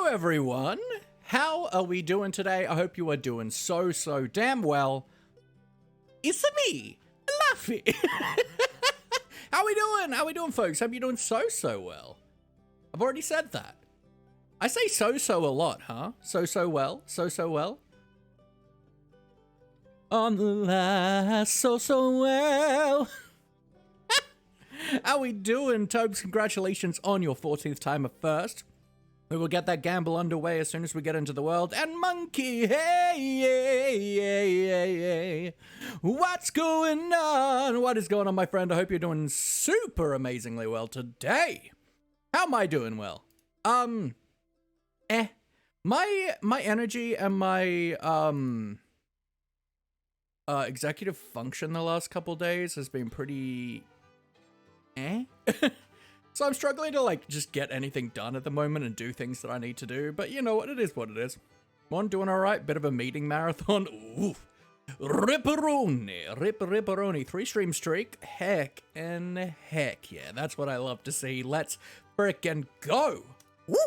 everyone. How are we doing today? I hope you are doing so damn well. It's me, Luffy. How we doing? How we doing, folks? Hope you're doing so well. I've already said that. I say so a lot, huh? So well. On the last so well. How we doing, Tobes? Congratulations on your 14th time of first. We will get that gamble underway as soon as we get into the world. And Monkey, hey. What's going on? What is going on, my friend? I hope you're doing super amazingly well today. How am I doing well? My energy and my executive function the last couple days has been pretty So I'm struggling to like just get anything done at the moment and do things that I need to do, but you know what, it is what it is. One doing all right, bit of a meeting marathon. Ooh, ripperoni, 3-stream streak. Heck and heck yeah, that's what I love to see. Let's frickin' go. Woo,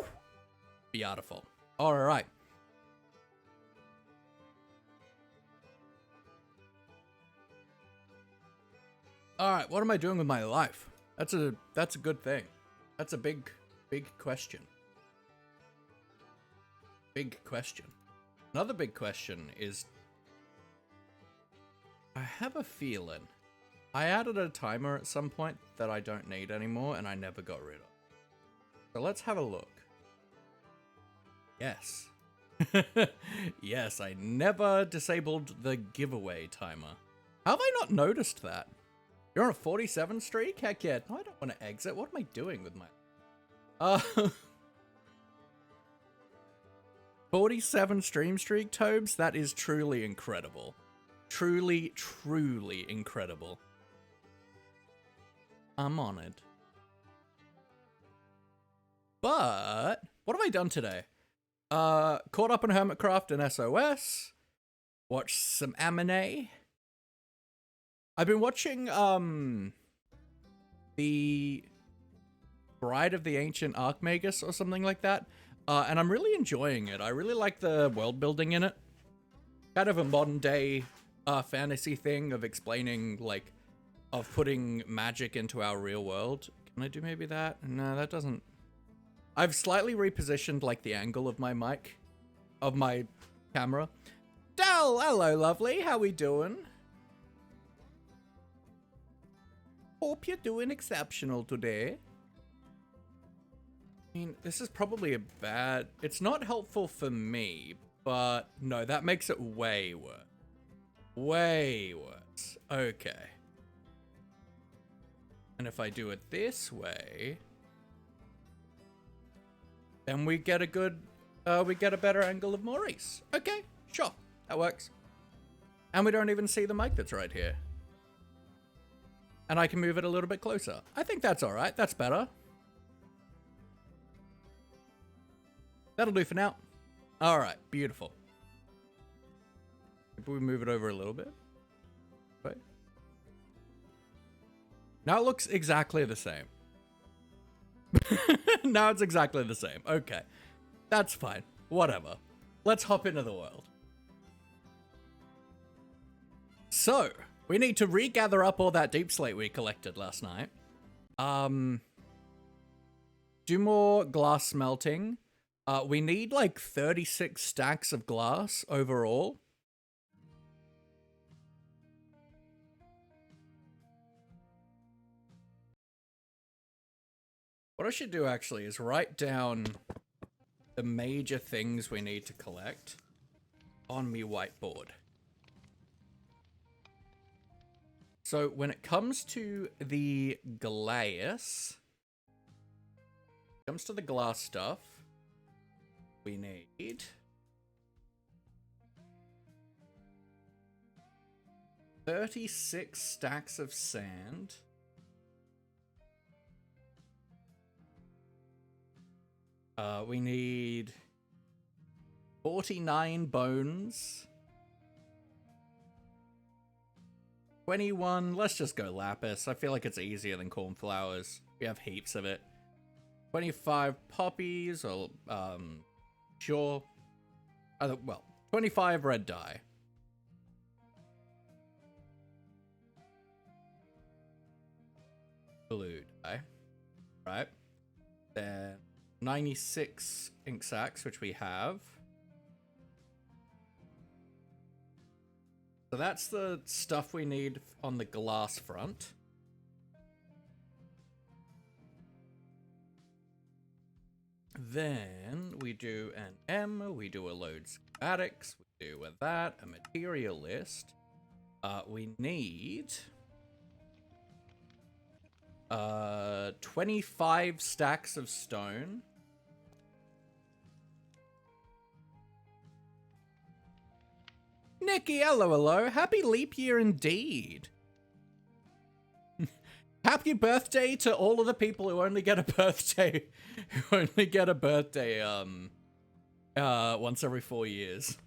beautiful. All right. All right, what am I doing with my life? That's a good thing. That's a big question. Big question. Another big question is, I have a feeling I added a timer at some point that I don't need anymore and I never got rid of. So let's have a look. Yes. Yes, I never disabled the giveaway timer. How have I not noticed that? You're on a 47 streak? Heck yeah. No, I don't want to exit. What am I doing with my... 47 stream streak, Tobes? That is truly incredible. Truly incredible. I'm honored. But, what have I done today? Caught up on Hermitcraft and SOS. Watched some anime. I've been watching, the Bride of the Ancient Archmagus or something like that, and I'm really enjoying it. I really like the world building in it. Kind of a modern day, fantasy thing of explaining, like, of putting magic into our real world. Can I do maybe that? No, that doesn't... I've slightly repositioned, like, the angle of my mic, of my camera. Dal, hello, lovely. How we doing? Hope you're doing exceptional today. I mean, this is probably a bad... It's not helpful for me, but no, that makes it way worse. Way worse. Okay. And if I do it this way, then we get a good... we get a better angle of Maurice. Okay, sure. That works. And we don't even see the mic that's right here. And I can move it a little bit closer. I think that's all right. That's better. That'll do for now. All right, beautiful. Maybe we move it over a little bit. Right. Now it looks exactly the same. Now it's exactly the same. Okay, that's fine. Whatever. Let's hop into the world. So... we need to regather up all that deep slate we collected last night. Do more glass smelting. We need like 36 stacks of glass overall. What I should do actually is write down the major things we need to collect on me whiteboard. So when it comes to the glass, stuff, we need 36 stacks of sand. We need 49 bones. 21, let's just go lapis. I feel like it's easier than cornflowers. We have heaps of it. 25 poppies, or Sure. Well, 25 red dye. Blue dye. Right. Then 96 ink sacs, which we have. So that's the stuff we need on the glass front. Then we do an M, we do a load schematics, we do a that, a material list. We need 25 stacks of stone. Nikki, hello. Happy leap year indeed. Happy birthday to all of the people who only get a birthday, once every 4 years.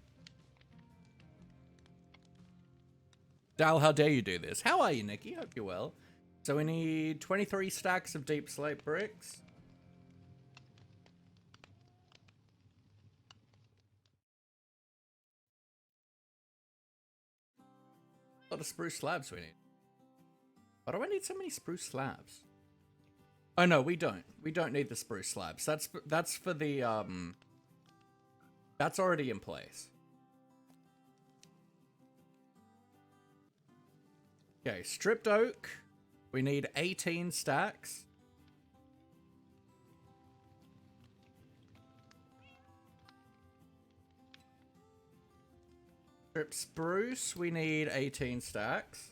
Dal, how dare you do this? How are you, Nikki? Hope you're well. So we need 23 stacks of deep slate bricks. A lot of spruce slabs we need. Why do I need so many spruce slabs? Oh no, we don't. We don't need the spruce slabs. That's for the that's already in place. Okay, stripped oak. We need 18 stacks. Stripped spruce, we need 18 stacks.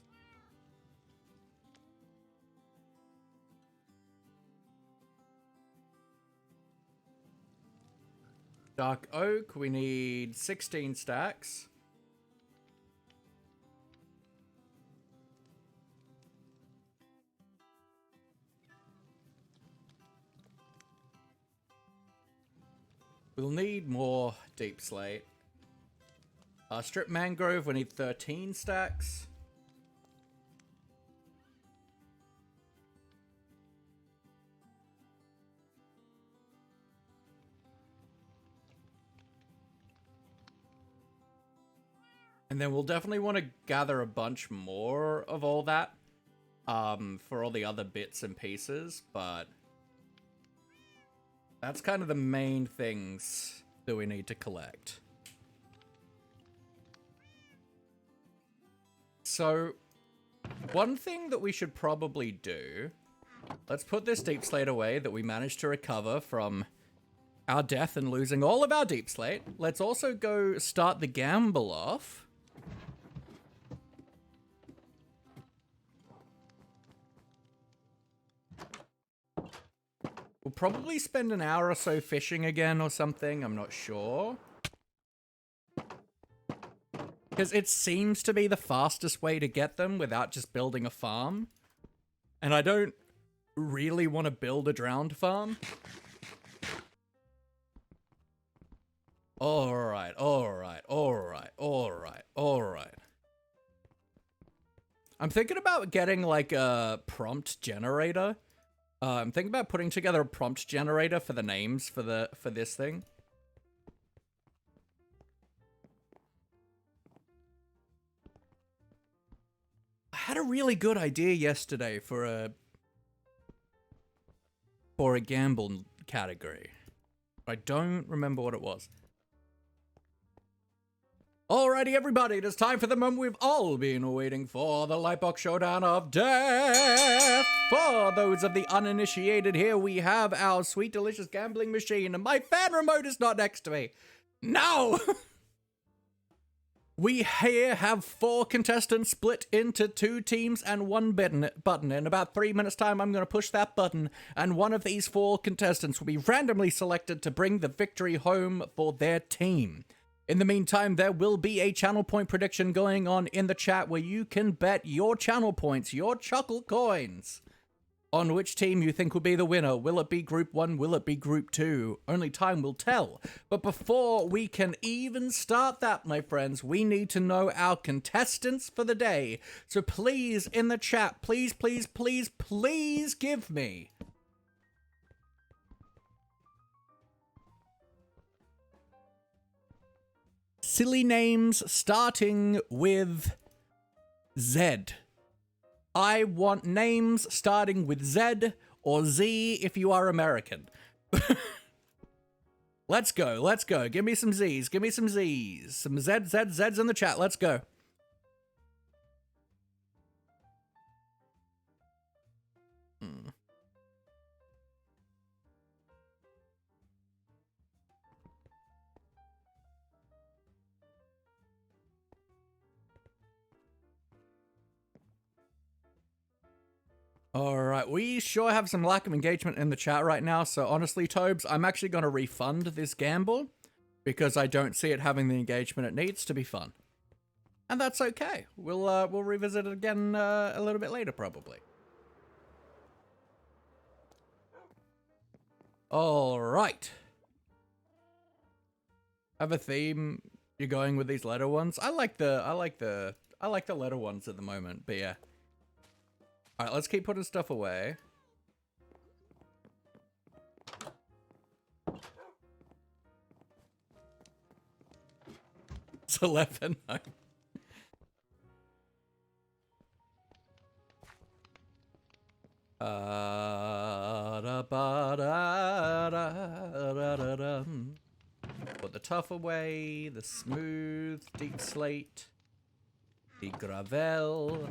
Dark oak, we need 16 stacks. We'll need more deep slate. Strip mangrove, we need 13 stacks. And then we'll definitely want to gather a bunch more of all that for all the other bits and pieces, but that's kind of the main things that we need to collect. So, one thing that we should probably do, let's put this deep slate away that we managed to recover from our death and losing all of our deep slate. Let's also go start the gamble off. We'll probably spend an hour or so fishing again or something, I'm not sure. Because it seems to be the fastest way to get them without just building a farm. And I don't really want to build a drowned farm. Alright. I'm thinking about getting like a prompt generator. I'm thinking about putting together a prompt generator for the names for this thing. I had a really good idea yesterday for a gamble category. I don't remember what it was. Alrighty, everybody, it is time for the moment we've all been waiting for, the Lightbox Showdown of Death. For those of the uninitiated, here we have our sweet, delicious gambling machine, and my fan remote is not next to me. No! We here have 4 contestants split into 2 teams and 1 button. In about 3 minutes' time, I'm going to push that button, and one of these 4 contestants will be randomly selected to bring the victory home for their team. In the meantime, there will be a channel point prediction going on in the chat where you can bet your channel points, your chuckle coins, on which team you think will be the winner. Will it be Group 1? Will it be Group 2? Only time will tell. But before we can even start that, my friends, we need to know our contestants for the day. So please, in the chat, please give me silly names starting with Z. I want names starting with Z or Z if you are American. Let's go, let's go. Give me some Z's, give me some Z's. Some Z's in the chat, let's go. Alright, we sure have some lack of engagement in the chat right now, so honestly, Tobes, I'm actually going to refund this gamble because I don't see it having the engagement it needs to be fun. And that's okay. We'll revisit it again a little bit later, probably. Alright. Have a theme you're going with these letter ones? I like the letter ones at the moment, but yeah. Alright, let's keep putting stuff away. It's 11. Put the tough away, the smooth, deep slate, the gravel.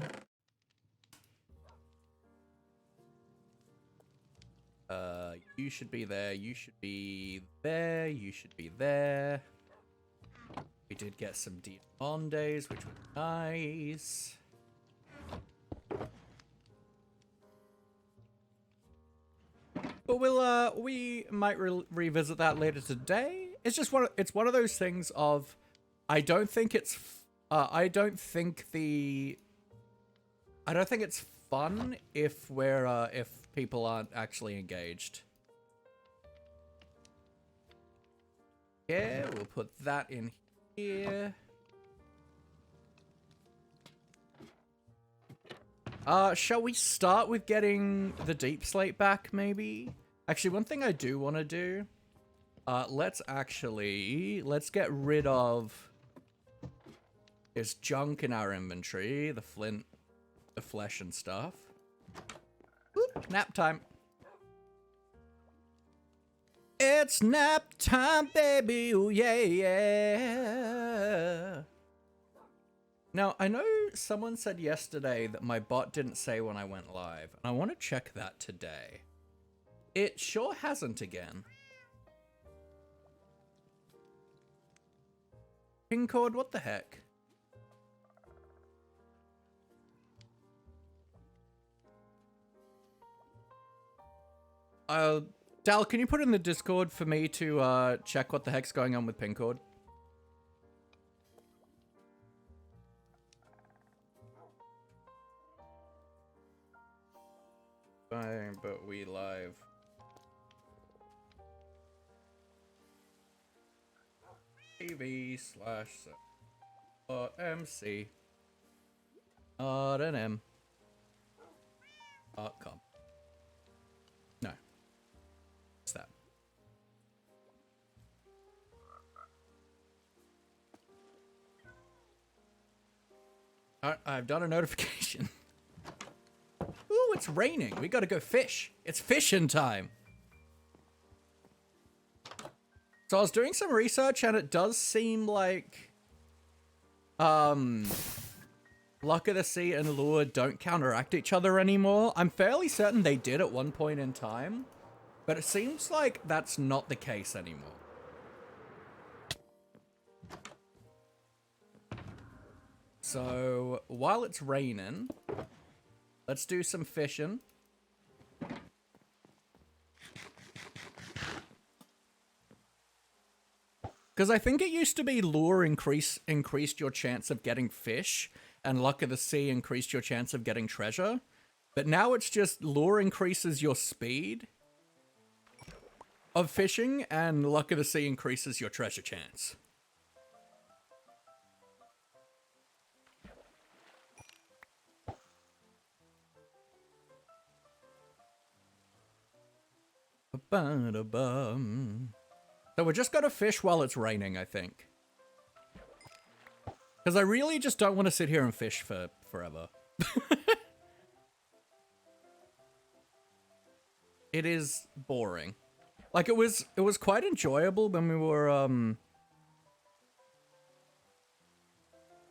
You should be there, you should be there, you should be there. We did get some Diamondes, which was nice. But we might revisit that later today. It's just it's one of those things of, I don't think it's fun if if people aren't actually engaged. Yeah, we'll put that in here. Shall we start with getting the deep slate back, maybe? Actually, one thing I do want to do, let's get rid of this junk in our inventory, the flint, the flesh and stuff. Oop, nap time. It's nap time, baby, oh yeah, yeah. Now, I know someone said yesterday that my bot didn't say when I went live, and I want to check that today. It sure hasn't again. Ping cord, what the heck? Dal, can you put in the Discord for me to check what the heck's going on with ping cord? Fine, but we live. TV/MC not an M .com. No. What's that? I've done a notification. Ooh, it's raining. We gotta go fish. It's fishing time. So I was doing some research and it does seem like Luck of the Sea and Lure don't counteract each other anymore. I'm fairly certain they did at one point in time, but it seems like that's not the case anymore. So while it's raining, let's do some fishing. Because I think it used to be Lure increased your chance of getting fish, and Luck of the Sea increased your chance of getting treasure. But now it's just Lure increases your speed of fishing, and Luck of the Sea increases your treasure chance. So we're just gonna fish while it's raining, I think. Because I really just don't want to sit here and fish for forever. It is boring. Like, it was quite enjoyable when we were,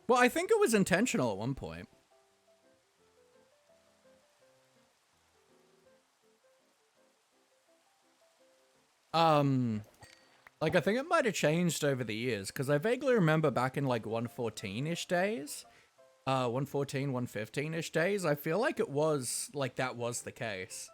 well, I think it was intentional at one point. Like, I think it might have changed over the years, because I vaguely remember back in, like, 114-ish days, 114, 115-ish days, I feel like it was, like, that was the case.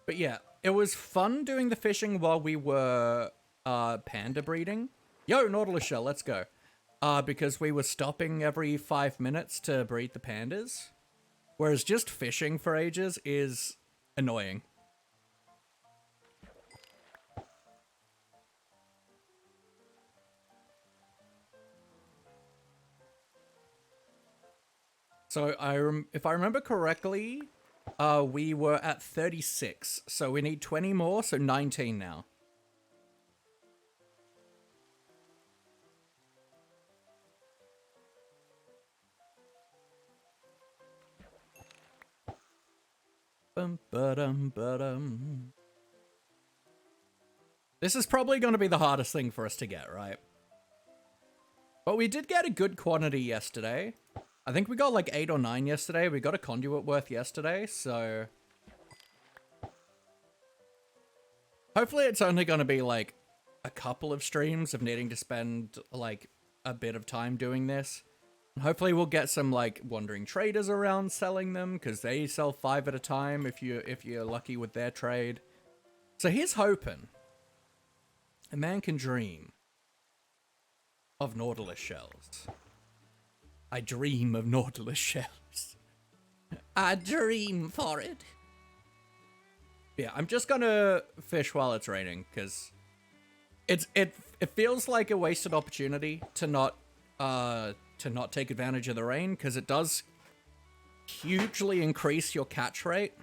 But yeah, it was fun doing the fishing while we were, panda breeding. Yo, Nautilus Shell, let's go. Because we were stopping every 5 minutes to breed the pandas. Whereas just fishing for ages is annoying. So if I remember correctly, we were at 36. So we need 20 more, so 19 now. This is probably going to be the hardest thing for us to get, right? But we did get a good quantity yesterday. I think we got like 8 or 9 yesterday. We got a conduit worth yesterday, so... Hopefully it's only going to be like a couple of streams of needing to spend like a bit of time doing this. Hopefully we'll get some like wandering traders around selling them, because they sell 5 at a time if you're lucky with their trade. So here's hoping. A man can dream of Nautilus shells. I dream of Nautilus shells. I dream for it. Yeah, I'm just gonna fish while it's raining, because it feels like a wasted opportunity to not take advantage of the rain, because it does hugely increase your catch rate,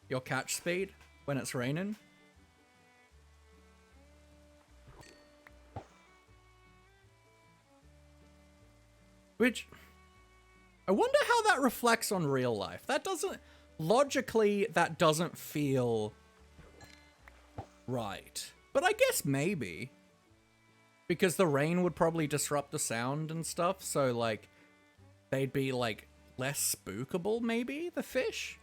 your catch speed when it's raining. Which, I wonder how that reflects on real life. That doesn't, logically, that doesn't feel right. But I guess maybe. Because the rain would probably disrupt the sound and stuff, so, like, they'd be, like, less spookable, maybe, the fish?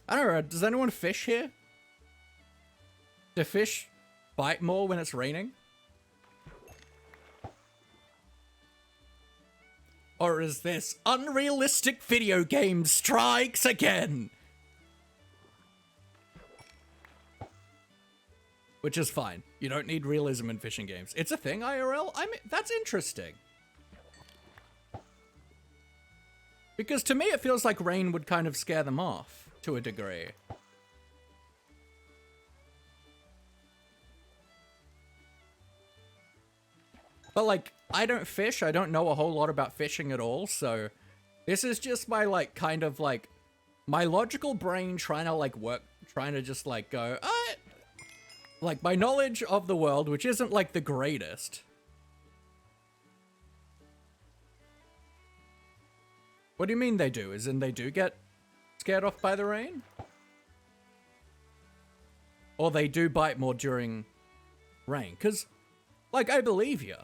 I don't know, does anyone fish here? Do fish bite more when it's raining? Or is this unrealistic video game strikes again? Which is fine. You don't need realism in fishing games. It's a thing, IRL? I mean, that's interesting. Because to me, it feels like rain would kind of scare them off, to a degree. But, like, I don't fish. I don't know a whole lot about fishing at all, so this is just my, like, kind of, like, my logical brain trying to, like, trying to just, like, go, like, my knowledge of the world, which isn't, like, the greatest. What do you mean they do? As in they do get scared off by the rain? Or they do bite more during rain? Because, like, I believe you.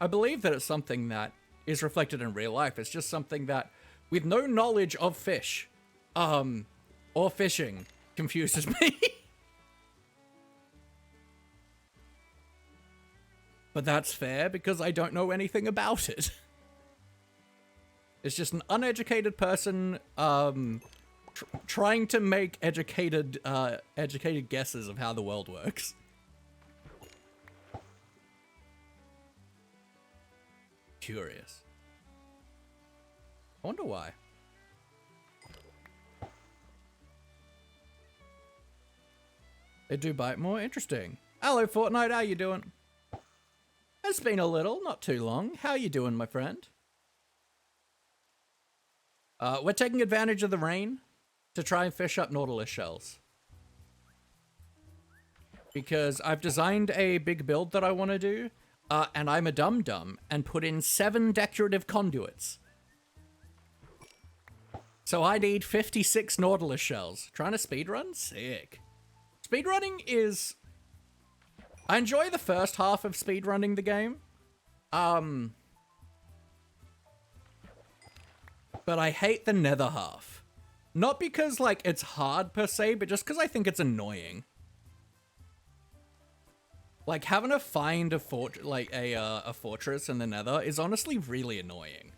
I believe that it's something that is reflected in real life. It's just something that, with no knowledge of fish, or fishing, confuses me. But that's fair, because I don't know anything about it. It's just an uneducated person, trying to make educated guesses of how the world works. Curious. I wonder why. They do bite more? Interesting. Hello, Fortnite, how you doing? it's been a little, not too long. How you doing, my friend? We're taking advantage of the rain to try and fish up Nautilus shells. Because I've designed a big build that I want to do, and I'm a dum-dum, and put in 7 decorative conduits. So I need 56 Nautilus shells. Trying to speedrun? Sick. Speedrunning is... I enjoy the first half of speedrunning the game. But I hate the nether half. Not because, like, it's hard per se, but just because I think it's annoying. Like, having to find a fortress in the nether is honestly really annoying.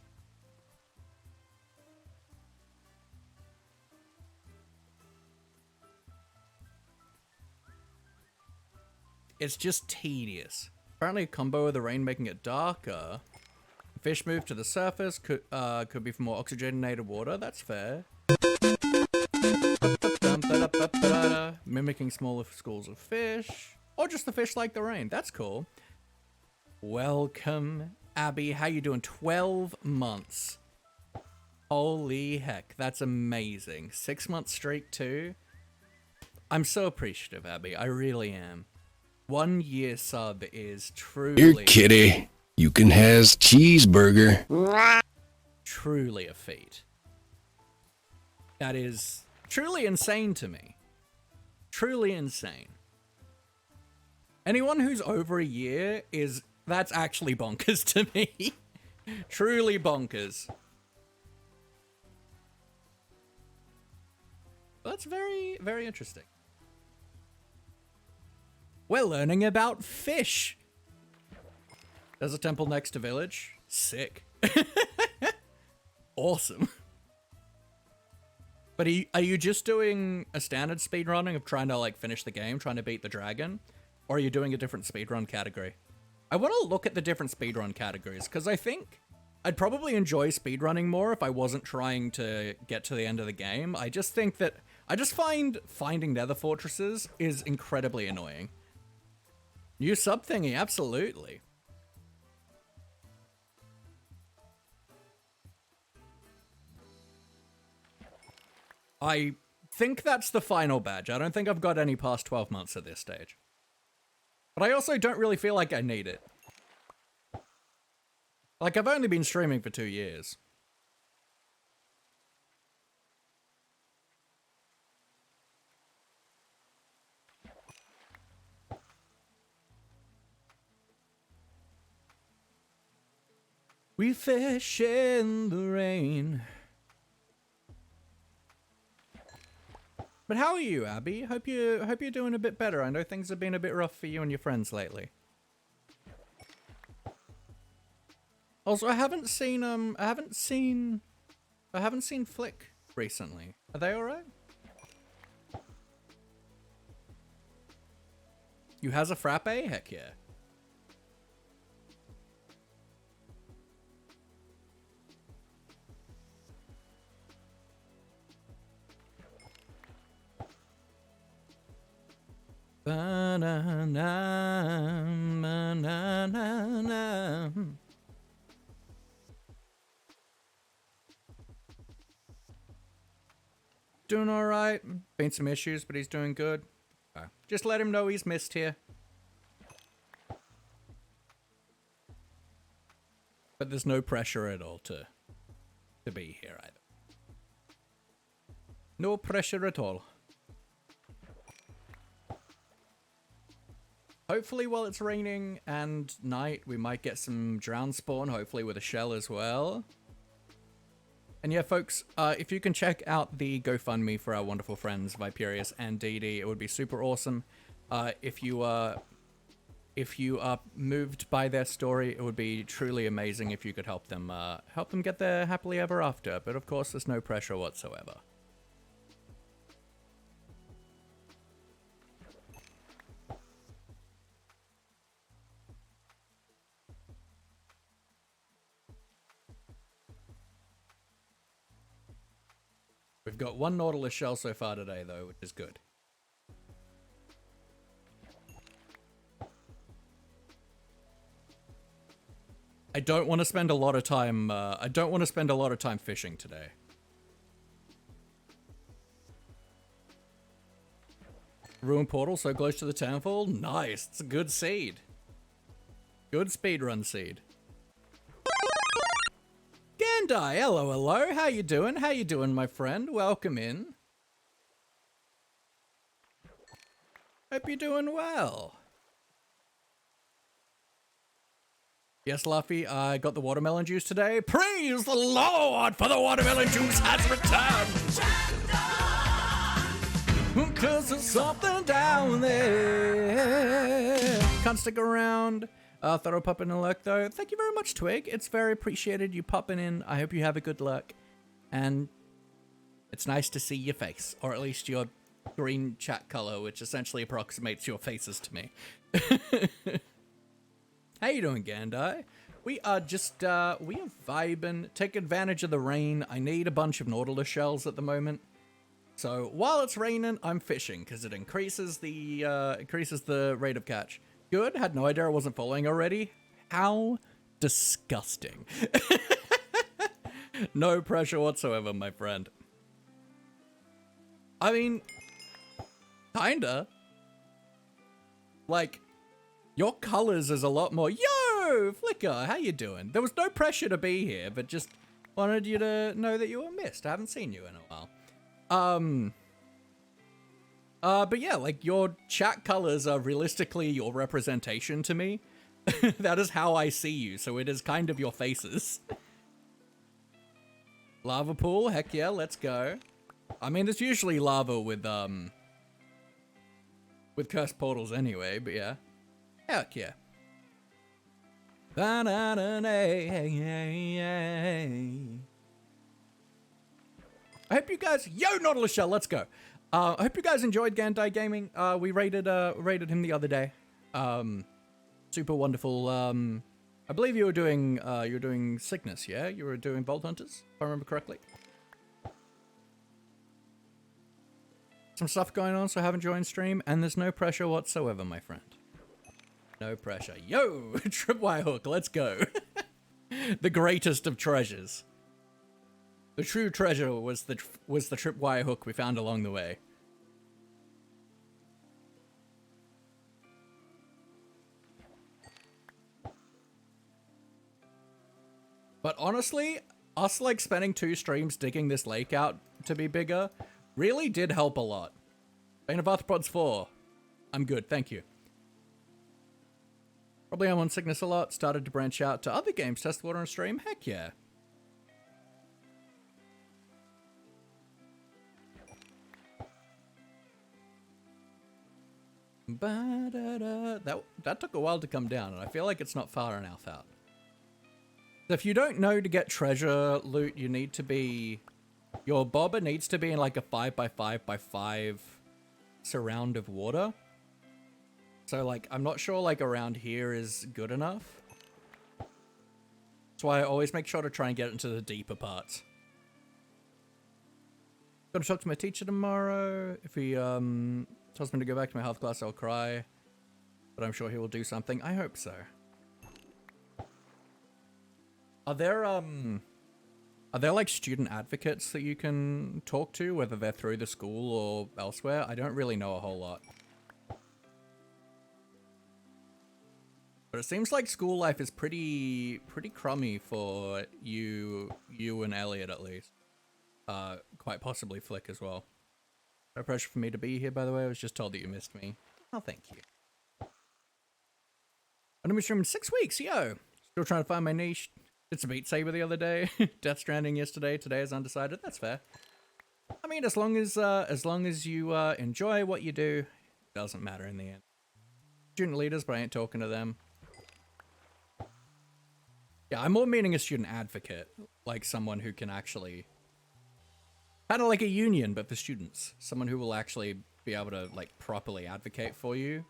It's just tedious. Apparently a combo with the rain making it darker. Fish move to the surface, could be for more oxygenated water, that's fair. Mimicking smaller schools of fish. Or just the fish like the rain, that's cool. Welcome, Abby, how you doing? 12 months. Holy heck, that's amazing. 6 month streak too. I'm so appreciative, Abby, I really am. 1 year sub is truly... Here, kitty. You can has cheeseburger. Truly a feat. That is truly insane to me. Truly insane. Anyone who's over a year that's actually bonkers to me. Truly bonkers. That's very, very interesting. We're learning about fish. There's a temple next to village. Sick. Awesome. But are you just doing a standard speedrunning of trying to, like, finish the game, trying to beat the dragon? Or are you doing a different speedrun category? I want to look at the different speedrun categories, because I think I'd probably enjoy speedrunning more if I wasn't trying to get to the end of the game. I just think that... I just find finding nether fortresses is incredibly annoying. New sub thingy, absolutely. I think that's the final badge. I don't think I've got any past 12 months at this stage. But I also don't really feel like I need it. Like, I've only been streaming for 2 years. We fish in the rain. But how are you, Abby? Hope you're doing a bit better. I know things have been a bit rough for you and your friends lately. Also, I haven't seen Flick recently. Are they alright? You has a frappe? Heck yeah. Ba-na-na-na-na-na. Doing alright. Been some issues, but he's doing good. Just let him know he's missed here. But there's no pressure at all to be here either. No pressure at all. Hopefully while it's raining and night, we might get some drown spawn, hopefully with a shell as well. And yeah, folks, if you can check out the GoFundMe for our wonderful friends, Viperius and Dee, it would be super awesome. If you are moved by their story, it would be truly amazing if you could help them get there happily ever after. But of course, there's no pressure whatsoever. We've got 1 Nautilus shell so far today, though, which is good. I don't want to spend a lot of time, I don't want to spend a lot of time fishing today. Ruin portal so close to the townfall. Nice. It's a good seed. Good speedrun seed. Gandai, hello, hello. How you doing? How you doing, my friend? Welcome in. Hope you're doing well. Yes, Luffy, I got the watermelon juice today. Praise the Lord for the watermelon juice has returned. Cause there's something down there. Can't stick around. Thought I'd pop in a lurk though. Thank you very much, Twig. It's very appreciated you popping in. I hope you have a good lurk. And it's nice to see your face. Or at least your green chat color, which essentially approximates your faces to me. How you doing, Gandai? We are just, we are vibing. Take advantage of the rain. I need a bunch of Nautilus shells at the moment. So while it's raining, I'm fishing because it increases the rate of catch. Good. Had no idea I wasn't following already. How disgusting. No pressure whatsoever, my friend. I mean, kinda. Like, your colors is a lot more. Yo, Flicker, how you doing? There was no pressure to be here, but just wanted you to know that you were missed. I haven't seen you in a while. But yeah, like, your chat colors are realistically your representation to me. That is how I see you, so it is kind of your faces. Lava pool, heck yeah, let's go. I mean, there's usually lava with cursed portals anyway, but yeah. Heck yeah. I hope you guys, yo, Nautilus Shell, let's go. I hope you guys enjoyed Gandai Gaming. We rated him the other day. Super wonderful. I believe you were doing Sickness, yeah? You were doing Vault Hunters, if I remember correctly. Some stuff going on, so I haven't joined stream, and there's no pressure whatsoever, my friend. No pressure. Yo, Tripwire Hook, let's go. The greatest of treasures. The true treasure was the tripwire hook we found along the way. But honestly, us like spending 2 streams digging this lake out to be bigger really did help a lot. Bane of Arthropods 4. I'm good, thank you. Probably I'm on Sickness a lot, started to branch out to other games, test water on stream, heck yeah. That took a while to come down, and I feel like it's not far enough out. So if you don't know, to get treasure loot, you need to be... Your bobber needs to be in like a 5x5x5 surround of water. So like, I'm not sure like around here is good enough. That's why I always make sure to try and get into the deeper parts. Gotta talk to my teacher tomorrow. If he tells me to go back to my health class, I'll cry. But I'm sure he will do something. I hope so. Are there like student advocates that you can talk to, whether they're through the school or elsewhere? I don't really know a whole lot. But it seems like school life is pretty crummy for you and Elliot at least. Quite possibly Flick as well. No pressure for me to be here, by the way. I was just told that you missed me. Oh, thank you. I'm gonna be streaming 6 weeks, yo! Still trying to find my niche. Did some Beat Saber the other day. Death Stranding yesterday. Today is undecided. That's fair. I mean, as long as you enjoy what you do, it doesn't matter in the end. Student leaders, but I ain't talking to them. Yeah, I'm more meaning a student advocate, like someone who can actually, kind of like a union, but for students. Someone who will actually be able to like properly advocate for you.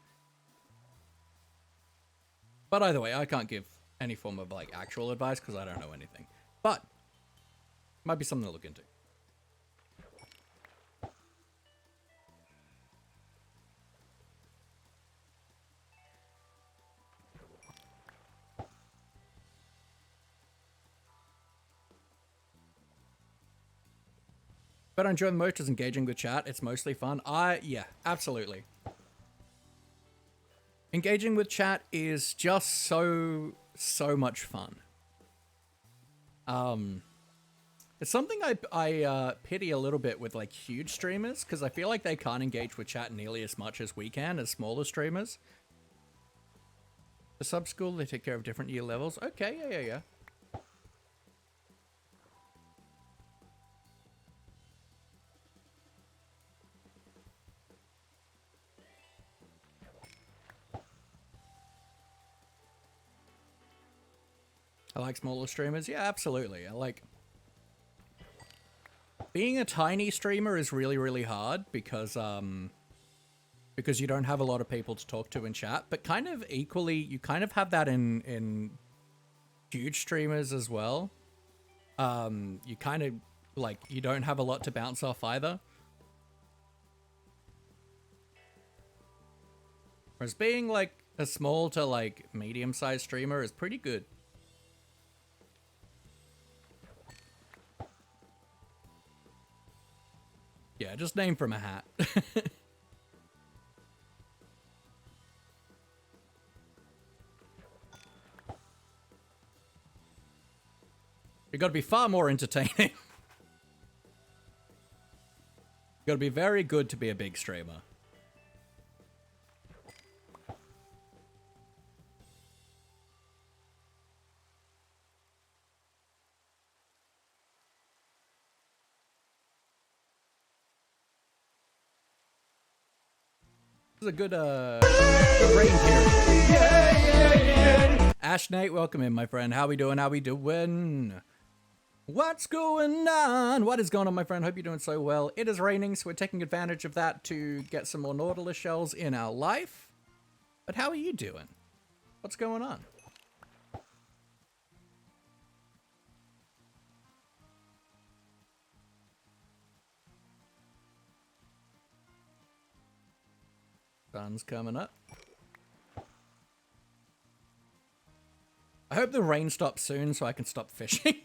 But either way, I can't give any form of like actual advice because I don't know anything. But might be something to look into. But I enjoy the most is engaging with chat. It's mostly fun. Yeah, absolutely. Engaging with chat is just so much fun. It's something I pity a little bit with like huge streamers, because I feel like they can't engage with chat nearly as much as we can as smaller streamers. The sub school, they take care of different year levels. Okay, yeah. I like smaller streamers. Yeah, absolutely. I like... Being a tiny streamer is really hard because you don't have a lot of people to talk to in chat, but kind of equally, you kind of have that in huge streamers as well. You kind of, like, you don't have a lot to bounce off either. Whereas being, like, a small to, like, medium-sized streamer is pretty good. Yeah, just name from a hat. You gotta be far more entertaining. You gotta be very good to be a big streamer. This is a good rain period. Yeah. Ash Nate, welcome in, my friend. How we doing? How we doing? What's going on? What is going on, my friend? Hope you're doing so well. It is raining, so we're taking advantage of that to get some more Nautilus shells in our life. But how are you doing? What's going on? Sun's coming up. I hope the rain stops soon so I can stop fishing.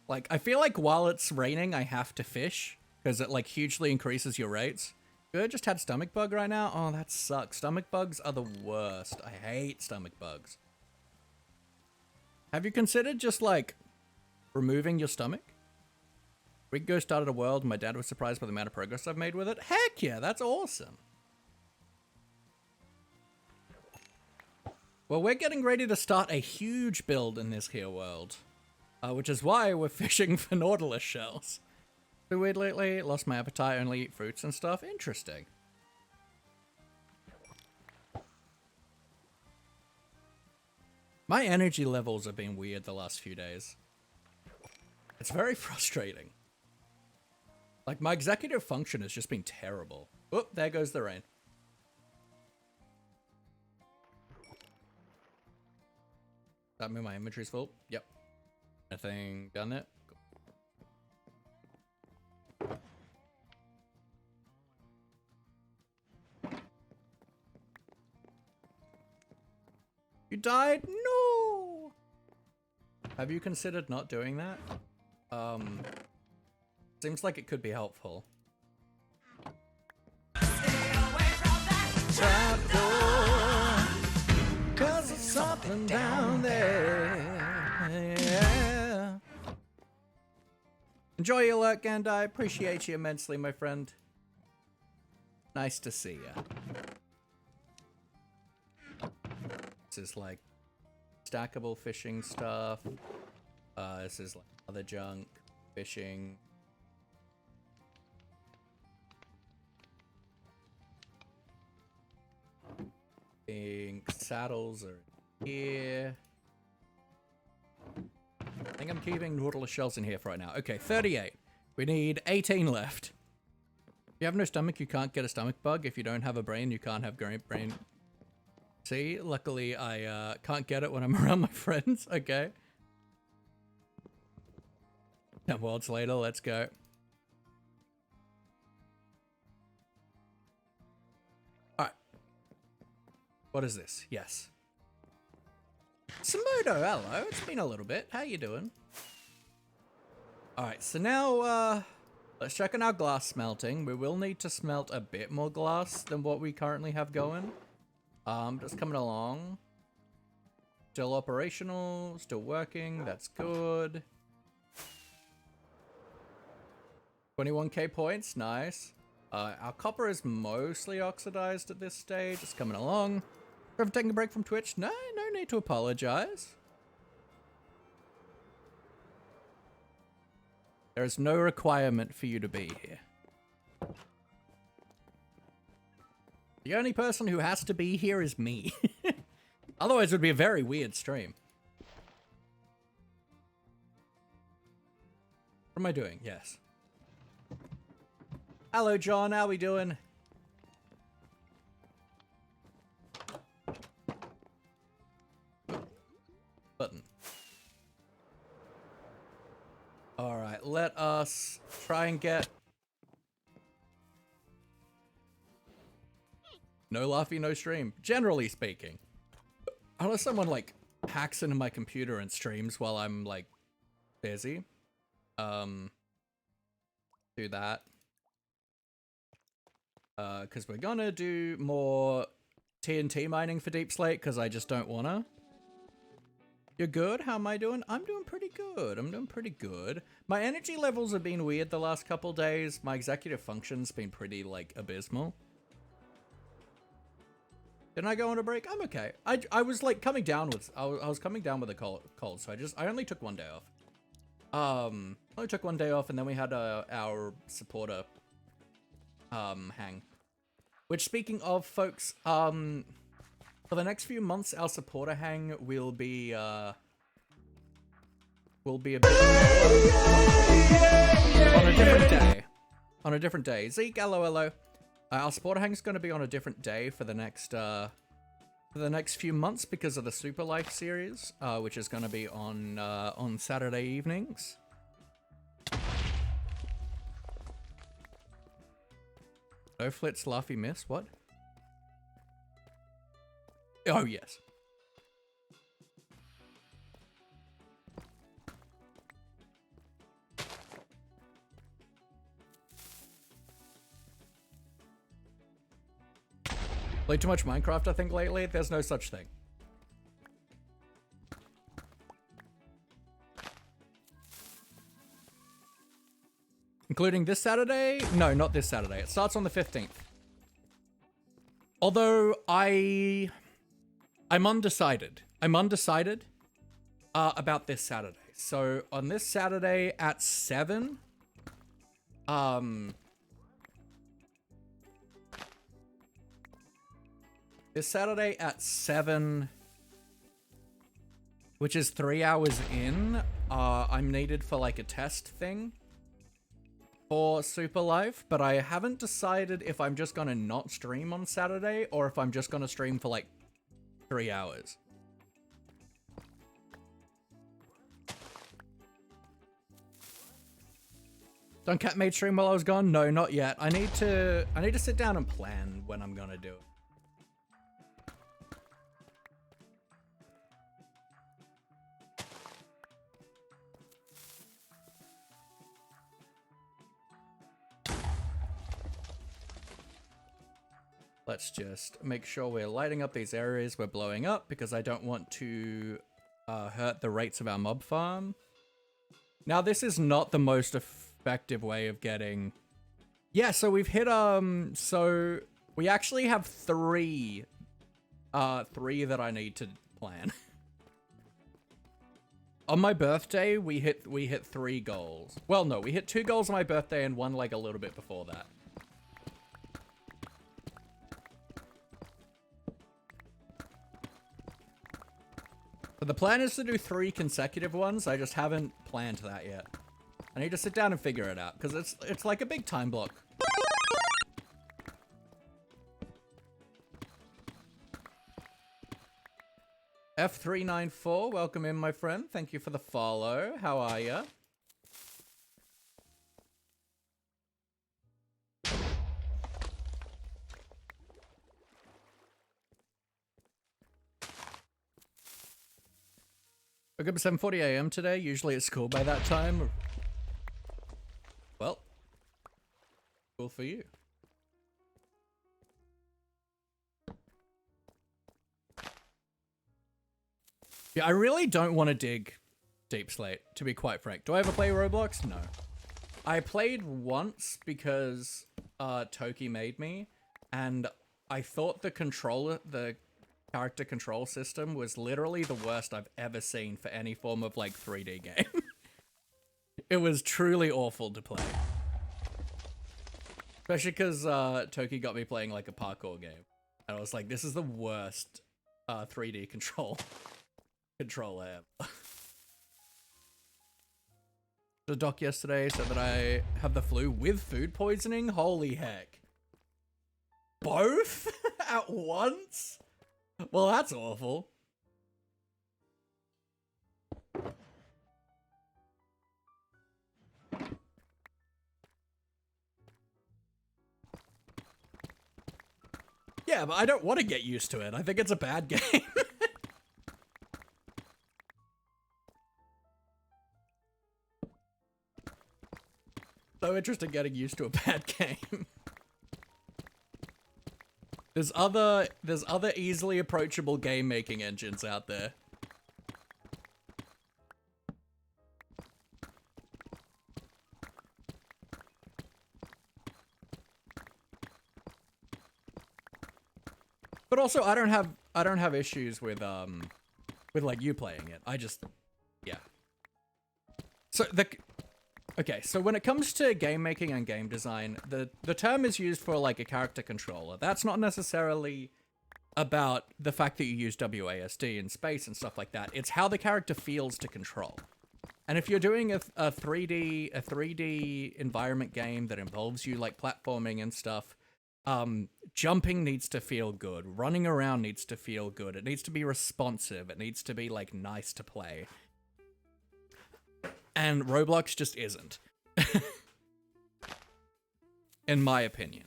Like, I feel like while it's raining, I have to fish because it, like, hugely increases your rates. Good, just had stomach bug right now. Oh, that sucks. Stomach bugs are the worst. I hate stomach bugs. Have you considered just, like, removing your stomach? A week ago started a world and my dad was surprised by the amount of progress I've made with it. Heck yeah, that's awesome. Well, we're getting ready to start a huge build in this here world. Which is why we're fishing for Nautilus shells. Too weird lately, lost my appetite, only eat fruits and stuff. Interesting. My energy levels have been weird the last few days. It's very frustrating. Like, my executive function has just been terrible. Oop, there goes the rain. That mean my inventory's full? Yep. Anything down there? Cool. You died? No! Have you considered not doing that? Seems like it could be helpful. Stay away from that trapdoor, 'cause there's something down there. Yeah. Enjoy your luck, and I appreciate you immensely, my friend. Nice to see ya. This is like stackable fishing stuff. This is like other junk fishing. Pink saddles are here. I think I'm keeping Nautilus shells in here for right now. Okay, 38. We need 18 left. If you have no stomach, you can't get a stomach bug. If you don't have a brain, you can't have great brain. See, luckily I can't get it when I'm around my friends. Okay. 10 worlds later, let's go. Alright. What is this? Yes. Samudo, hello. It's been a little bit. How you doing? Alright, so now, let's check on our glass smelting. We will need to smelt a bit more glass than what we currently have going. Just coming along. Still operational, still working, that's good. 21k points, nice. Our copper is mostly oxidized at this stage, it's coming along. Ever taking a break from Twitch? No need to apologize. There is no requirement for you to be here. The only person who has to be here is me. Otherwise, it would be a very weird stream. What am I doing? Yes. Hello, John. How we doing? Button. Alright, let us try and get... No Laffy, no stream. Generally speaking. Unless someone, like, hacks into my computer and streams while I'm, like, busy. Do that. Because we're gonna do more TNT mining for Deep Slate, because I just don't wanna. You're good? How am I doing? I'm doing pretty good. I'm doing pretty good. My energy levels have been weird the last couple days. My executive function's been pretty, like, abysmal. Didn't I go on a break? I'm okay. I was, like, coming down with... I was coming down with a cold, so I only took one day off. Only took one day off, and then we had our supporter hang. Which, speaking of, folks, for the next few months, our supporter hang will be a bit on a different day. On a different day. Zeke, hello. Our supporter hang is going to be on a different day for the next few months because of the Super Life series, which is going to be on Saturday evenings. No Flitz, Laffy, miss. What? Oh, yes. Played too much Minecraft, I think, lately? There's no such thing. Including this Saturday? No, not this Saturday. It starts on the 15th. Although I'm undecided. I'm undecided about this Saturday. So on this Saturday at 7, this Saturday at 7, which is 3 hours in, I'm needed for like a test thing for Super Life, but I haven't decided if I'm just gonna not stream on Saturday or if I'm just gonna stream for like 3 hours. Don't Cat made stream while I was gone? No, not yet. I need to sit down and plan when I'm gonna do it. Let's just make sure we're lighting up these areas we're blowing up because I don't want to hurt the rates of our mob farm. Now, this is not the most effective way of getting... Yeah, so we've hit, so we actually have three that I need to plan. On my birthday, we hit 3 goals. Well, no, we hit 2 goals on my birthday and one like a little bit before that. But the plan is to do 3 consecutive ones. I just haven't planned that yet. I need to sit down and figure it out because it's like a big time block. F394, welcome in, my friend. Thank you for the follow. How are ya? Woke up at 7:40 AM today. Usually at school by that time. Cool for you. Yeah, I really don't want to dig Deep Slate, to be quite frank. Do I ever play Roblox? No. I played once because Toki made me, and I thought the character control system was literally the worst I've ever seen for any form of like 3D game. It was truly awful to play. Especially because Toki got me playing like a parkour game. And I was like, this is the worst 3D controller ever. The doc yesterday said that I have the flu with food poisoning. Holy heck. Both? At once? Well, that's awful. Yeah, but I don't want to get used to it. I think it's a bad game. So interested in getting used to a bad game. There's other easily approachable game making engines out there. But also I don't have issues with like you playing it. I just yeah. So okay, so when it comes to game making and game design, the term is used for like a character controller. That's not necessarily about the fact that you use WASD in space and stuff like that. It's how the character feels to control. And if you're doing a 3D environment game that involves you like platforming and stuff, jumping needs to feel good. Running around needs to feel good. It needs to be responsive. It needs to be like nice to play. And Roblox just isn't. In my opinion.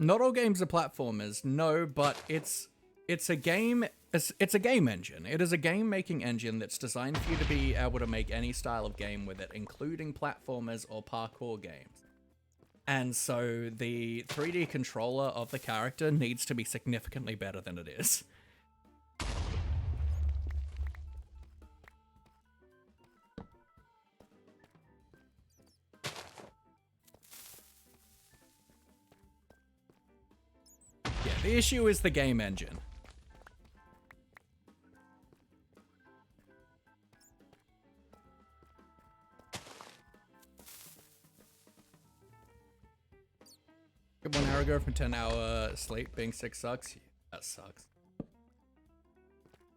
Not all games are platformers, no, but it's a game engine. It is a game making engine that's designed for you to be able to make any style of game with it, including platformers or parkour games. And so the 3D controller of the character needs to be significantly better than it is. Yeah, the issue is the game engine. Good 1 hour ago from 10-hour sleep, being sick sucks. Yeah, that sucks. It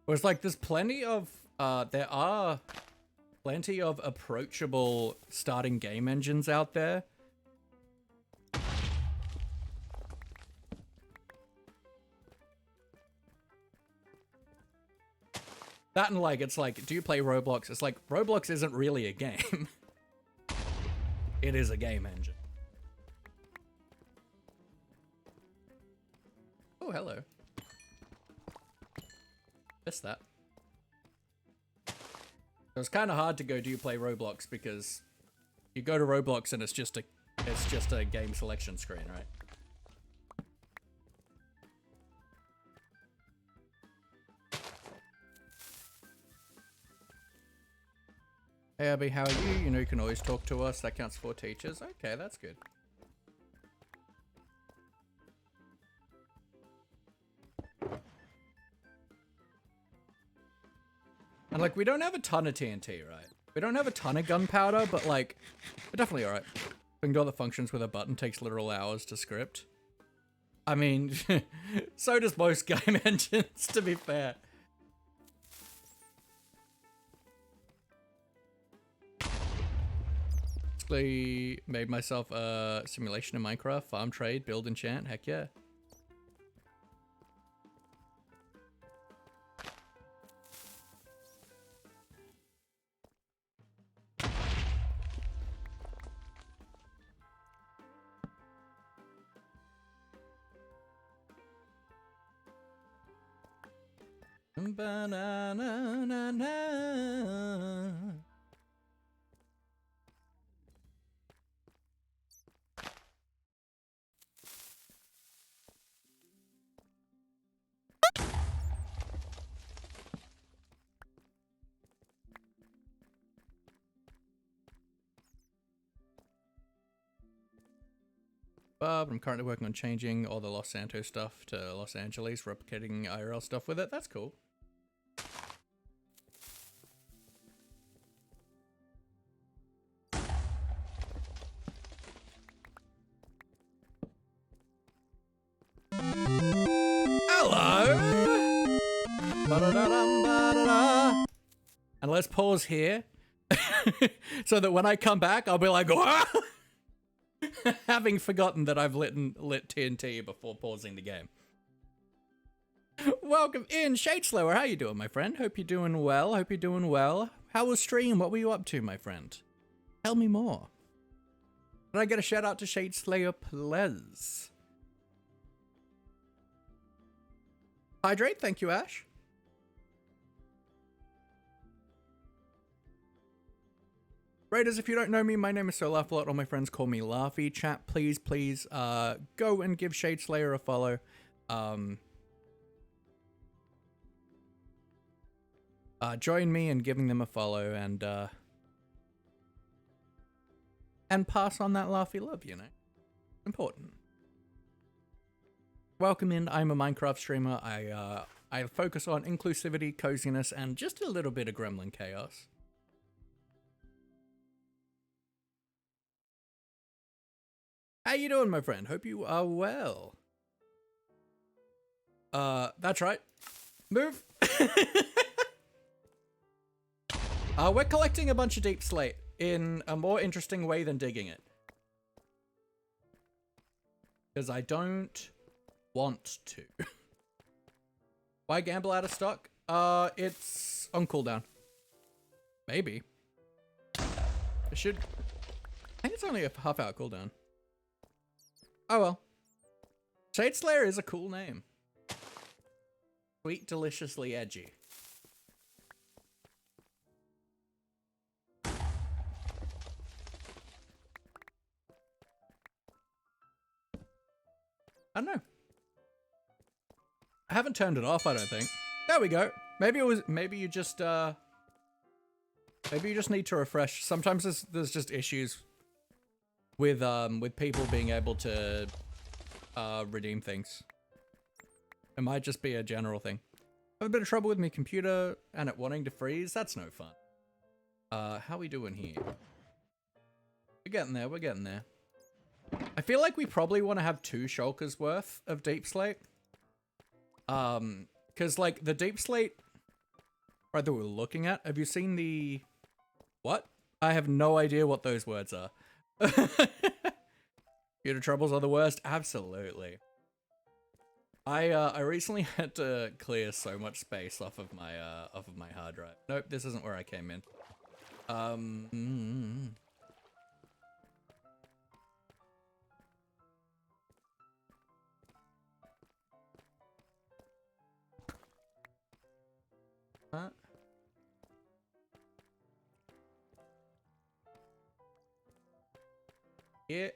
was like there's plenty of there are plenty of approachable starting game engines out there. That and like, it's like, do you play Roblox? It's like, Roblox isn't really a game. It is a game engine. Oh, hello. Missed that. So it's kind of hard to go, do you play Roblox? Because you go to Roblox and it's just a game selection screen, right? Hey Abby, how are you? You know you can always talk to us. That counts for teachers. Okay, that's good. And like, we don't have a ton of TNT, right? We don't have a ton of gunpowder, but like, we're definitely alright. We can do all the functions with a button, takes literal hours to script. I mean, so does most game engines, to be fair. Basically made myself a simulation in Minecraft, farm, trade, build, enchant, heck yeah. Ba-na-na-na-na. I'm currently working on changing all the Los Santos stuff to Los Angeles, replicating IRL stuff with it. That's cool. Hello! Ba-da-da-dum-ba-da-da. And let's pause here so that when I come back, I'll be like, "Wah!" Having forgotten that I've lit TNT before pausing the game. Welcome in, Shade Slower. How you doing, my friend? Hope you're doing well. Hope you're doing well. How was stream? What were you up to, my friend? Tell me more. Did I get a shout out to Shade Slayer, please? Hydrate, thank you, Ash. Raiders, if you don't know me, my name is So Laugh-A-Lot. All my friends call me Laughy. Chat, please, go and give Shade Slayer a follow. Join me in giving them a follow and pass on that laughy love, you know. Important. Welcome in. I'm a Minecraft streamer. I focus on inclusivity, coziness, and just a little bit of gremlin chaos. How you doing, my friend? Hope you are well. That's right. Move. We're collecting a bunch of deep slate in a more interesting way than digging it. Because I don't want to. Why gamble out of stock? It's on cooldown. Maybe. It should... I think it's only a half-hour cooldown. Oh well. Shade Slayer is a cool name. Sweet, deliciously edgy. I don't know. I haven't turned it off, I don't think. There we go. Maybe you just need to refresh. Sometimes there's just issues with people being able to redeem things. It might just be a general thing. I have a bit of trouble with my computer and it wanting to freeze. That's no fun. How we doing here? We're getting there. We're getting there. I feel like we probably want to have 2 shulkers worth of deep slate. Because like the deep slate right that we're looking at. Have you seen the what? I have no idea what those words are. Computer troubles are the worst. Absolutely. I recently had to clear so much space off of my hard drive. Nope, this isn't where I came in. Huh? Yeah.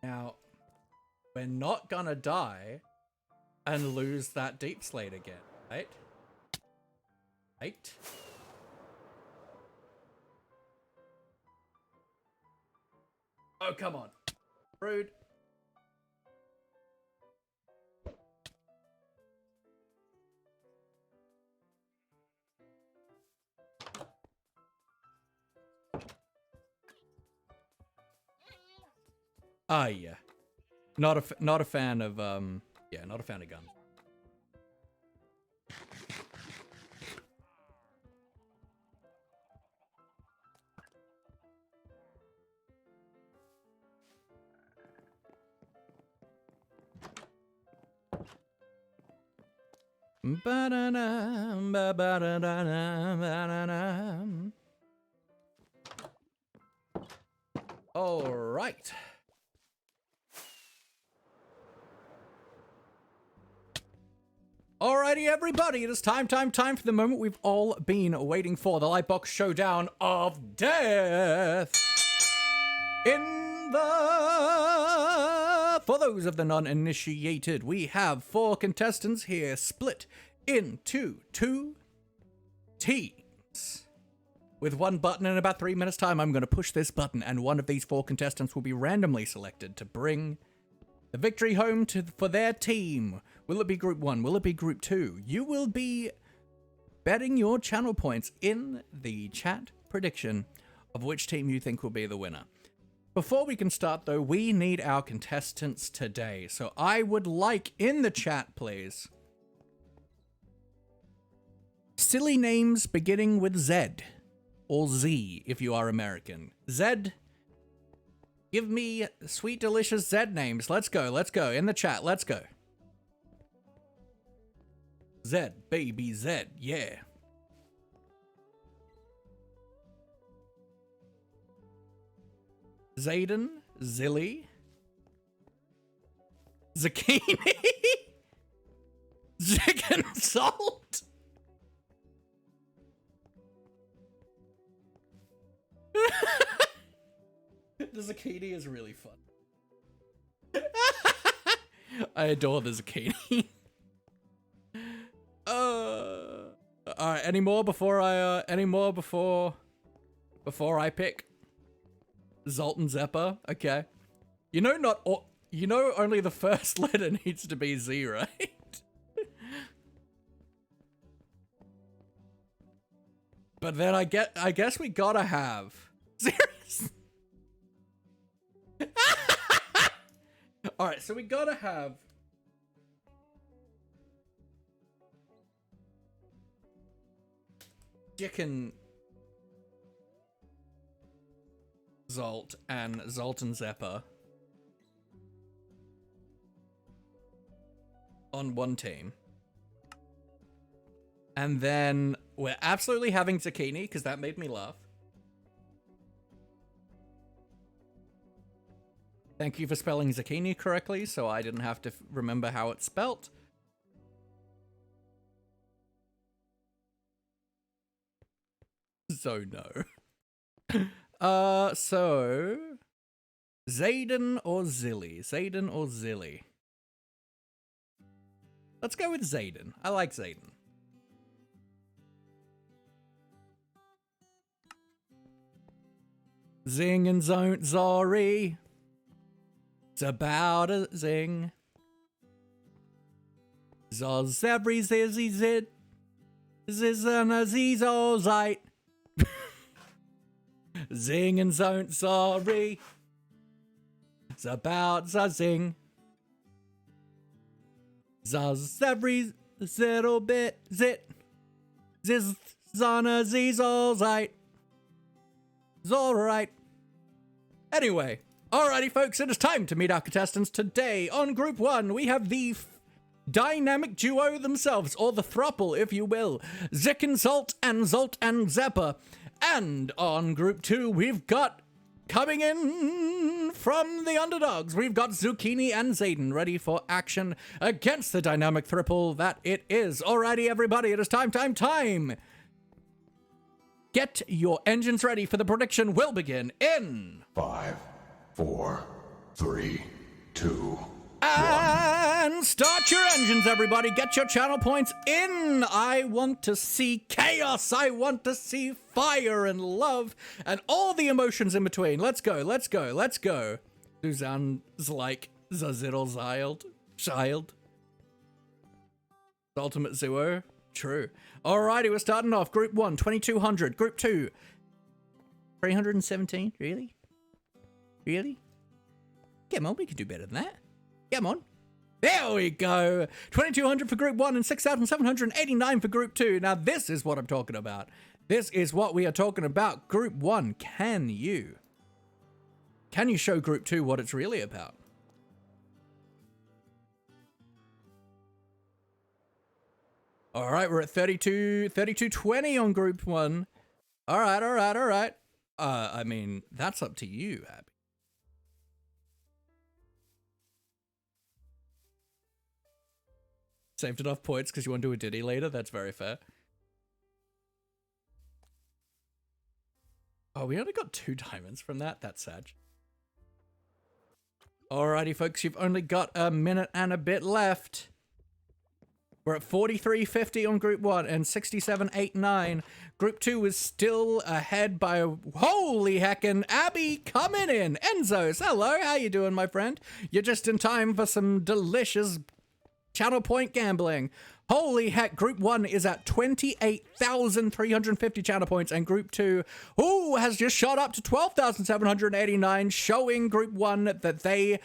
Now, we're not gonna die and lose that deep slate again, right? Right? Oh, come on. Rude. Ah, yeah. Not a fan of yeah, not a fan of guns. All right. Alrighty, everybody, it is time for the moment we've all been waiting for, the Lightbox Showdown of Death. For those of the non-initiated, we have 4 contestants here, split into 2 teams. With one button in about 3 minutes' time, I'm going to push this button, and one of these 4 contestants will be randomly selected to bring the victory home for their team. Will it be Group 1? Will it be Group 2? You will be betting your channel points in the chat prediction of which team you think will be the winner. Before we can start, though, we need our contestants today. So I would like, in the chat, please, silly names beginning with Z. Or Z, if you are American. Z, give me sweet, delicious Z names. Let's go. In the chat, let's go. Z, baby Z, yeah. Zayden, Zilly, Zucchini, Chicken Salt. The zucchini is really fun. I adore the zucchini. Alright, any more before I pick? Zoltan Zeppa? Okay. You know only the first letter needs to be Z, right? But then I guess we gotta have... Serious? Alright, so we gotta have... Chicken Zolt and Zoltan Zeppa on one team. And then we're absolutely having zucchini, because that made me laugh. Thank you for spelling zucchini correctly, so I didn't have to remember how it's spelt. So no. So Zayden or Zilly? Zayden or Zilly? Let's go with Zayden. I like Zayden. Zing and zon't sorry. It's about a zing. Zoz every zizzy zit. Ziz and a zizo zite. Zing and zon't sorry. It's about a zing. Zoz every little bit zit. Ziz on a zizo zite. It's alright. Anyway, alrighty folks, it is time to meet our contestants. Today on Group 1, we have the dynamic duo themselves, or the throuple, if you will, Zick and Zolt and Zeppa. And on Group 2, we've got, coming in from the underdogs, we've got Zucchini and Zayden ready for action against the dynamic throuple that it is. Alrighty everybody, it is time. Get your engines ready for the prediction will begin in 5, 4, 3, 2, and start your engines, everybody. Get your channel points in. I want to see chaos. I want to see fire and love and all the emotions in between. Let's go. Suzanne's like Zaziddle child. Ultimate Zuo. True. Alrighty, we're starting off. Group 1, 2200. Group 2, 317. Really? Come on, we can do better than that. Come on. There we go. 2200 for Group 1 and 6789 for Group 2. Now, this is what I'm talking about. This is what we are talking about. Group 1, can you show Group 2 what it's really about? All right, we're at 3220 on Group 1. All right. I mean, that's up to you, Abby. Saved enough points because you want to do a Diddy later? That's very fair. Oh, we only got 2 diamonds from that? That's sad. Alrighty, folks, you've only got a minute and a bit left. We're at 43.50 on Group 1 and 67.89. Group 2 is still ahead by holy heckin' Abby coming in. Enzos, hello, how you doing, my friend? You're just in time for some delicious channel point gambling. Holy heck, Group 1 is at 28,350 channel points, and Group 2, has just shot up to 12,789, showing Group 1 that they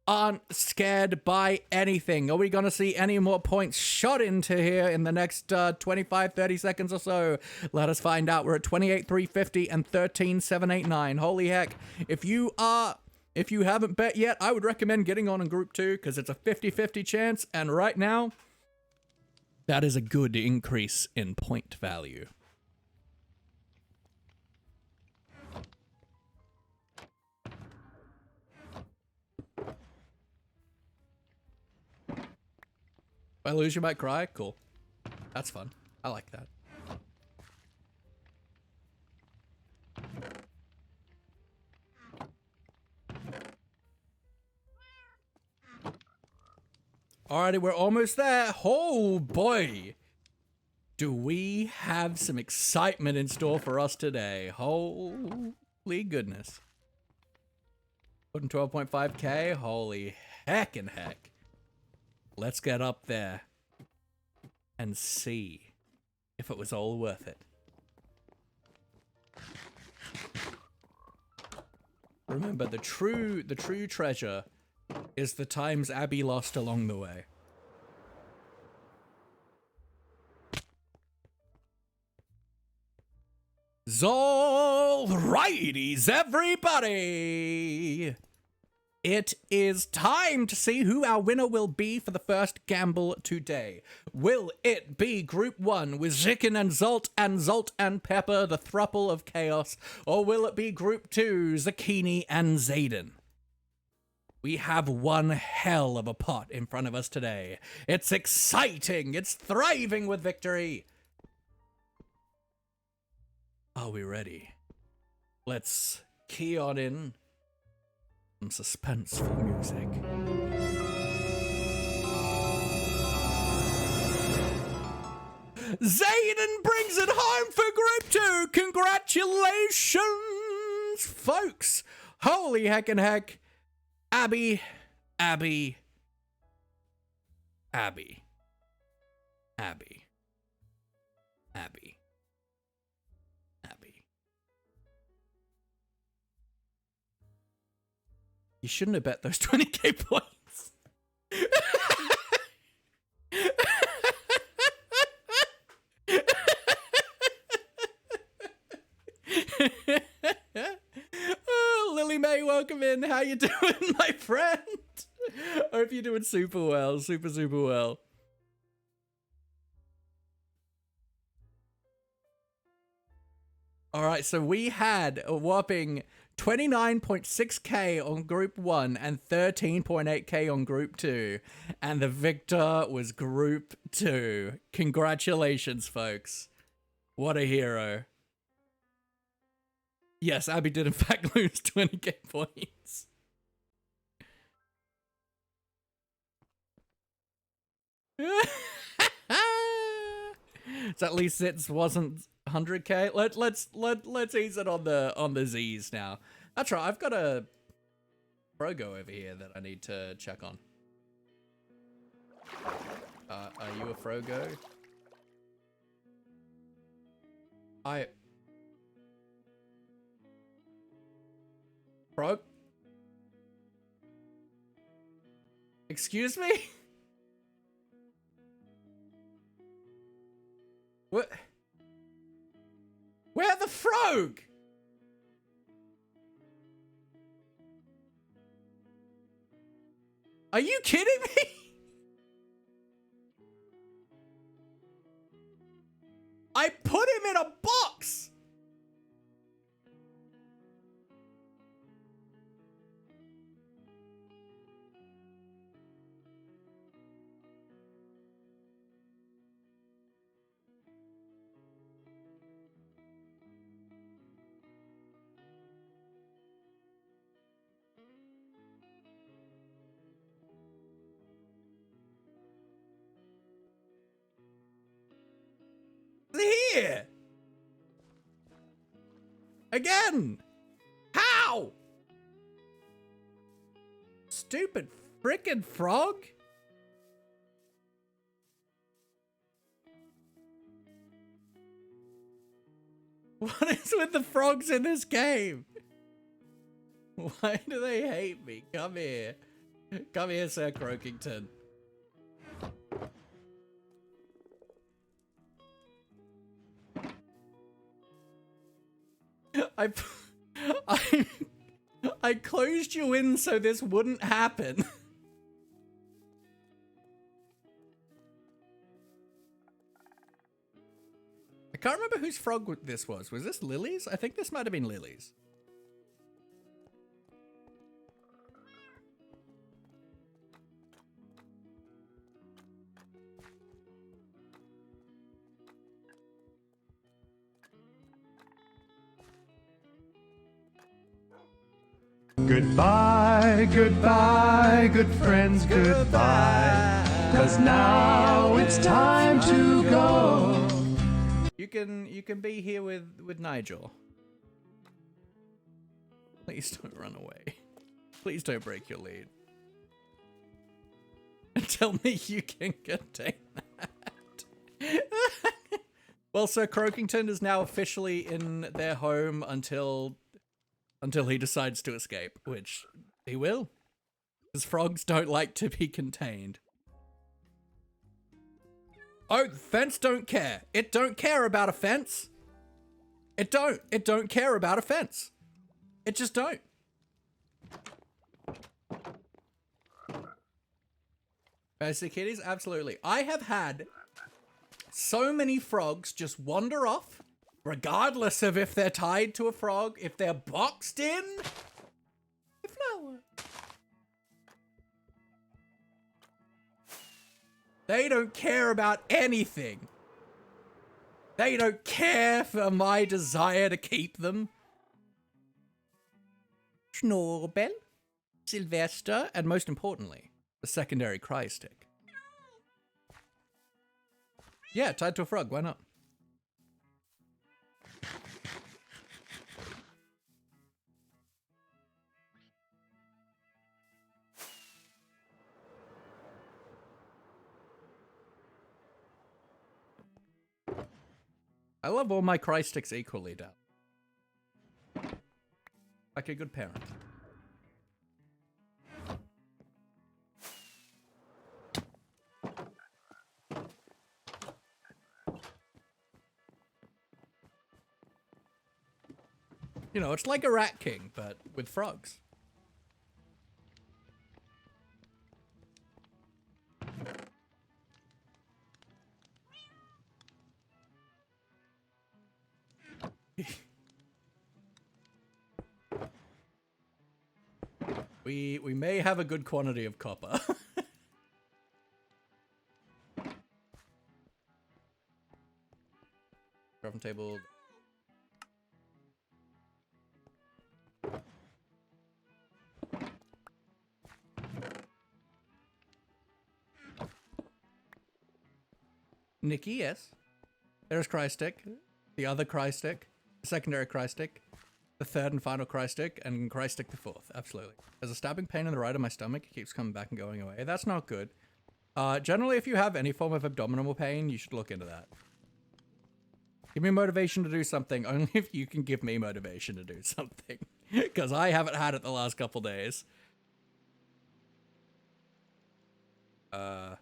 aren't scared by anything. Are we going to see any more points shot into here in the next 25, 30 seconds or so? Let us find out. We're at 28,350 and 13,789. Holy heck. If you haven't bet yet, I would recommend getting on in Group 2 because it's a 50-50 chance, and right now, that is a good increase in point value. If I lose, you might cry? Cool. That's fun. I like that. Alrighty, we're almost there. Oh boy. Do we have some excitement in store for us today? Holy goodness. Putting 12.5k? Holy heckin' heck. Let's get up there and see if it was all worth it. Remember, the true treasure is the times Abby lost along the way. Alrighties, everybody! It is time to see who our winner will be for the first gamble today. Will it be Group 1 with Zicken and Zolt and Pepper, the thruple of chaos? Or will it be Group 2, Zucchini and Zayden? We have one hell of a pot in front of us today. It's exciting. It's thriving with victory. Are we ready? Let's key on in some suspenseful music. Zayden brings it home for Group 2. Congratulations, folks. Holy heckin' heck. Abby. You shouldn't have bet those 20k points. Oh, Lily May, welcome in. How you doing, my friend? Hope you're doing super well. Super well. All right, so we had a whopping 29.6k on Group 1 and 13.8k on Group 2. And the victor was Group 2. Congratulations, folks. What a hero. Yes, Abby did in fact lose 20k points. So at least it wasn't 100k. Let's ease it on the Z's now. That's right. I've got a Frogo over here that I need to check on. Are you a Frogo? Frog? Excuse me? What? Where the frog? Are you kidding me? I put him in a box. Again! How? Stupid frickin' frog? What is with the frogs in this game? Why do they hate me? Come here. Come here, Sir Croakington. I closed you in so this wouldn't happen. I can't remember whose frog this was. Was this Lily's? I think this might have been Lily's. Goodbye, goodbye, good friends, goodbye. 'Cause now it's time to go. You can be here with Nigel. Please don't run away. Please don't break your lead. And tell me you can contain that. Well, Sir Croakington is now officially in their home until he decides to escape, which he will. Because frogs don't like to be contained. Oh, the fence don't care. It don't care about a fence. It don't care about a fence. It just don't. Basic kitties, absolutely. I have had so many frogs just wander off, regardless of if they're tied to a frog, if they're boxed in a flower. They don't care about anything. They don't care for my desire to keep them. Schnorbel, Sylvester, and most importantly, the secondary cry stick. Yeah, tied to a frog, why not? I love all my cry sticks equally, Dad. Like a good parent. You know, it's like a Rat King, but with frogs. We may have a good quantity of copper. Crafting table. Nikki, yes. There's cry stick. The other cry stick. The secondary cry stick. The third and final cry stick, and cry stick the fourth. Absolutely. There's a stabbing pain in the right of my stomach. It keeps coming back and going away. That's not good. Generally, if you have any form of abdominal pain, you should look into that. Give me motivation to do something, only if you can give me motivation to do something. Because I haven't had it the last couple days. Flint.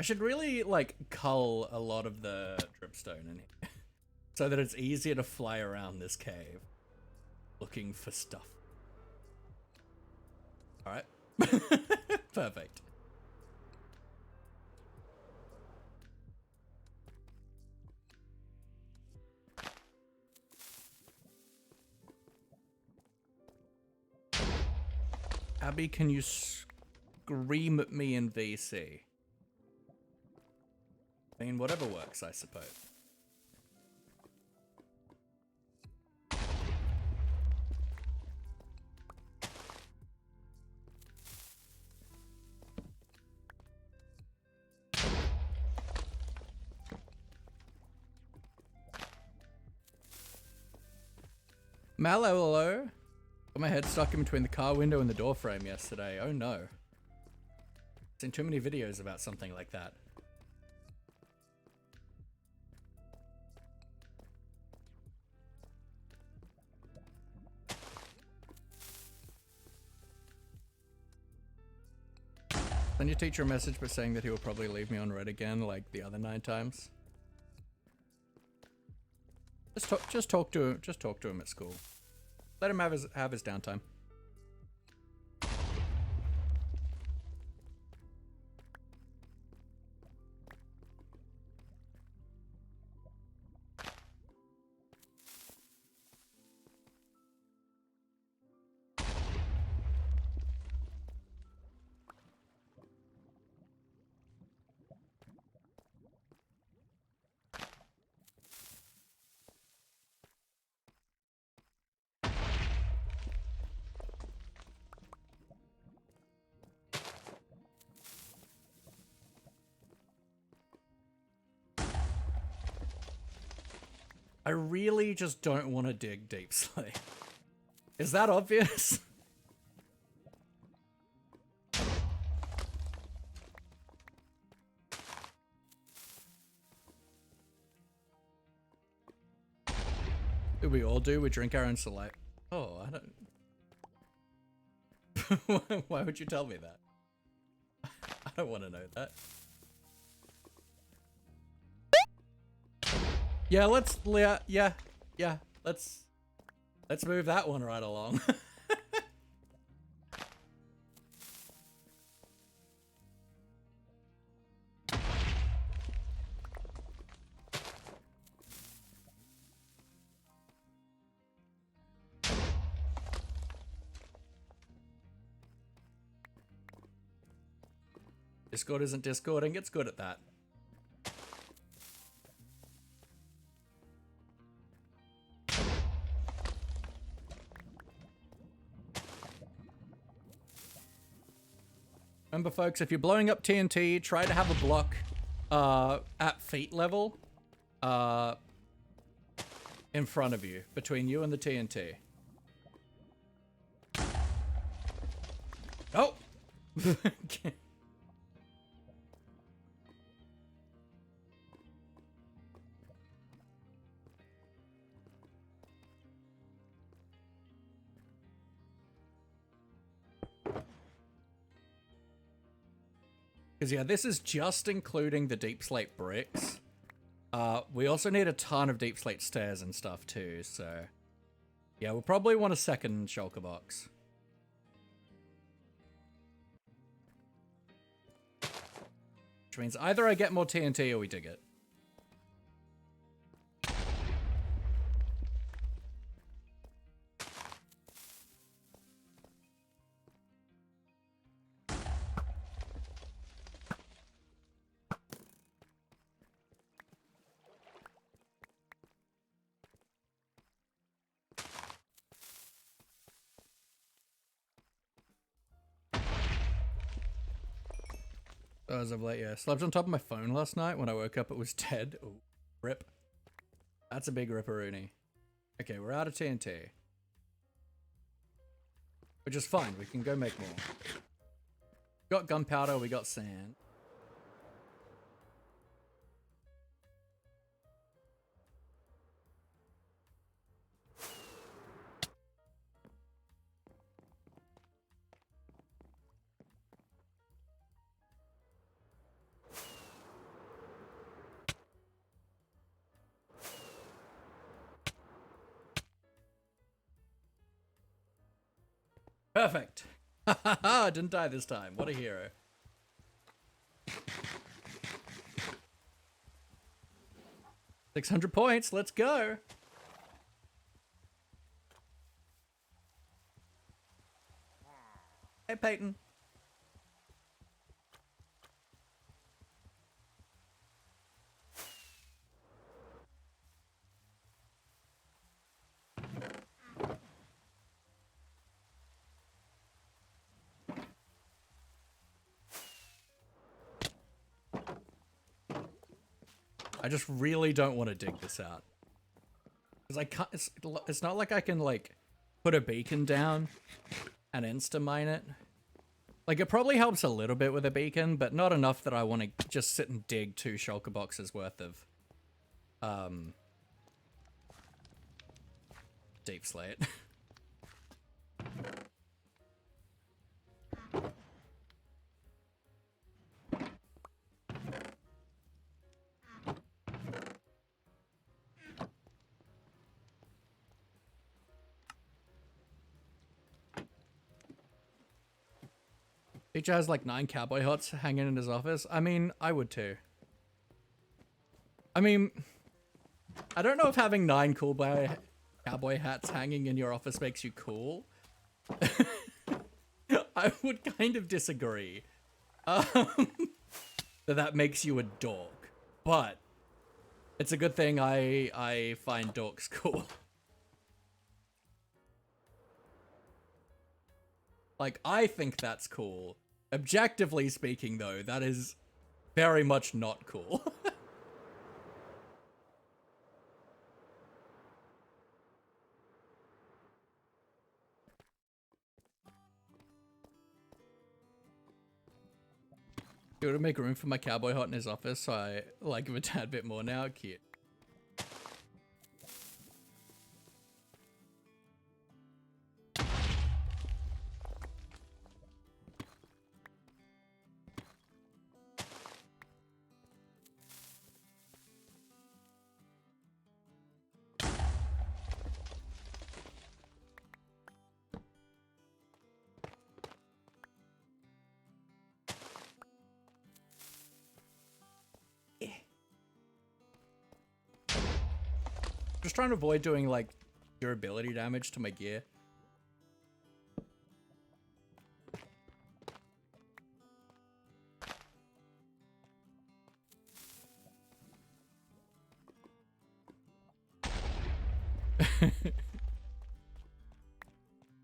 I should really, like, cull a lot of the dripstone in here. So that it's easier to fly around this cave. Looking for stuff. Alright. Perfect. Abby, can you scream at me in VC? I mean, whatever works, I suppose. Mallow, got my head stuck in between the car window and the door frame yesterday. Oh no. Seen too many videos about something like that. Send your teacher a message but saying that he will probably leave me on red again like the other 9 times. Just talk to him at school. Let him have his downtime. I really just don't want to dig deep slate. Is that obvious? Do we all do? We drink our own select. Oh, I don't... Why would you tell me that? I don't want to know that. Yeah, let's move that one right along. Discord isn't Discording, it's good at that. Remember, folks, if you're blowing up TNT, try to have a block at feet level in front of you, between you and the TNT. Oh! Because, yeah, this is just including the deep slate bricks. We also need a ton of deep slate stairs and stuff, too, so... Yeah, we'll probably want a second shulker box. Which means either I get more TNT or we dig it. As of late, yeah. Slept on top of my phone last night. When I woke up, it was dead. Ooh, rip. That's a big ripperoonie. Okay, we're out of TNT. Which is fine. We can go make more. We got gunpowder. We got sand. Perfect. I didn't die this time. What a hero. $600 points. Let's go. Hey, Peyton. I just really don't want to dig this out. Because I can't, it's not like I can, like, put a beacon down and insta-mine it. Like, it probably helps a little bit with a beacon, but not enough that I want to just sit and dig 2 shulker boxes worth of, deep slate. Teacher has like 9 cowboy hats hanging in his office. I mean, I would too. I mean, I don't know if having 9 cool cowboy hats hanging in your office makes you cool. I would kind of disagree. That makes you a dork. But it's a good thing I find dorks cool. Like, I think that's cool. Objectively speaking, though, that is very much not cool. He would make room for my cowboy hat in his office, so I like him a tad bit more now. Cute. Just trying to avoid doing, like, durability damage to my gear.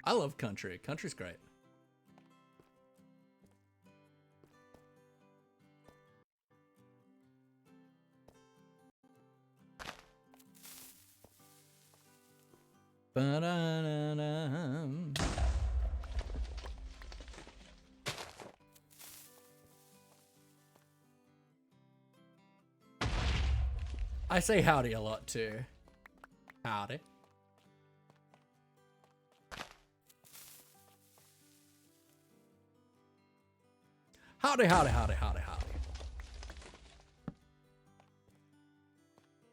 I love country. Country's great. Ba-da-da-dum. I say howdy a lot too. Howdy. Howdy, howdy, howdy, howdy, howdy.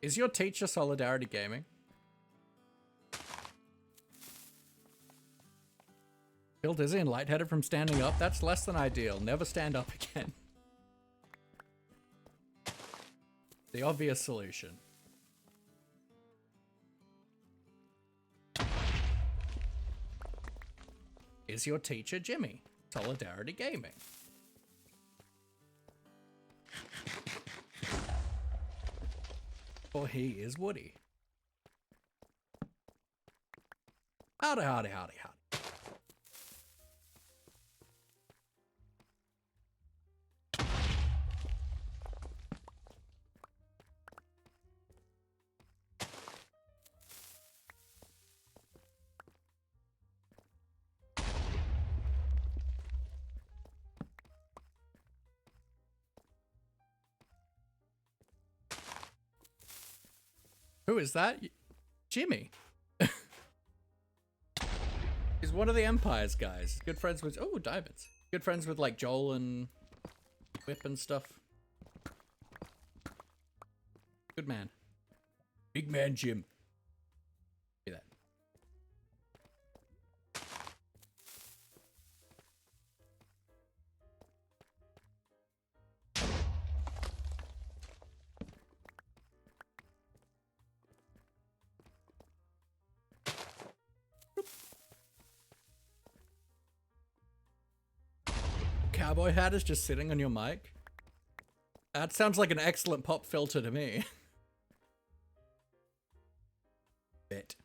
Is your teacher Solidarity Gaming? Feel dizzy and lightheaded from standing up? That's less than ideal. Never stand up again. The obvious solution. Is your teacher Jimmy? Solidarity Gaming. Or he is Woody. Howdy, howdy, howdy, howdy. Who is that? Jimmy. He's one of the Empire's guys. He's good friends with... Oh, diamonds. Good friends with, like, Joel and Whip and stuff. Good man. Big man Jim. See that. Cowboy hat is just sitting on your mic? That sounds like an excellent pop filter to me. Bit.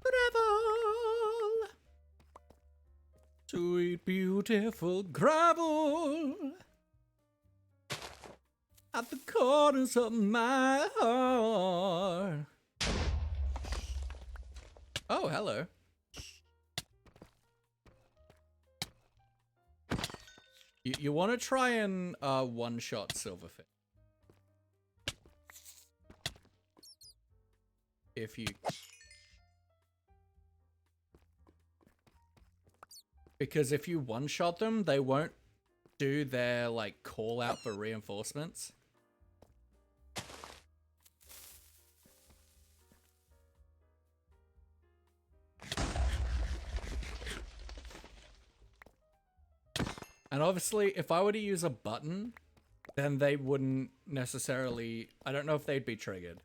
Gravel. Sweet, beautiful gravel. At the corners of my heart. Oh, hello. You want to try and one-shot Silverfish. If you... Because if you one-shot them, they won't do their, like, call out for reinforcements. And obviously, if I were to use a button, then they wouldn't necessarily... I don't know if they'd be triggered.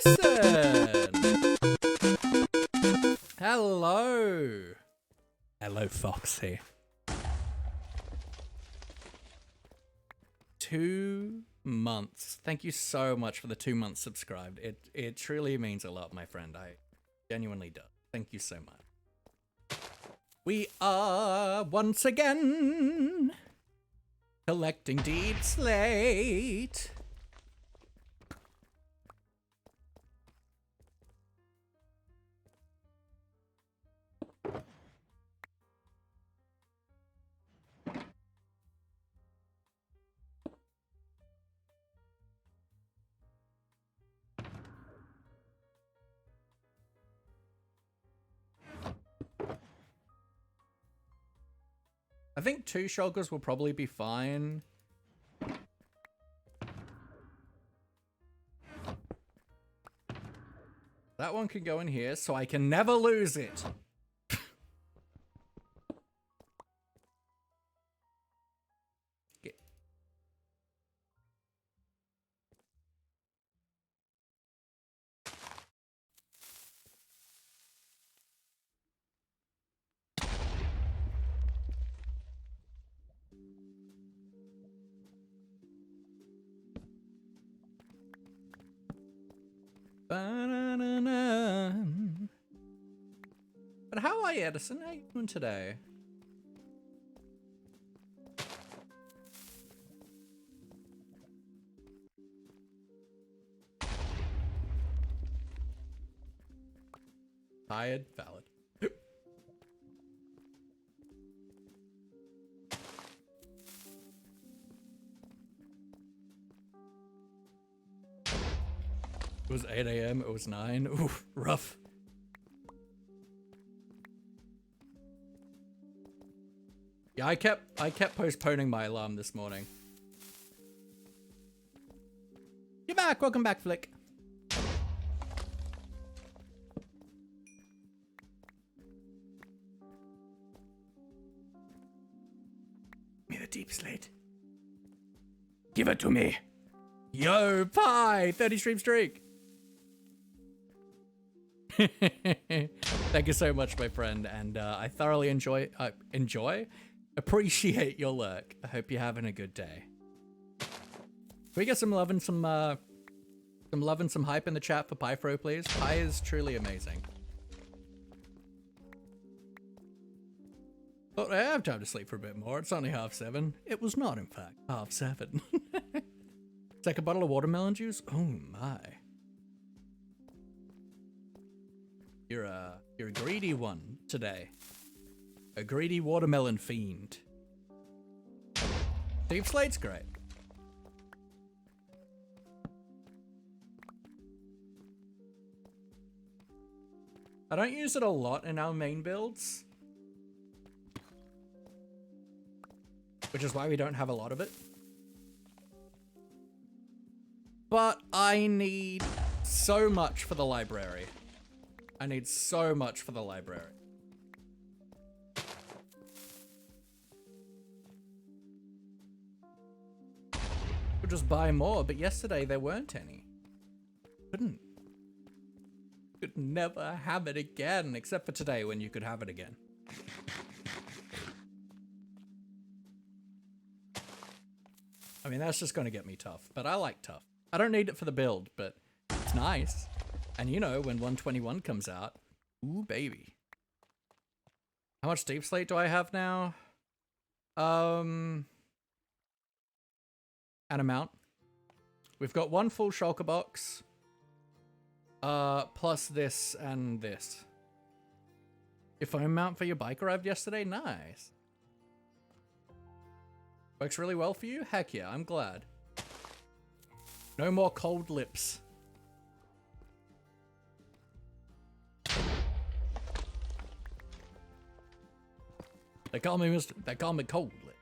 Edison! Hello! Hello, Foxy. 2 months. Thank you so much for the 2 months subscribed. It truly means a lot, my friend. I genuinely do. Thank you so much. We are once again collecting Deed Slate. I think 2 shulkers will probably be fine. That one can go in here, so I can never lose it. Ba-na-na-na. But how are you, Edison? How are you doing today? Tired? Valid. It was 8 AM, it was 9. Ooh, rough. Yeah, I kept postponing my alarm this morning. You're back, welcome back, Flick. Give me the deep slate. Give it to me. Yo, pie! 30 stream streak. Thank you so much, my friend, and I thoroughly appreciate your lurk. I hope you're having a good day. Can we get some love and some hype in the chat for Pyfro, please? Pie is truly amazing. But I have time to sleep for a bit more. It's only 7:30. It was not, in fact, 7:30. Take a bottle of watermelon juice? Oh my. You're a greedy one today. A greedy watermelon fiend. Deep slate's great. I don't use it a lot in our main builds, which is why we don't have a lot of it. But I need so much for the library. I need so much for the library. Could just buy more, but yesterday there weren't any. never have it again, except for today when you could have it again. I mean, that's just going to get me tough, but I like tough. I don't need it for the build, but it's nice. And you know, when 121 comes out, ooh, baby. How much deep slate do I have now? An amount. We've got one full shulker box. Plus this and this. Your phone mount for your bike arrived yesterday? Nice. Works really well for you? Heck yeah, I'm glad. No more cold lips. They call me cold lip.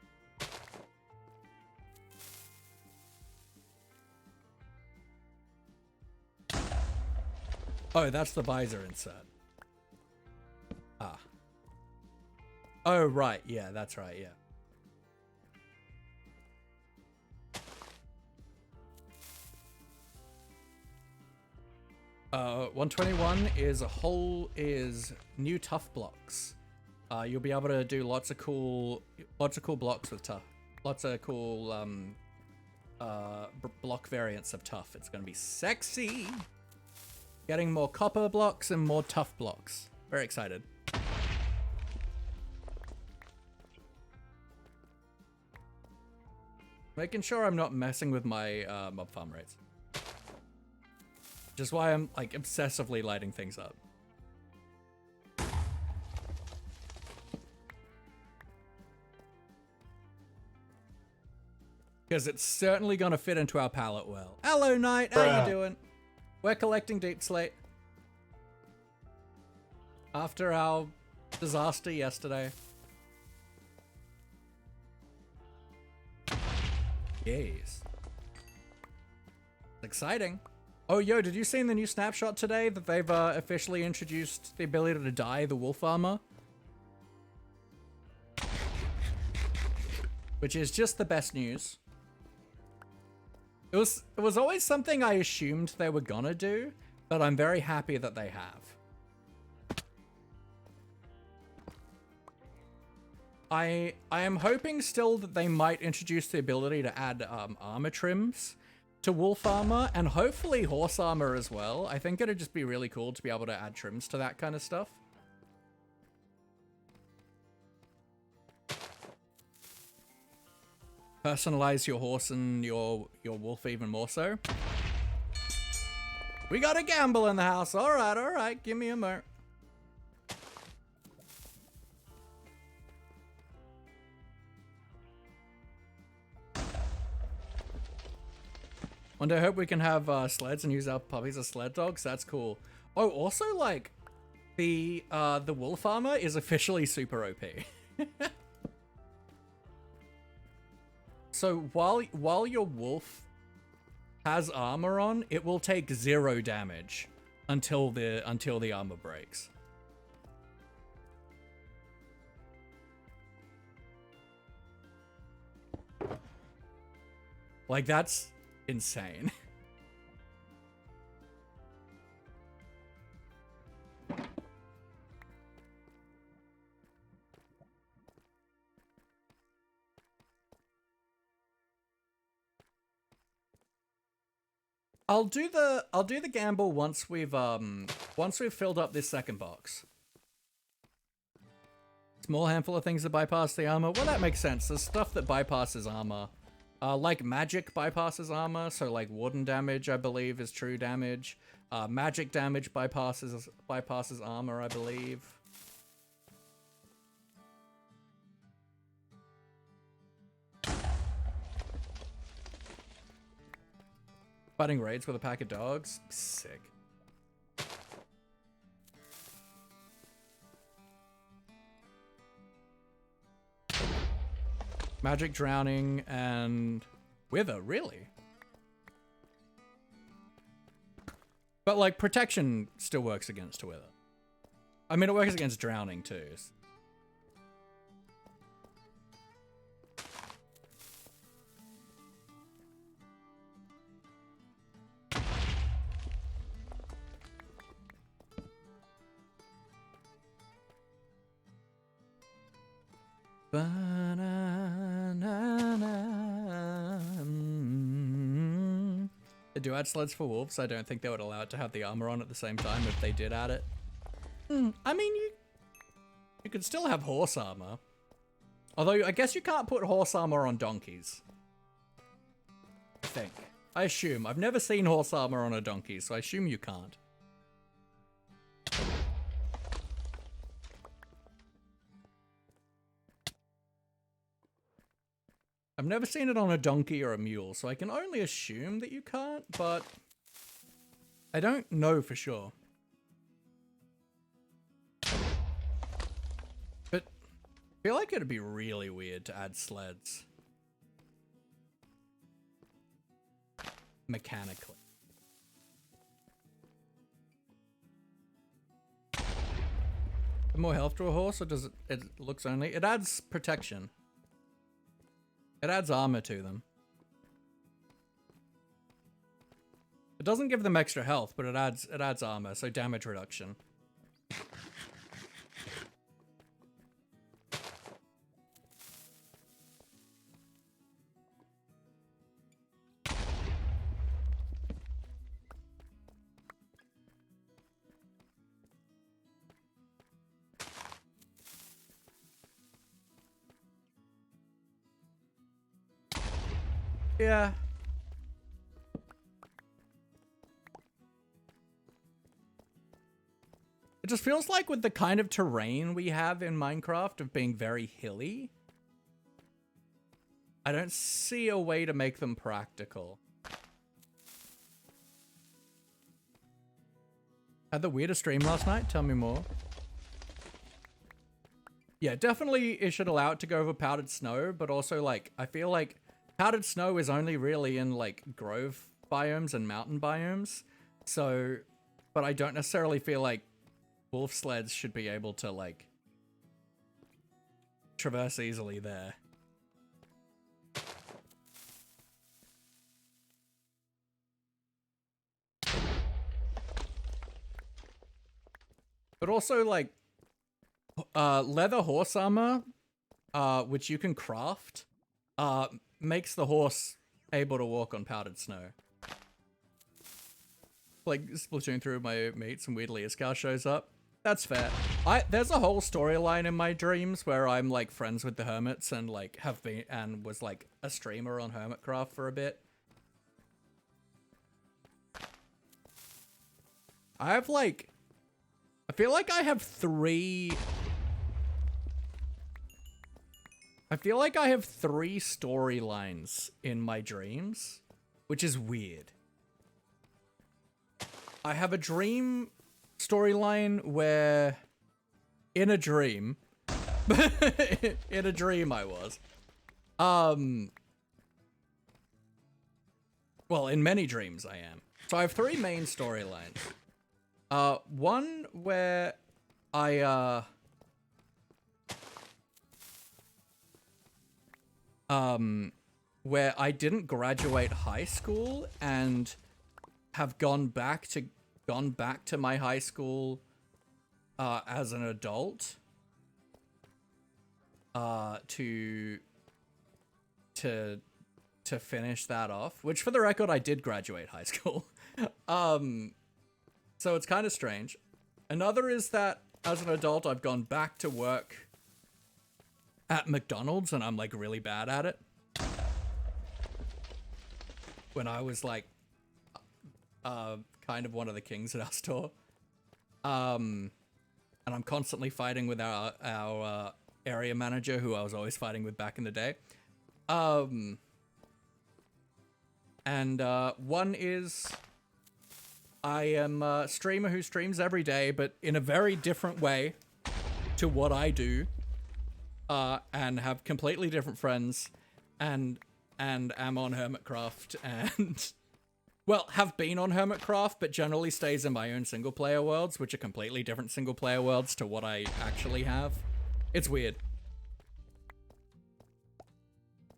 Oh, that's the visor insert. Ah. Oh, right. Yeah, that's right. Yeah. 121 is new tough blocks. You'll be able to do lots of cool blocks with tough. Lots of cool block variants of tough. It's gonna be sexy. Getting more copper blocks and more tough blocks. Very excited. Making sure I'm not messing with my mob farm rates. Just why I'm like obsessively lighting things up. Because it's certainly gonna fit into our palette well. Hello, Knight, how you doing? We're collecting deep slate. After our disaster yesterday. Yes. Exciting. Oh, yo, did you see in the new snapshot today that they've officially introduced the ability to dye the wolf armor? Which is just the best news. It was always something I assumed they were gonna do, but I'm very happy that they have. I am hoping still that they might introduce the ability to add armor trims to wolf armor, and hopefully horse armor as well. I think it'd just be really cool to be able to add trims to that kind of stuff. Personalize your horse and your wolf even more so. We got a gamble in the house. All right. Give me a moment. And I hope we can have sleds and use our puppies as sled dogs. That's cool. Oh, also, like, the wolf armor is officially super OP. So while your wolf has armor on, it will take 0 damage until the armor breaks. Like, that's insane. I'll do the gamble once we've filled up this second box. Small handful of things that bypass the armor. Well, that makes sense. There's stuff that bypasses armor. Like magic bypasses armor, so like warden damage, I believe, is true damage. Magic damage bypasses armor, I believe. Fighting raids with a pack of dogs? Sick. Magic, drowning, and wither, really? But like protection still works against wither. I mean, it works against drowning too. They do add sleds for wolves. I don't think they would allow it to have the armor on at the same time if they did add it. I mean, you could still have horse armor. Although, I guess you can't put horse armor on donkeys. I think. I assume. I've never seen horse armor on a donkey, so I assume you can't. I've never seen it on a donkey or a mule, so I can only assume that you can't, but I don't know for sure. But I feel like it'd be really weird to add sleds. Mechanically. More health to a horse, or does it looks only? It adds protection. It adds armor to them. It doesn't give them extra health, but it adds armor, so damage reduction. Yeah. It just feels like with the kind of terrain we have in Minecraft of being very hilly, I don't see a way to make them practical. Had the weirdest stream last night? Tell me more. Yeah, definitely it should allow it to go over powdered snow, but also, like, I feel like powdered snow is only really in, like, grove biomes and mountain biomes. So, but I don't necessarily feel like wolf sleds should be able to, like, traverse easily there. But also, like, leather horse armor, which you can craft, makes the horse able to walk on powdered snow. Like, Splatoon through my mates and weirdly Iskar shows up. That's fair. There's a whole storyline in my dreams where I'm, like, friends with the hermits and, like, have been, and was, like, a streamer on Hermitcraft for a bit. I have, like, I feel like I have three storylines in my dreams, which is weird. I have a dream storyline where, in a dream, in a dream I was, well, in many dreams I am. So I have three main storylines. One where where I didn't graduate high school and have gone back to my high school as an adult to finish that off, which for the record I did graduate high school. So it's kind of strange. Another is that as an adult I've gone back to work at McDonald's and I'm, like, really bad at it. When I was, like, kind of one of the kings at our store. And I'm constantly fighting with our area manager, who I was always fighting with back in the day. And one is I am a streamer who streams every day, but in a very different way to what I do. And have completely different friends, and am on Hermitcraft, and, well, have been on Hermitcraft, but generally stays in my own single-player worlds, which are completely different single-player worlds to what I actually have. It's weird.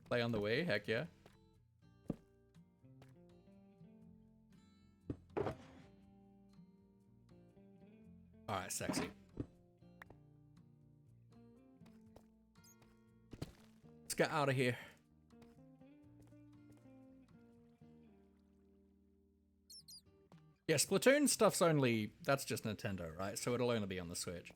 Play on the Wii? Heck yeah. Alright, sexy. Let's get out of here. Yeah, Splatoon stuff's only... That's just Nintendo, right? So it'll only be on the Switch.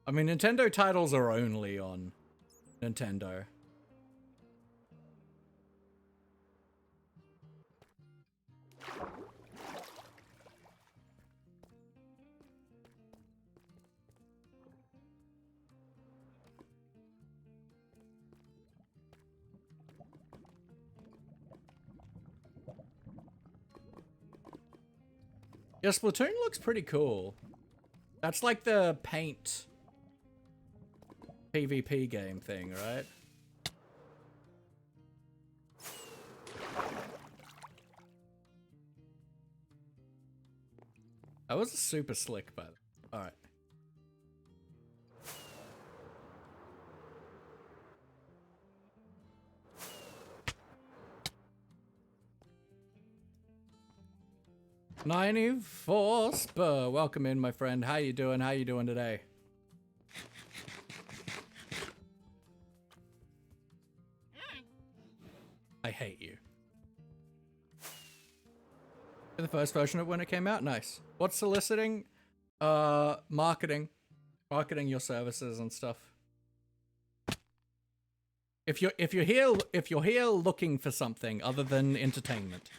I mean, Nintendo titles are only on Nintendo. Yeah, Splatoon looks pretty cool. That's like the paint PvP game thing, right? That was super slick, by the way. Alright. $94 Spur, welcome in, my friend. How you doing? How you doing today? I hate you. The first version of when it came out, nice. What's soliciting? Marketing your services and stuff. If you're here looking for something other than entertainment.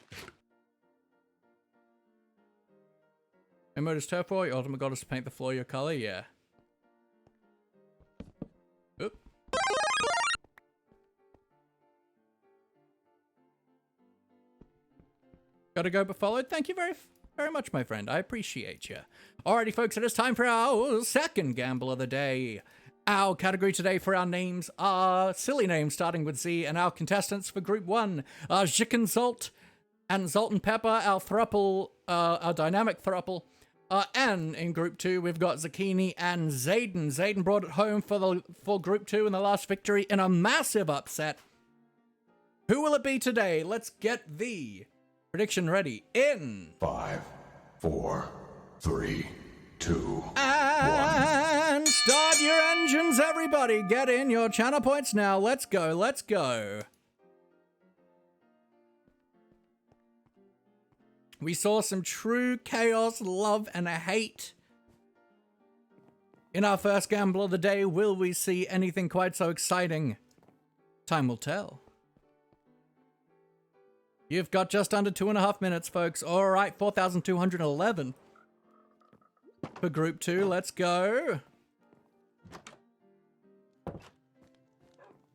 Emote is turf war, your ultimate goal is to paint the floor your color, yeah. Oop. Gotta go but followed. Thank you very much, my friend. I appreciate you. Alrighty, folks, it is time for our second gamble of the day. Our category today for our names are silly names starting with Z, and our contestants for Group 1 are Chicken Salt and Salt and Pepper, our thruple, our dynamic thruple. And in Group 2, we've got Zucchini and Zayden. Zayden brought it home for Group 2 in the last victory in a massive upset. Who will it be today? Let's get the prediction ready in 5, 4, 3, 2, and 1. Start your engines, everybody. Get in your channel points now. Let's go. Let's go. We saw some true chaos, love, and hate. In our first gamble of the day, will we see anything quite so exciting? Time will tell. You've got just under 2.5 minutes, folks. All right, 4,211 for Group 2. Let's go.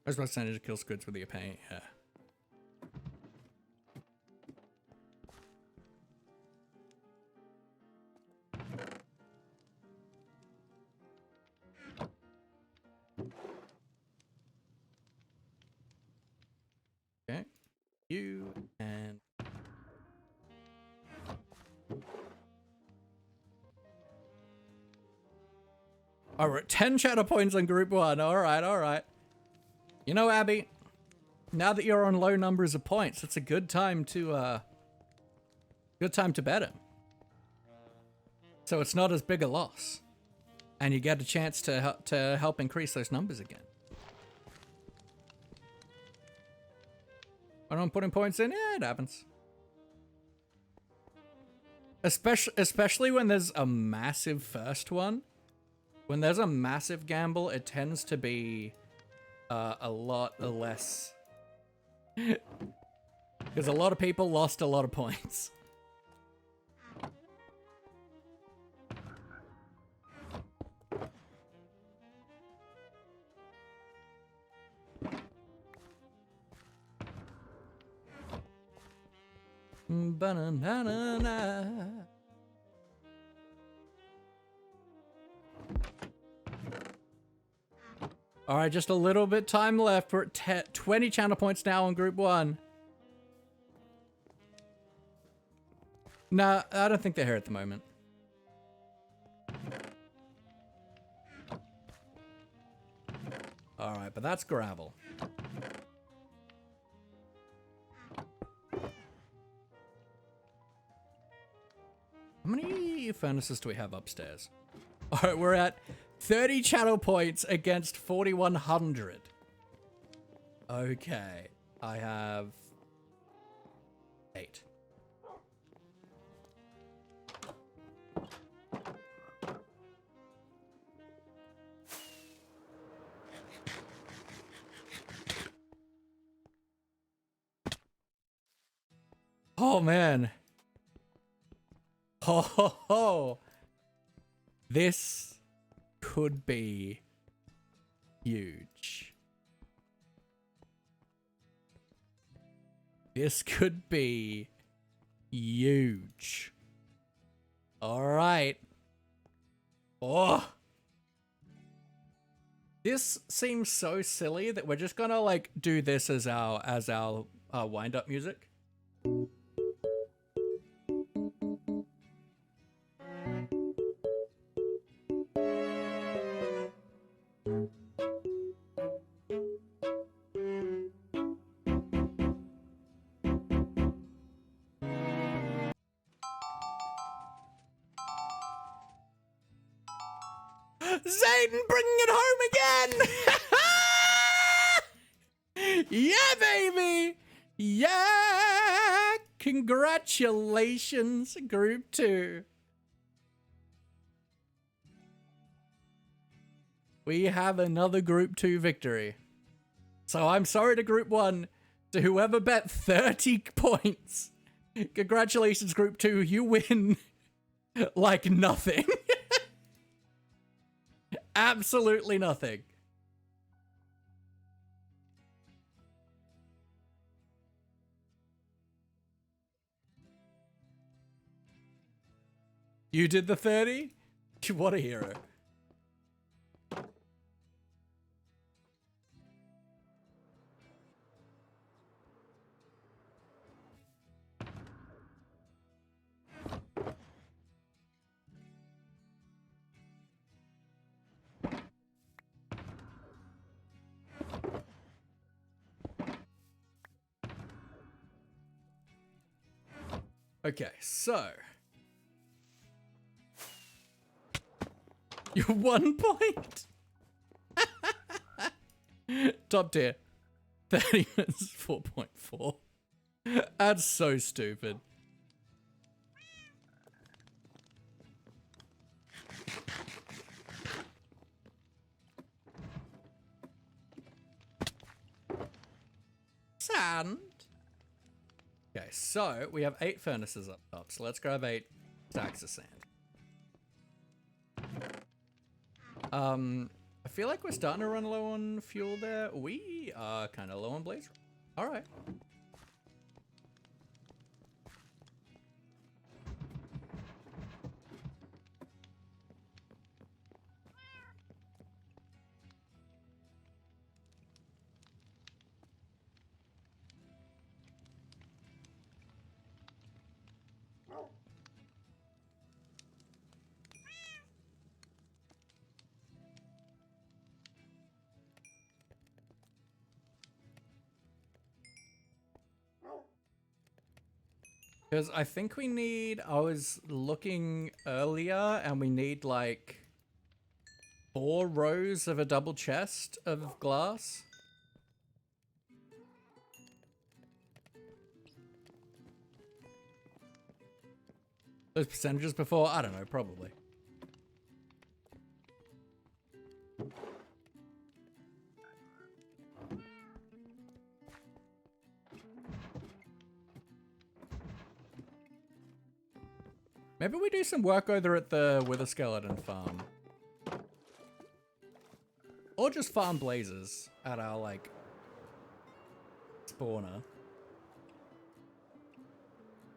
Where's my percentage of kill squids with your paint? Yeah. Okay. You and all right, 10 shadow points on Group 1. All right, all right. You know, Abby, now that you're on low numbers of points, it's a good time to bet him. So it's not as big a loss, and you get a chance to help increase those numbers again. When I'm putting points in, yeah, it happens. Especially when there's a massive first one. When there's a massive gamble, it tends to be a lot less. Because a lot of people lost a lot of points. Ba-na-na-na-na. All right, just a little bit time left. We're at 20 channel points now on group 1. Nah, I don't think they're here at the moment. All right, but that's gravel. How many furnaces do we have upstairs? All right, we're at 30 channel points against 4,100. Okay, I have 8. Oh man. Ho ho ho. This could be huge. This could be huge. All right. Oh. This seems so silly that we're just gonna like do this as our wind up music. Zayden bringing it home again! Yeah, baby! Yeah! Congratulations, Group 2. We have another Group 2 victory. So I'm sorry to Group 1, to whoever bet 30 points. Congratulations, Group 2, you win like nothing. Absolutely nothing. You did the 30? What a hero. Okay, so you're 1 point. Top tier. 30 minutes, 4.4. That's so stupid. Sand. Okay, so we have 8 furnaces up top, so let's grab 8 stacks of sand. I feel like we're starting to run low on fuel there. We are kind of low on blaze. All right. Because I think we need, I was looking earlier and we need like 4 rows of a double chest of glass. Those percentages before? I don't know, probably. Maybe we do some work over at the Wither Skeleton farm. Or just farm blazes at our, like, spawner.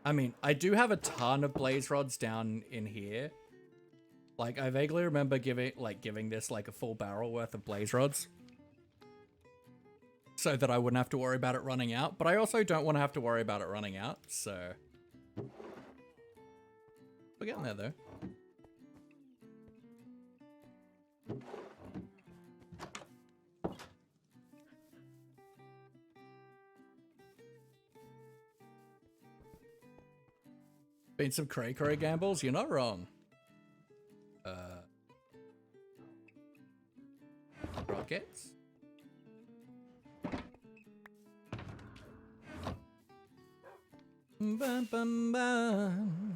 I mean, I do have a ton of blaze rods down in here. Like, I vaguely remember giving this, like, a full barrel worth of blaze rods. so that I wouldn't have to worry about it running out. But I also don't want to have to worry about it running out, so... We're getting there, though. Been some cray-cray gambles? You're not wrong. Rockets? Bum, bum, bum.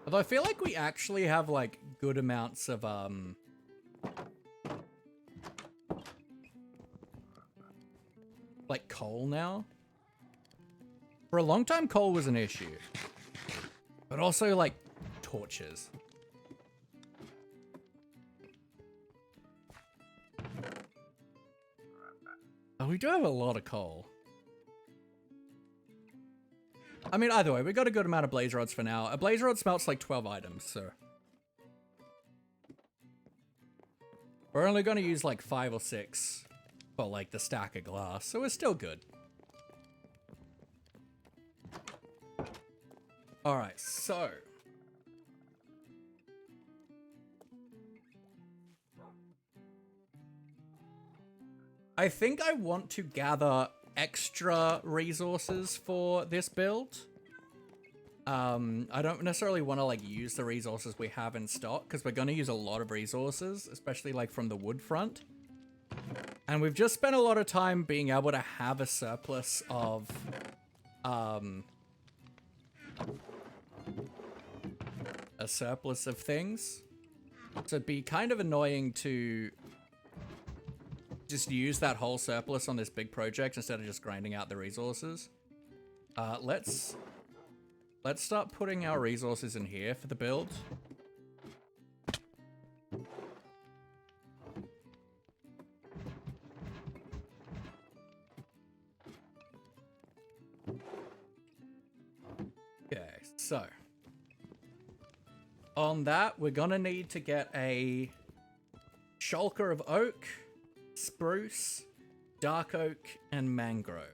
Although I feel like we actually have like good amounts of like coal now. For a long time coal was an issue. But also like torches. Oh, we do have a lot of coal. I mean, either way, we got a good amount of blaze rods for now. A blaze rod smelts like 12 items, so... We're only going to use like 5 or 6 for like the stack of glass, so we're still good. Alright, so... I think I want to gather extra resources for this build. I don't necessarily want to like use the resources we have in stock because we're going to use a lot of resources, especially like from the wood front. And we've just spent a lot of time being able to have a surplus of things. So it'd be kind of annoying to just use that whole surplus on this big project instead of just grinding out the resources. Let's start putting our resources in here for the build. Okay, so on that, we're gonna need to get a shulker of oak, spruce, dark oak, and mangrove.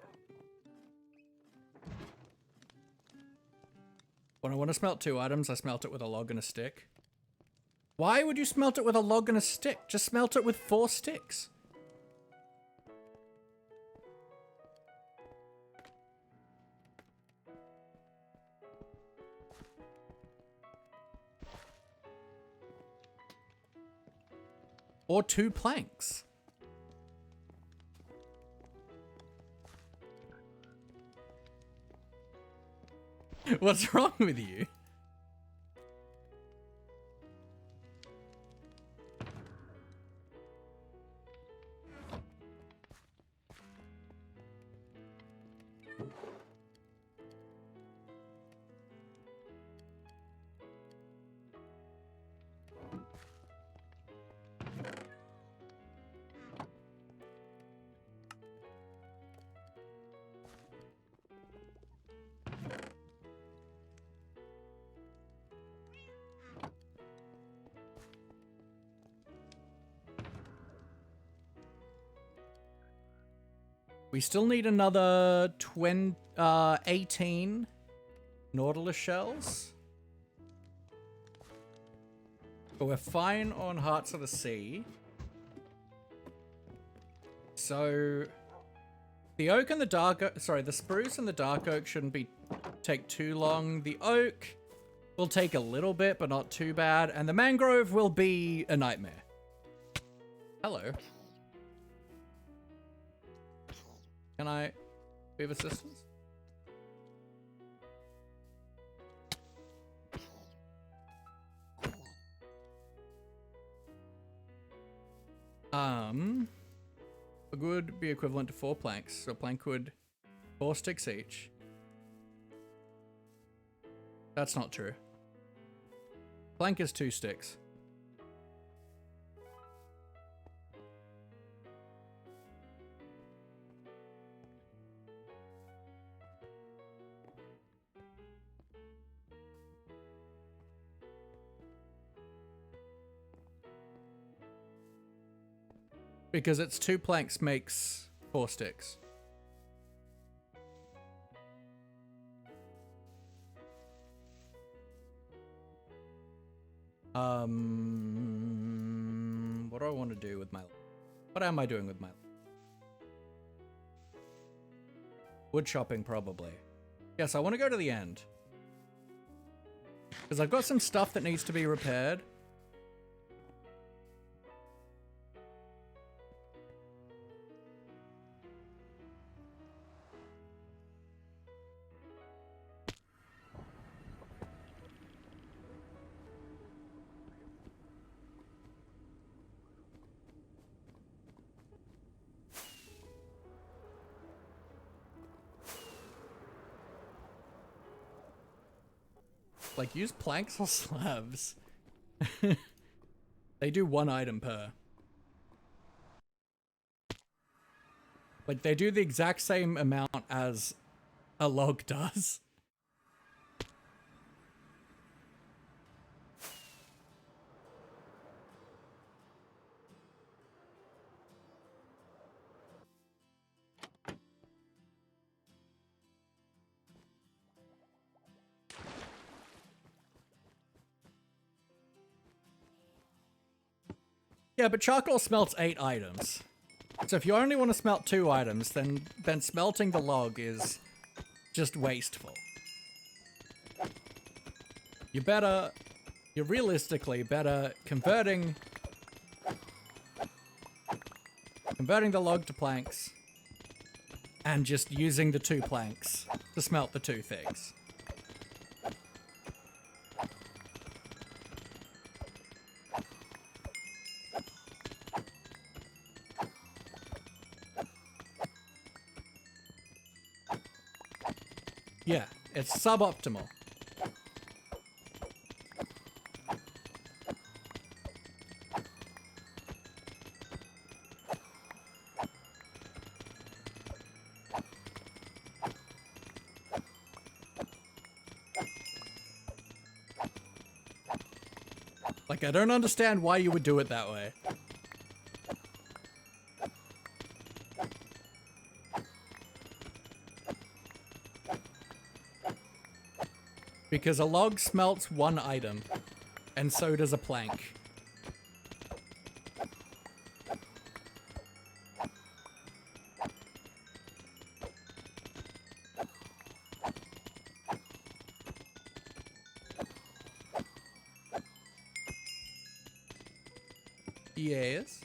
When I want to smelt 2 items, I smelt it with a log and a stick. Why would you smelt it with a log and a stick? Just smelt it with 4 sticks. Or 2 planks. What's wrong with you? We still need another 18 Nautilus shells. But we're fine on Hearts of the Sea. So the oak and the dark oak, sorry, the spruce and the dark oak shouldn't take too long. The oak will take a little bit, but not too bad. And the mangrove will be a nightmare. Hello. Can I be of assistance? Would be equivalent to 4 planks. So a plank would 4 sticks each. That's not true. Plank is 2 sticks. Because it's 2 planks makes 4 sticks. What do I want to do with my... What am I doing with my... Wood chopping, probably. Yes, I want to go to the end. Because I've got some stuff that needs to be repaired. Like, use planks or slabs. They do 1 item per. Like, they do the exact same amount as a log does. Yeah, but charcoal smelts 8 items. So if you only want to smelt 2 items, then smelting the log is just wasteful. You're realistically better converting the log to planks and just using the 2 planks to smelt the 2 things. Yeah, it's suboptimal. Like, I don't understand why you would do it that way. Because a log smelts 1 item, and so does a plank. Yes.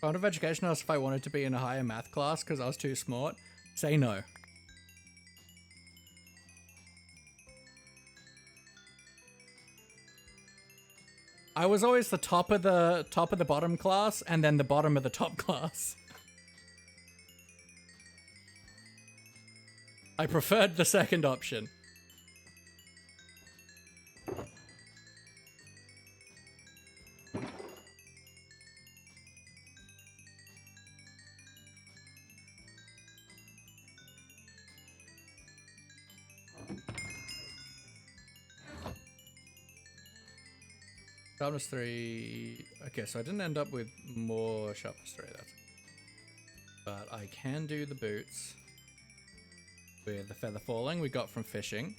Out of education asked if I wanted to be in a higher math class because I was too smart. Say no. I was always the top of the bottom class and then the bottom of the top class. I preferred the second option. Sharpness 3. Okay, so I didn't end up with more sharpness 3. That's. But I can do the boots with the feather falling we got from fishing.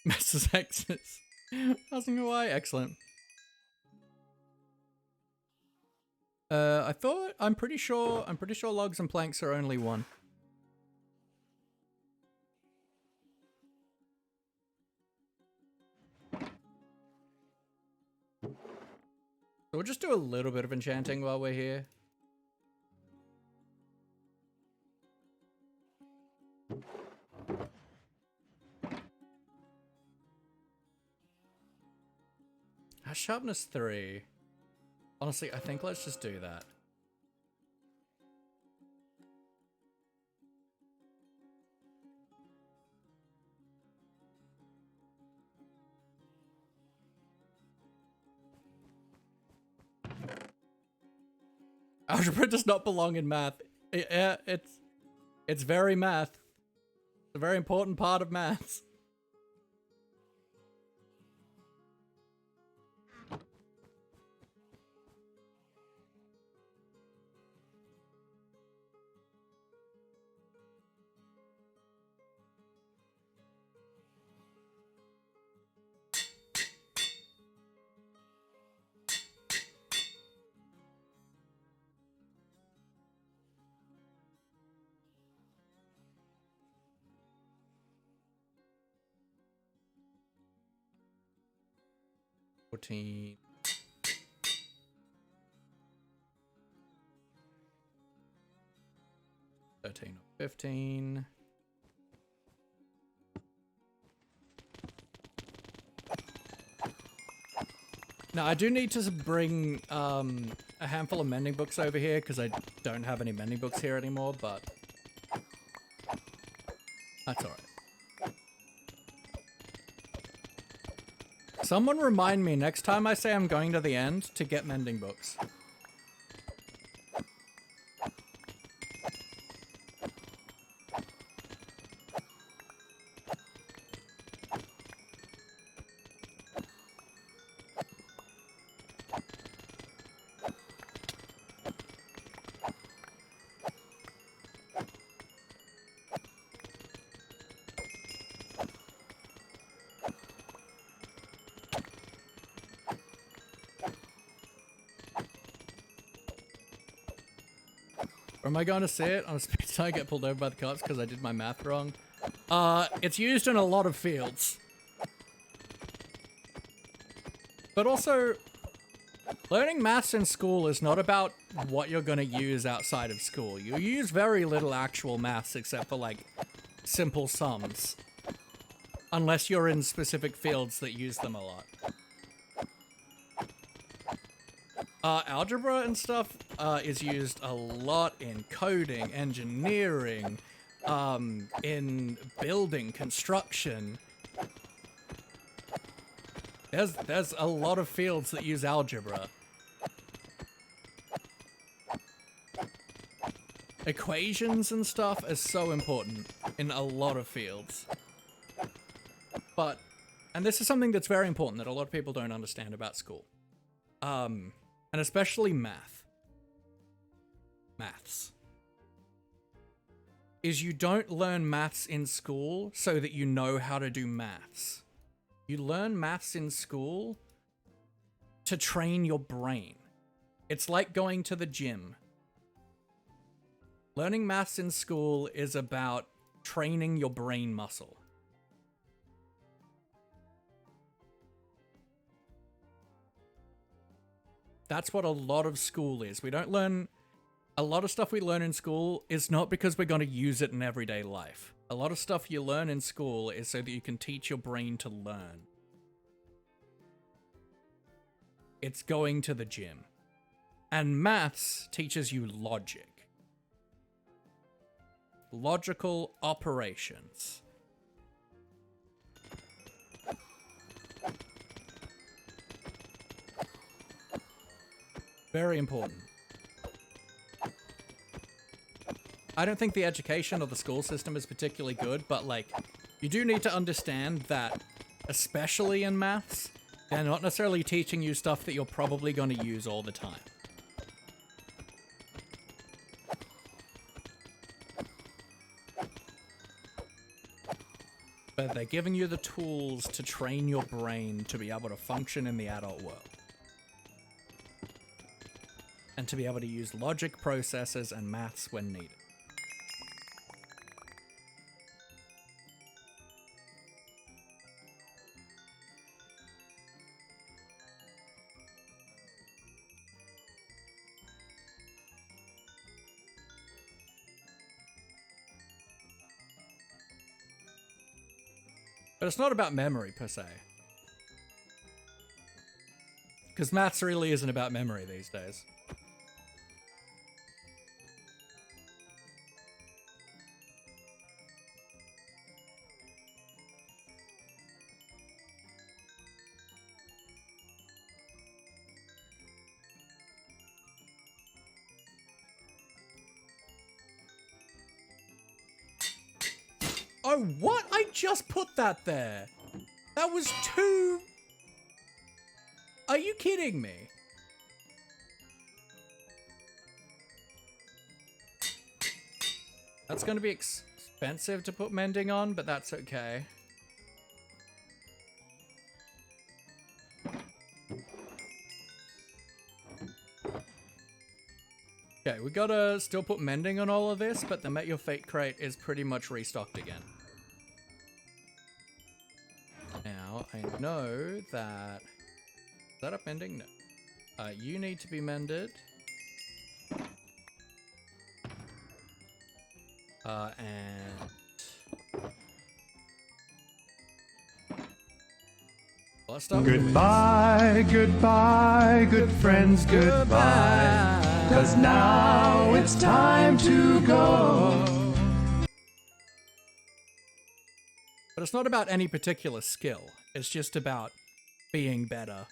Masters X's. Asking why? Excellent. I'm pretty sure logs and planks are only 1. So we'll just do a little bit of enchanting while we're here. Sharpness 3. Honestly, I think let's just do that. Algebra does not belong in math. It's very math. It's a very important part of maths. $14. $13 or $15. Now, I do need to bring a handful of mending books over here because I don't have any mending books here anymore, but that's alright. Someone remind me next time I say I'm going to the end to get mending books. Or am I going to say it on a speed so I get pulled over by the cops because I did my math wrong? It's used in a lot of fields. But also, learning maths in school is not about what you're going to use outside of school. You use very little actual maths except for, like, simple sums. Unless you're in specific fields that use them a lot. Algebra and stuff is used a lot in coding, engineering, in building, construction. There's a lot of fields that use algebra. Equations and stuff are so important in a lot of fields. But, and this is something that's very important that a lot of people don't understand about school. And especially maths, is you don't learn maths in school so that you know how to do maths. You learn maths in school to train your brain. It's like going to the gym. Learning maths in school is about training your brain muscle. That's what a lot of school is. We don't learn... A lot of stuff we learn in school is not because we're going to use it in everyday life. A lot of stuff you learn in school is so that you can teach your brain to learn. It's going to the gym. And maths teaches you logic. Logical operations. Very important. I don't think the education or the school system is particularly good, but, like, you do need to understand that, especially in maths, they're not necessarily teaching you stuff that you're probably going to use all the time. But they're giving you the tools to train your brain to be able to function in the adult world. And to be able to use logic processes and maths when needed. But it's not about memory, per se. Because maths really isn't about memory these days. Oh, what? I just put that there. That was too... Are you kidding me? That's going to be expensive to put mending on, but that's okay. Okay, we gotta still put mending on all of this, but the Met Your Fate crate is pretty much restocked again. Now, I know that... Is that up mending? No. You need to be mended. And... Let's start with Goodbye, goodbye, good friends, goodbye. 'Cause now it's time to go. But it's not about any particular skill. It's just about being better.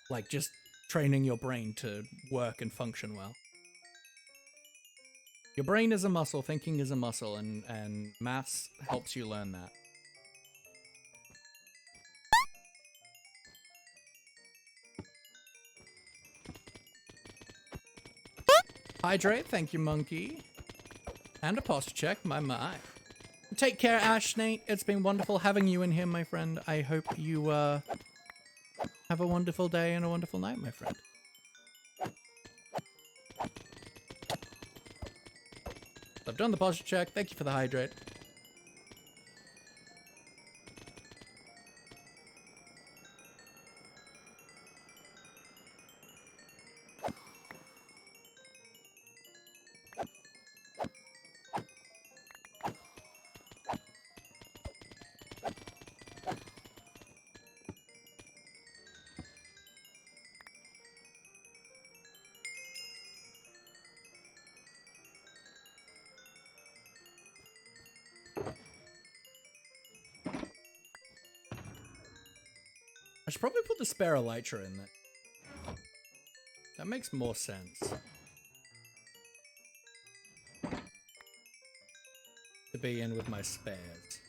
Like, just training your brain to work and function well. Your brain is a muscle, thinking is a muscle, and maths helps you learn that. Hydrate, thank you, monkey. And a posture check, my. Take care, Ash Nate. It's been wonderful having you in here, my friend. I hope you have a wonderful day and a wonderful night, my friend. I've done the posture check. Thank you for the hydrate. I should probably put the spare elytra in there. That makes more sense. To be in with my spares.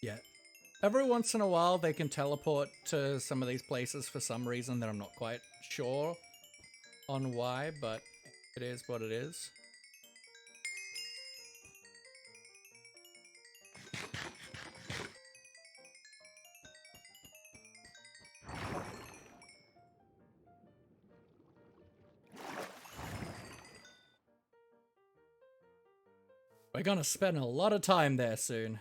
Yeah. Every once in a while they can teleport to some of these places for some reason that I'm not quite sure on why, but it is what it is. We're gonna spend a lot of time there soon.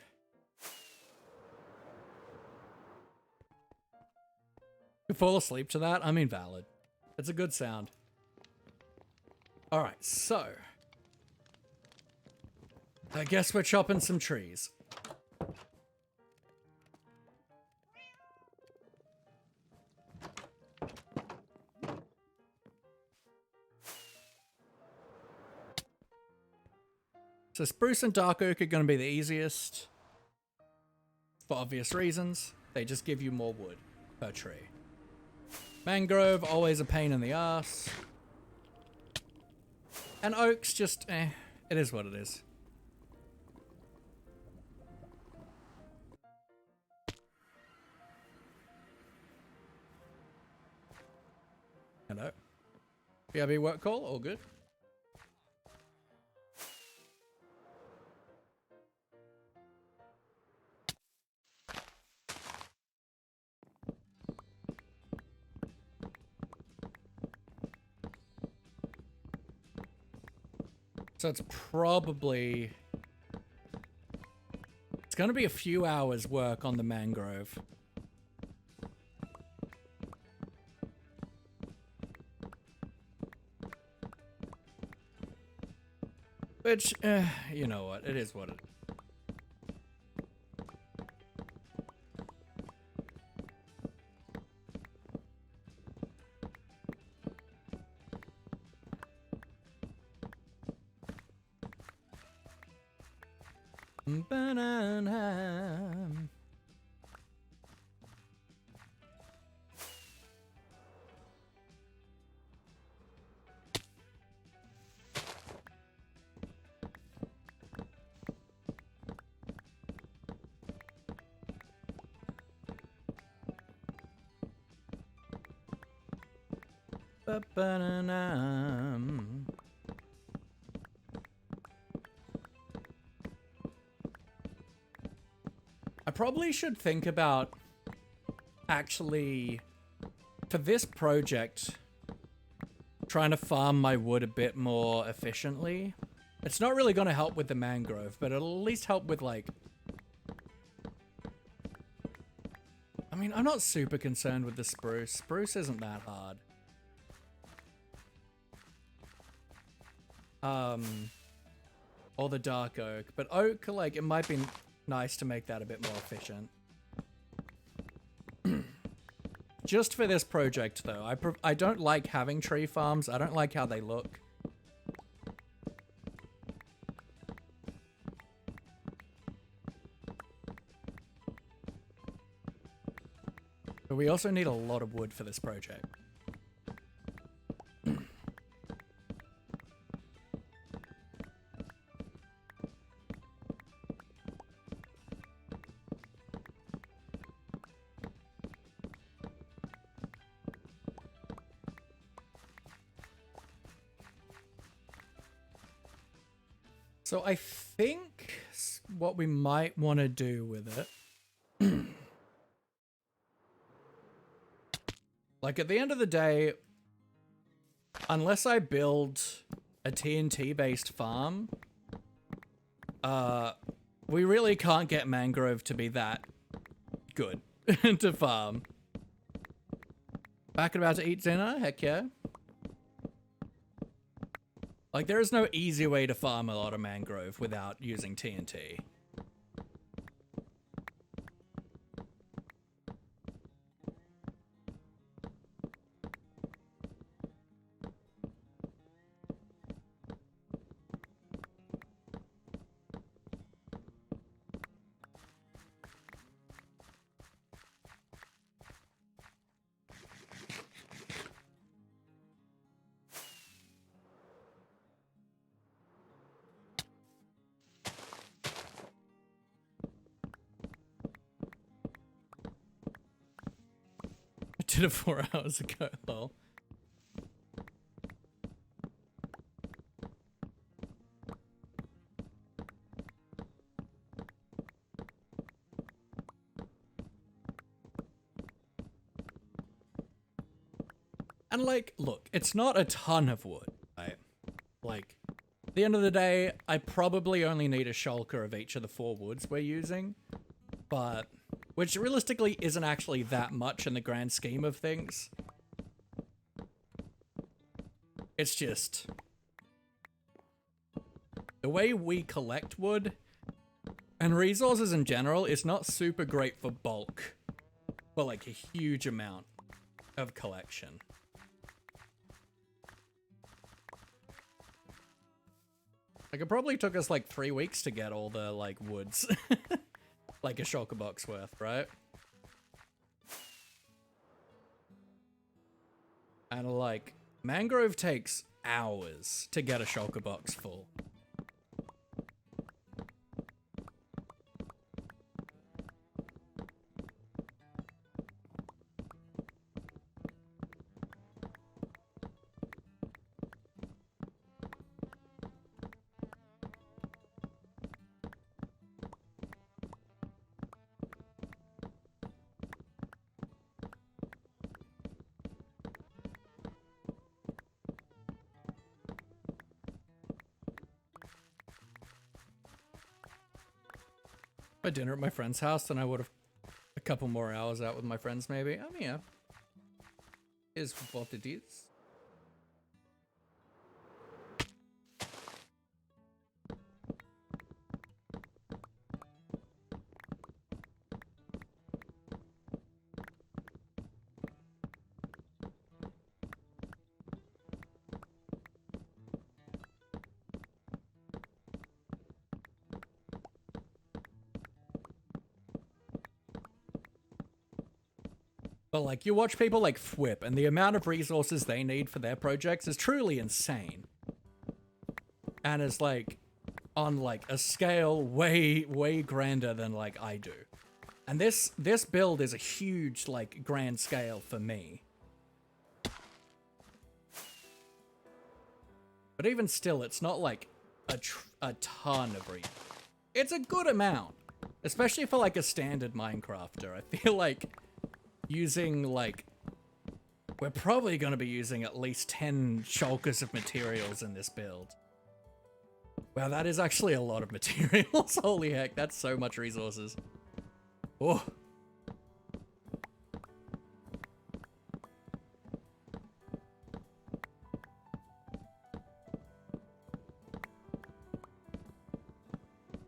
You fall asleep to that? I'm invalid. It's a good sound. Alright, so. I guess we're chopping some trees. So spruce and dark oak are going to be the easiest. For obvious reasons. They just give you more wood per tree. Mangrove, always a pain in the ass. And oak's just, it is what it is. Hello. BRB work call, all good. So it's probably... It's going to be a few hours work on the mangrove. Which, you know what? It is what it is. Banana. Ba-ba-na-na. I probably should think about actually, for this project, trying to farm my wood a bit more efficiently. It's not really going to help with the mangrove, but it'll at least help with, like... I mean, I'm not super concerned with the spruce. Spruce isn't that hard. Or the dark oak. But oak, like, it might be nice to make that a bit more efficient. Just for this project, though, I don't like having tree farms. I don't like how they look. But we also need a lot of wood for this project. So I think what we might want to do with it, like at the end of the day, unless I build a TNT-based farm, we really can't get mangrove to be that good to farm. Back and about to eat dinner? Heck yeah. Like, there is no easy way to farm a lot of mangrove without using TNT. Did it 4 hours ago, lol. And like, look, it's not a ton of wood, right? Like, at the end of the day, I probably only need a shulker of each of the 4 woods we're using, but... which realistically isn't actually that much in the grand scheme of things. It's just... the way we collect wood, and resources in general, is not super great for bulk. For like a huge amount of collection. Like, it probably took us like 3 weeks to get all the, like, woods. Like a shulker box worth, right? And like, mangrove takes hours to get a shulker box full. Dinner at my friend's house, then I would have a couple more hours out with my friends, maybe. I mean, yeah. Is what it is. But like, you watch people like Fwip, and the amount of resources they need for their projects is truly insane. And it's like, on like a scale way grander than like I do. And this build is a huge like grand scale for me. But even still, it's not like a ton of resources. It's a good amount, especially for like a standard Minecrafter. I feel like using like, we're probably going to be using at least 10 shulkers of materials in this build. Wow, that is actually a lot of materials. Holy heck, that's so much resources. Oh.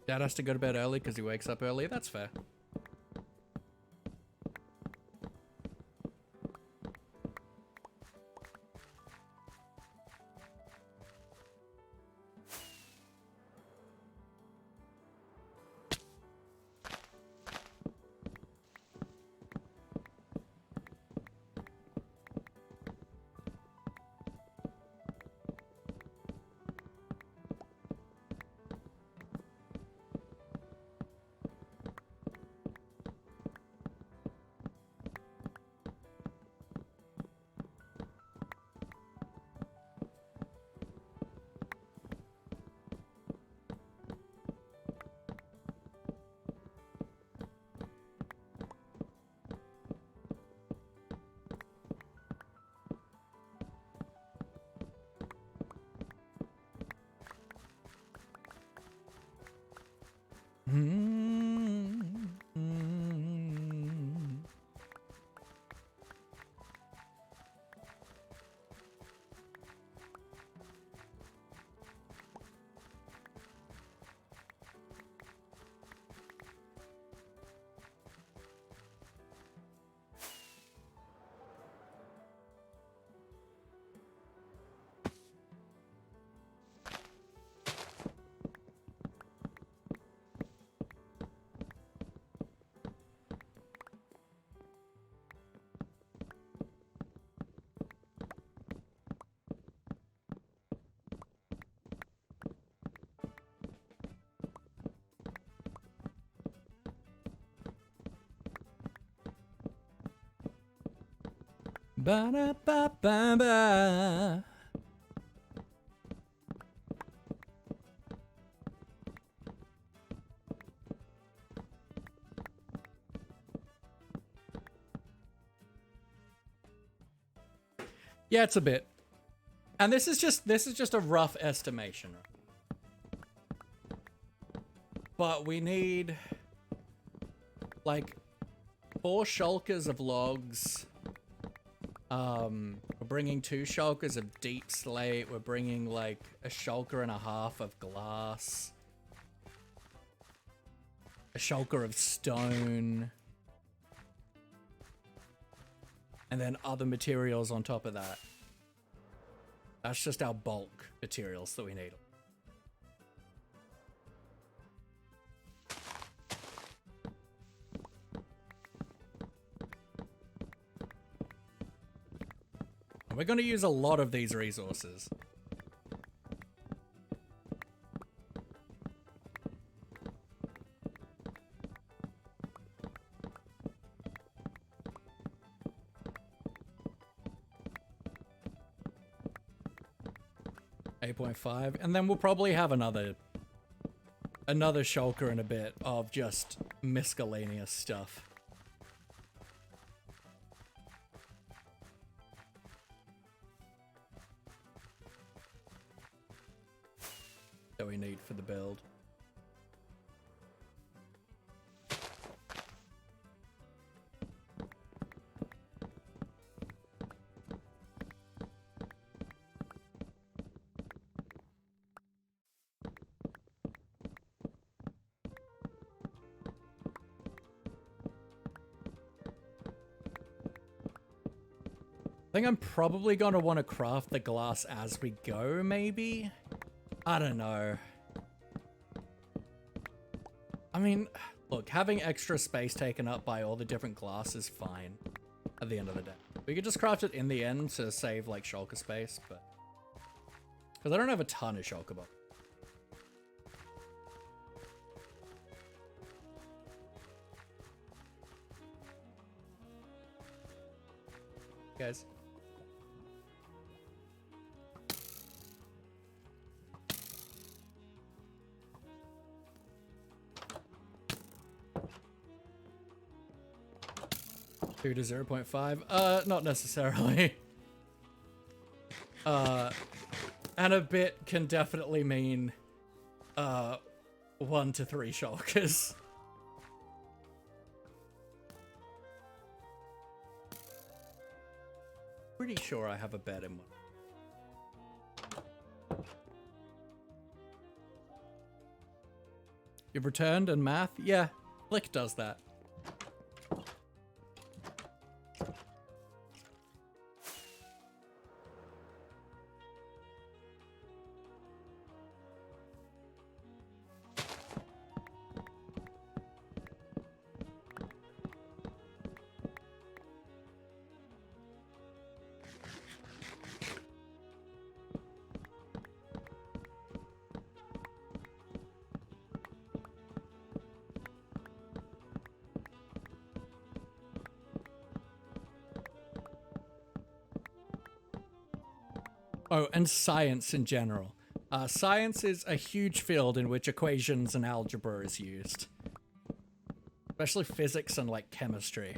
Dad has to go to bed early because he wakes up early. That's fair. Ba-da-ba-ba-ba. Yeah, it's a bit. And this is just a rough estimation. But we need like 4 shulkers of logs. We're bringing 2 shulkers of deep slate. We're bringing like a shulker and a half of glass. A shulker of stone. And then other materials on top of that. That's just our bulk materials that we need. We're going to use a lot of these resources. .5, and then we'll probably have another shulker in a bit of just miscellaneous stuff. That we need for the build. I think I'm probably going to want to craft the glass as we go, maybe? I don't know. I mean, look, having extra space taken up by all the different glass is fine. at the end of the day. We could just craft it in the end to save like shulker space, but because I don't have a ton of shulker box. Guys. To 0.5? Not necessarily. And a bit can definitely mean 1 to 3 shulkers. Pretty sure I have a bet in one. You've returned and math? Yeah, Flick does that. Oh, and science in general. Science is a huge field in which equations and algebra is used. Especially physics and, like, chemistry.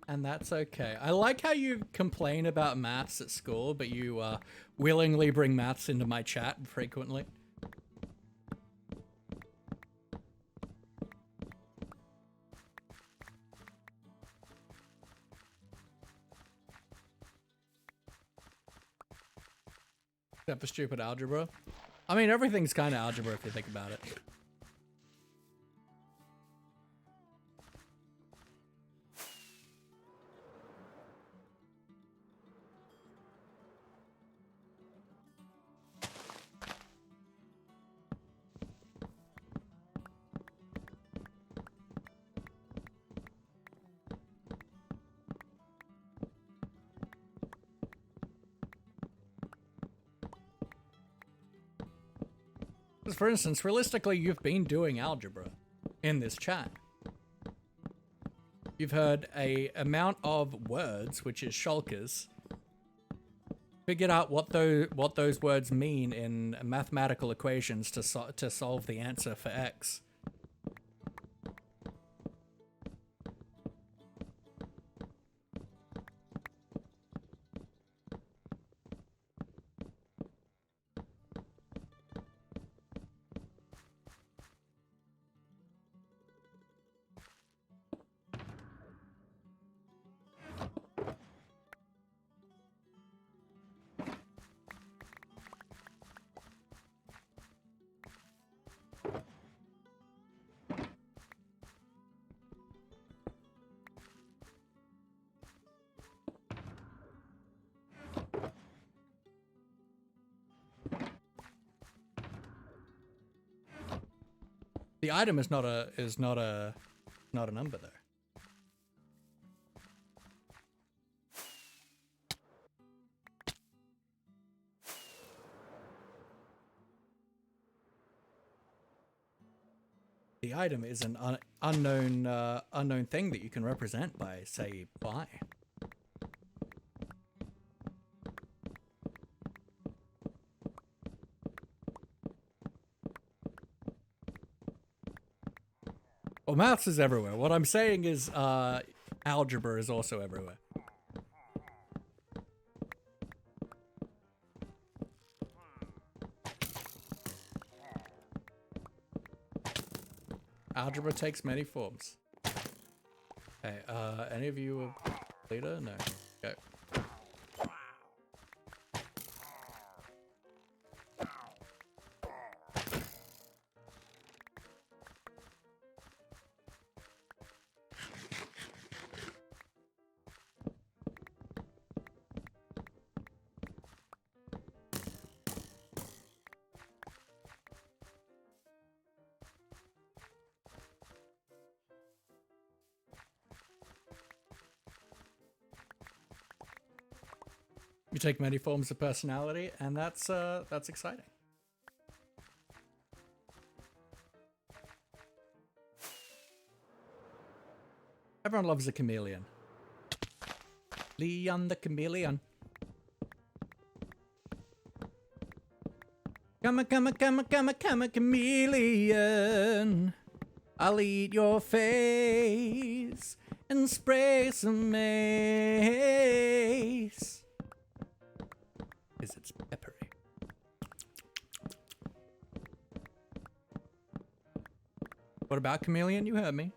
And that's okay. I like how you complain about maths at school, but you willingly bring maths into my chat frequently. Except for stupid algebra. I mean, everything's kind of algebra if you think about it. For instance, realistically, you've been doing algebra in this chat. You've heard a amount of words, which is shulkers. Figured out what those words mean in mathematical equations to solve the answer for X. The item is not a number though. The item is an unknown thing that you can represent by, say, buy. Well, maths is everywhere. What I'm saying is, algebra is also everywhere. Algebra takes many forms. Hey, any of you a leader? No. Go. You take many forms of personality, and that's exciting. Everyone loves a chameleon. Leon the chameleon. Come a chameleon. I'll eat your face and spray some mace. Because it's peppery. What about chameleon? You heard me.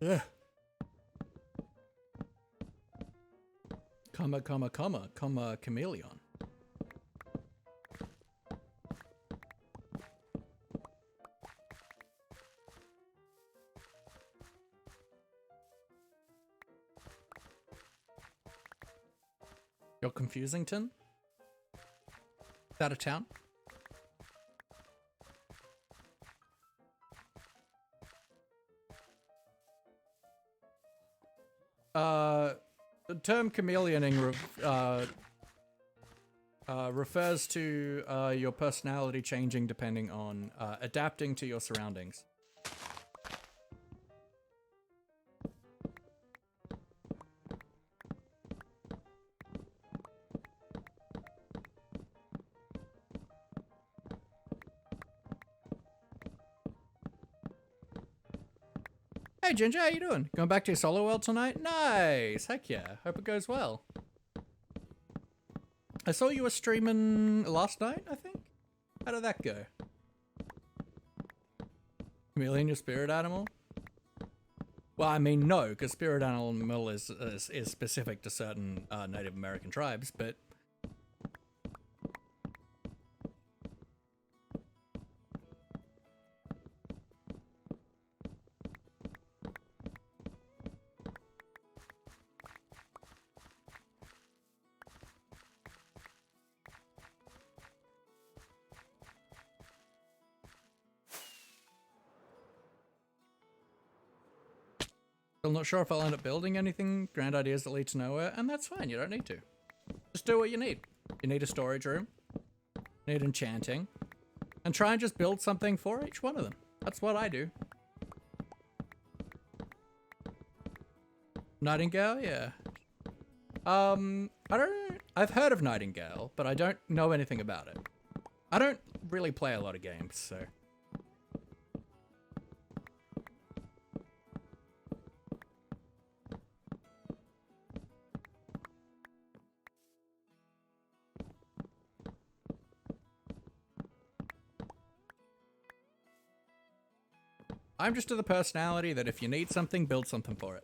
Ugh. Comma, chameleon. You're Confusington? Is that a town? The term chameleoning refers to your personality changing depending on adapting to your surroundings. Hey Ginger, how you doing? Going back to your solo world tonight? Nice! Heck yeah. Hope it goes well. I saw you were streaming last night, I think? How did that go? Chameleon, your spirit animal? Well, I mean, no, because spirit animal is specific to certain Native American tribes, but... I'm not sure if I'll end up building anything, grand ideas that lead to nowhere, and that's fine, you don't need to. Just do what you need. You need a storage room, you need enchanting, and try and just build something for each one of them. That's what I do. Nightingale, yeah. I've heard of Nightingale, but I don't know anything about it. I don't really play a lot of games, so... I'm just of the personality that if you need something, build something for it.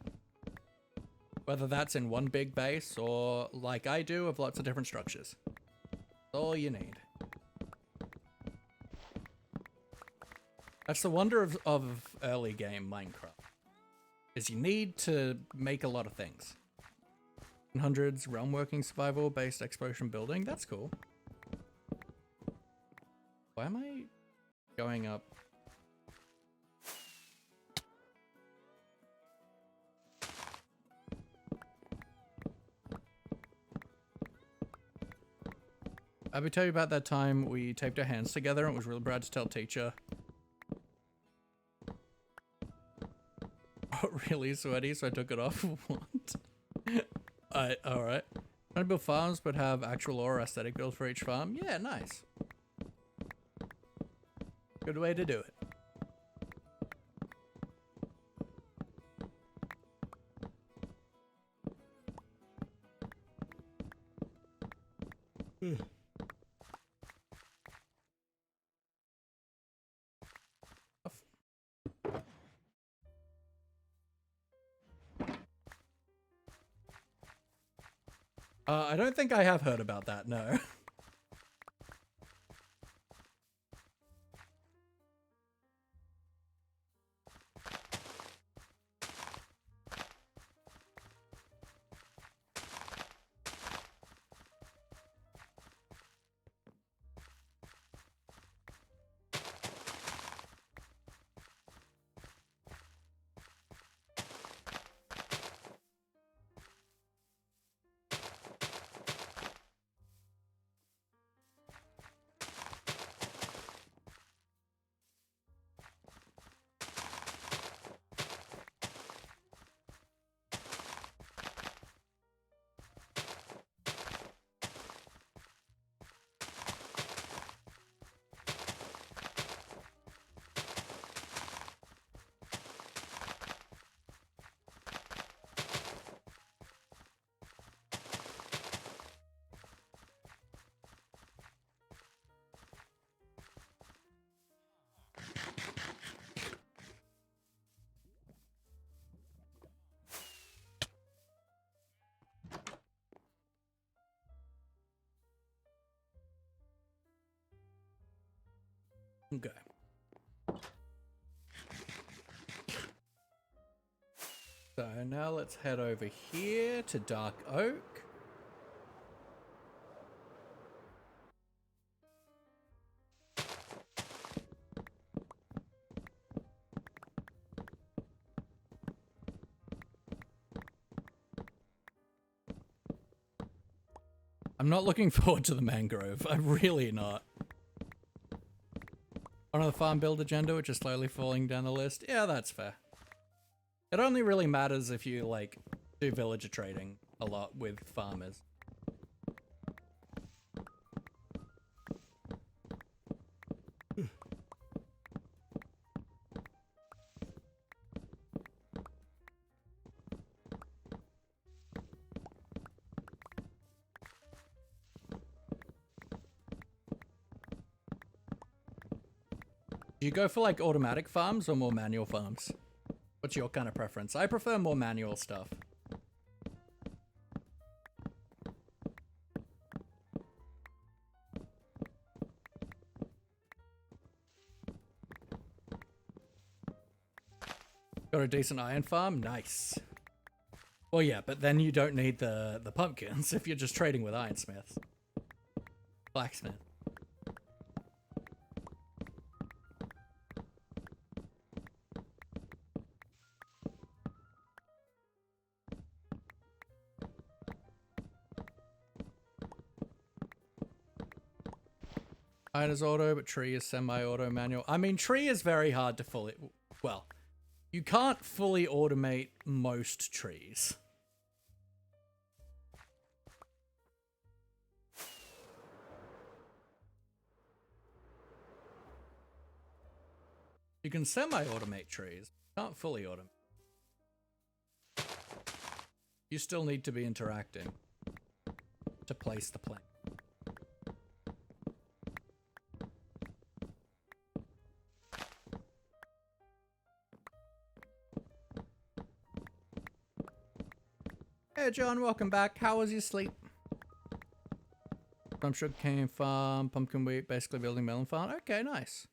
Whether that's in one big base or, like I do, of lots of different structures. That's all you need. That's the wonder of early game Minecraft. Is you need to make a lot of things. Hundreds, realm working, survival, based exploration building, that's cool. Why am I going up? I would tell you about that time we taped our hands together and it was really bad to tell teacher. Oh, really sweaty, so I took it off. What? Alright. Trying to build farms but have actual or aesthetic build for each farm. Yeah, nice. Good way to do it. I don't think I have heard about that, no. Okay. So now let's head over here to Dark Oak. I'm not looking forward to the mangrove. I'm really not. On the farm build agenda, which is slowly falling down the list. Yeah, that's fair. It only really matters if you, like, do villager trading a lot with farmers. Do you go for, like, automatic farms or more manual farms? What's your kind of preference? I prefer more manual stuff. Got a decent iron farm? Nice. Well, yeah, but then you don't need the pumpkins if you're just trading with ironsmiths. Blacksmith. Iron is auto, but tree is semi-auto manual. I mean, tree is very hard to fully... Well, you can't fully automate most trees. You can semi-automate trees, can't fully automate. You still need to be interacting to place the plant. Hey John, welcome back. How was your sleep? From sugarcane farm, pumpkin wheat, basically building melon farm. Okay, nice.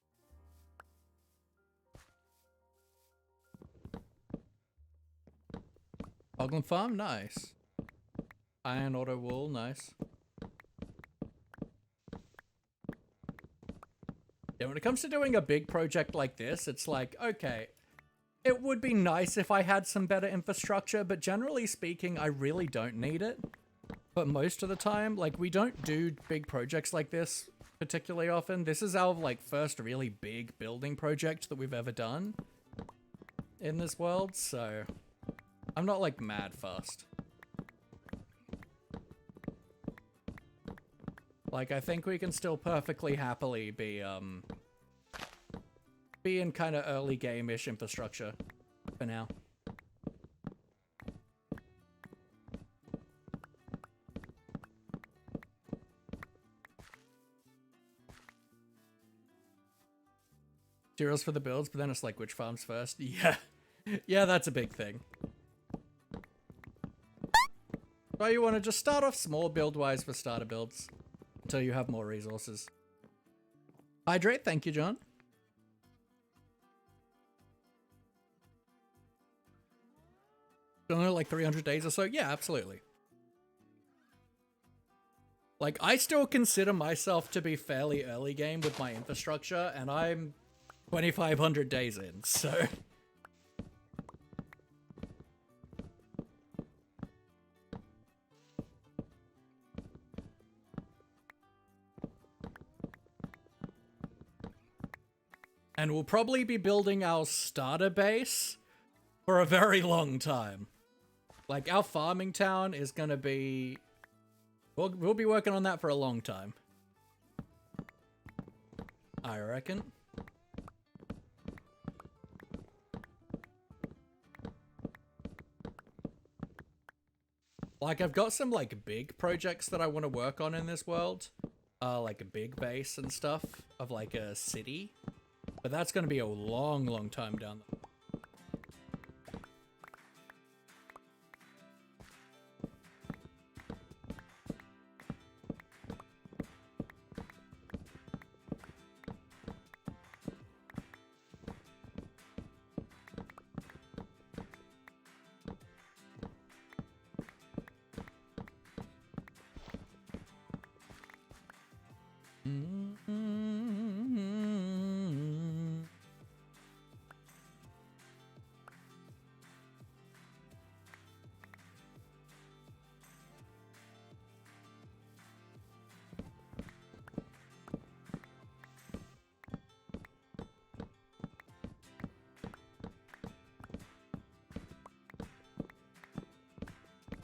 Hoglin farm, nice. Iron auto wool, nice. Yeah, when it comes to doing a big project like this, it's like, okay, it would be nice if I had some better infrastructure, but generally speaking, I really don't need it. But most of the time, like, we don't do big projects like this particularly often. This is our, like, first really big building project that we've ever done in this world, so I'm not, like, mad fast. Like, I think we can still perfectly happily be in kind of early game-ish infrastructure for now. Materials for the builds, but then it's like, which farms first? Yeah. Yeah, that's a big thing. So you want to just start off small build-wise for starter builds until you have more resources. Hydrate, thank you, John. Only like 300 days or so? Yeah, absolutely. Like, I still consider myself to be fairly early game with my infrastructure, and I'm 2,500 days in, so... And we'll probably be building our starter base for a very long time. Like, our farming town is gonna be... We'll be working on that for a long time. I reckon. Like, I've got some, like, big projects that I want to work on in this world. Like a big base and stuff of, like, a city. But that's going to be a long, long time down the...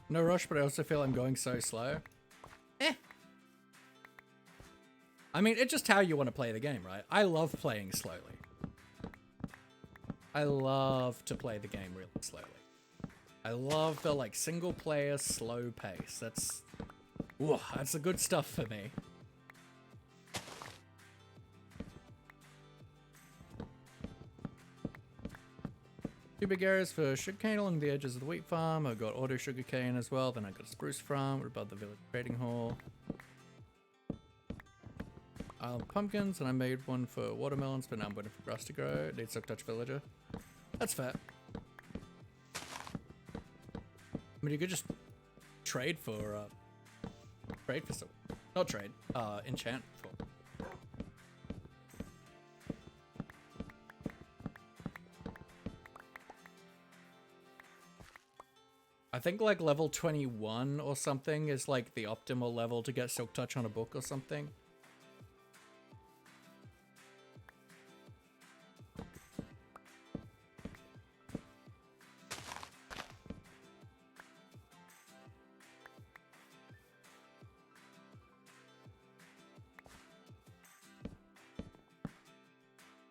No rush, but I also feel I'm going so slow. I mean, it's just how you want to play the game, right? I love playing slowly. I love to play the game really slowly. I love the, like, single player slow pace. That's the good stuff for me. Two big areas for sugarcane along the edges of the wheat farm. I've got auto sugarcane as well. Then I've got a spruce farm above the village trading hall. Isle of pumpkins, and I made one for watermelons, but now I'm waiting for grass to grow. Need Silk Touch Villager. That's fair. I mean, you could just trade for some, not trade, enchant for. I think like level 21 or something is like the optimal level to get Silk Touch on a book or something.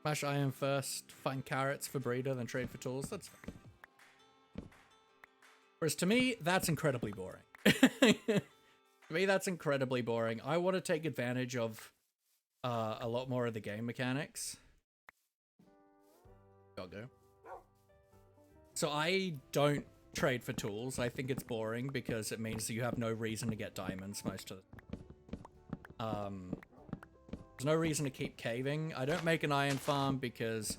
Smash iron first, find carrots for breeder, then trade for tools. That's fine. Whereas to me, that's incredibly boring. To me, that's incredibly boring. I want to take advantage of a lot more of the game mechanics. Go. So I don't trade for tools. I think it's boring because it means that you have no reason to get diamonds most of the there's no reason to keep caving. I don't make an iron farm because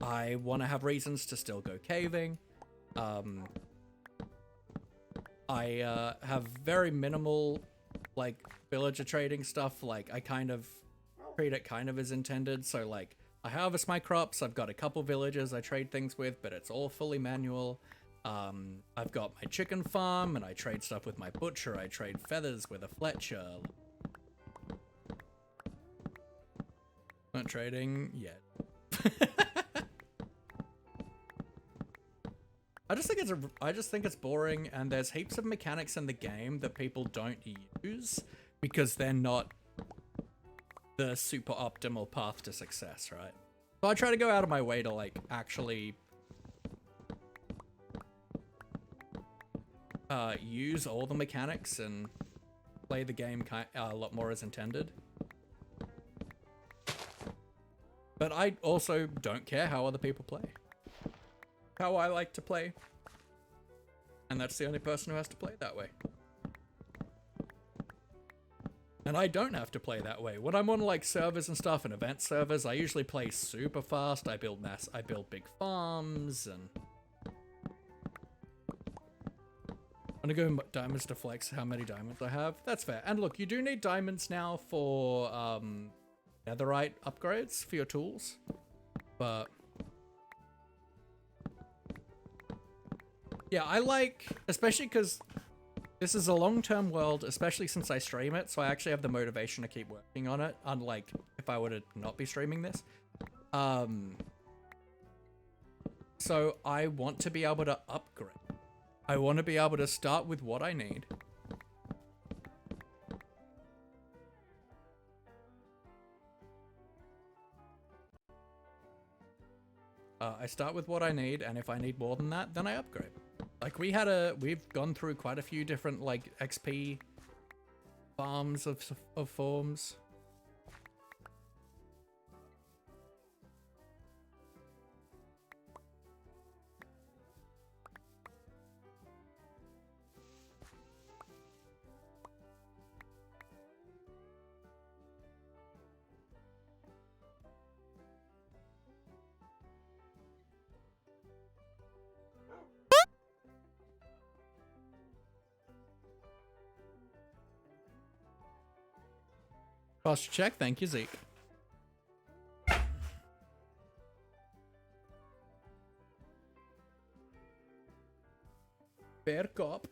I want to have reasons to still go caving. I have very minimal, like, villager trading stuff. Like, I kind of treat it kind of as intended. So, like, I harvest my crops. I've got a couple villagers I trade things with, but it's all fully manual. I've got my chicken farm, and I trade stuff with my butcher. I trade feathers with a Fletcher. Not trading yet. I just think it's boring, and there's heaps of mechanics in the game that people don't use because they're not the super optimal path to success, right? So I try to go out of my way to like actually use all the mechanics and play the game a lot more as intended. But I also don't care how other people play. How I like to play. And that's the only person who has to play that way. And I don't have to play that way. When I'm on like servers and stuff and event servers, I usually play super fast. I build big farms and I'm gonna go diamonds to flex how many diamonds I have. That's fair. And look, you do need diamonds now for netherite upgrades for your tools. But yeah, I like, especially because this is a long-term world, especially since I stream it, so I actually have the motivation to keep working on it, unlike if I were to not be streaming this. So I want to be able to upgrade. I want to be able to start with what I need. I start with what I need, and if I need more than that, then I upgrade. Like we've gone through quite a few different like XP farms of forms. Cost check, thank you, Zeke. Fair cop.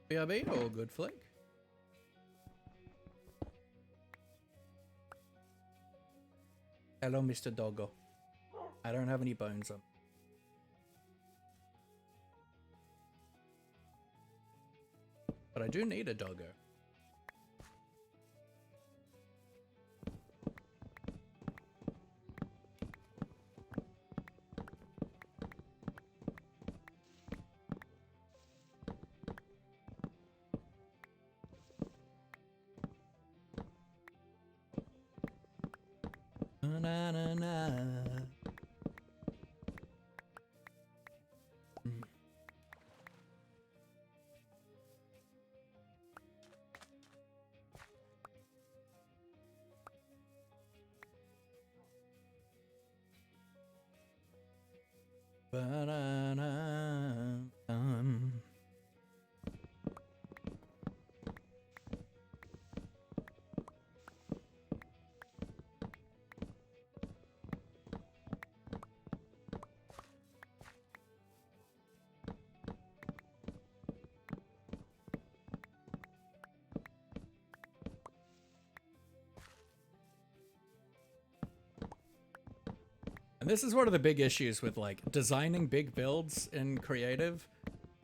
BRB or good flick? Hello, Mr. Doggo. I don't have any bones on. But I do need a doggo. Na, na, na. Ba-da-da, And this is one of the big issues with like designing big builds in creative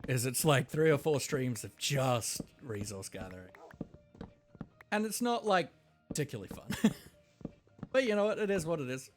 is it's like 3 or 4 streams of just resource gathering. And it's not like particularly fun. But you know what? It is what it is.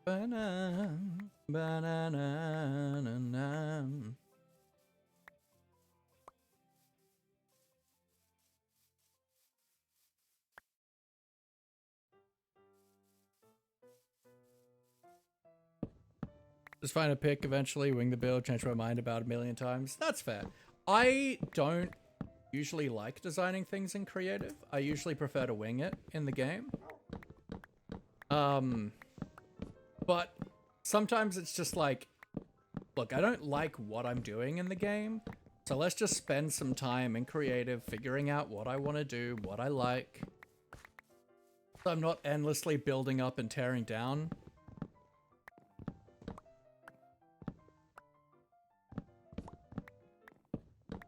Banana, banana, na, na. Just find a pick eventually, wing the build, change my mind about 1,000,000 times. That's fair. I don't usually like designing things in creative. I usually prefer to wing it in the game. But sometimes it's just like, look, I don't like what I'm doing in the game, so let's just spend some time in creative figuring out what I want to do, what I like. So I'm not endlessly building up and tearing down.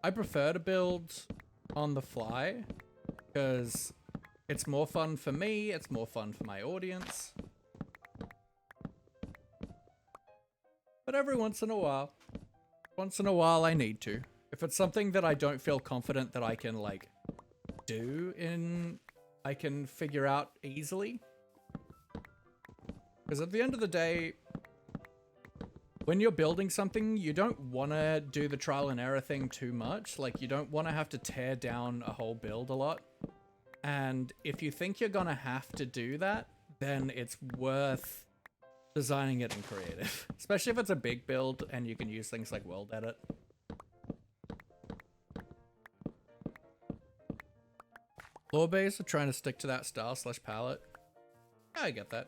I prefer to build on the fly because it's more fun for me, it's more fun for my audience. But every once in a while I need to. If it's something that I don't feel confident that I can like I can figure out easily. Because at the end of the day, when you're building something, you don't want to do the trial and error thing too much. Like, you don't want to have to tear down a whole build a lot. And if you think you're going to have to do that, then it's worth designing it in creative. Especially if it's a big build and you can use things like world edit. Lore base are trying to stick to that style / palette. Yeah, I get that.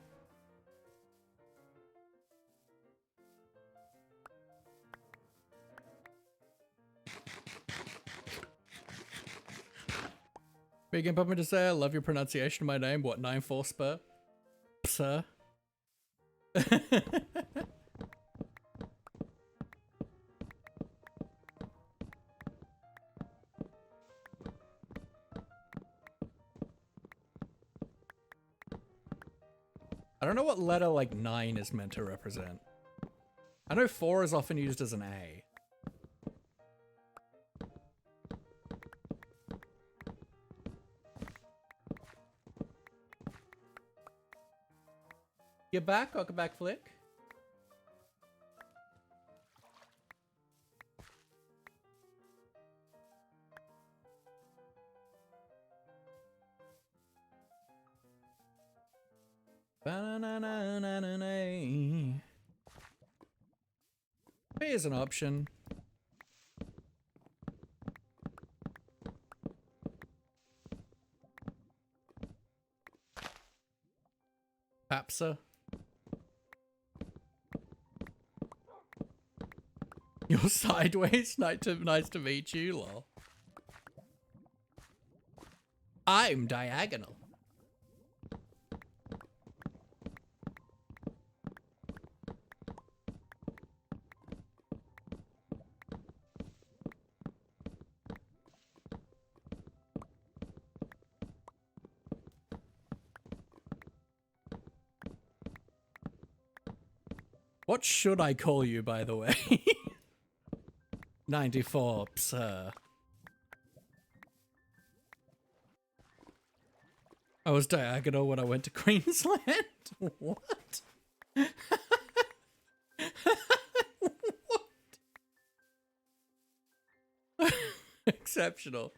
Big and pumping to say I love your pronunciation of my name. What, 9-4 spur? Sir? I don't know what letter like 9 is meant to represent. I know 4 is often used as an A. You're back? Welcome back, Flick. Here's an option. Papsa. You're sideways. Nice to meet you, lol. I'm diagonal. What should I call you, by the way? 94, sir. I was diagonal when I went to Queensland? What? What? Exceptional.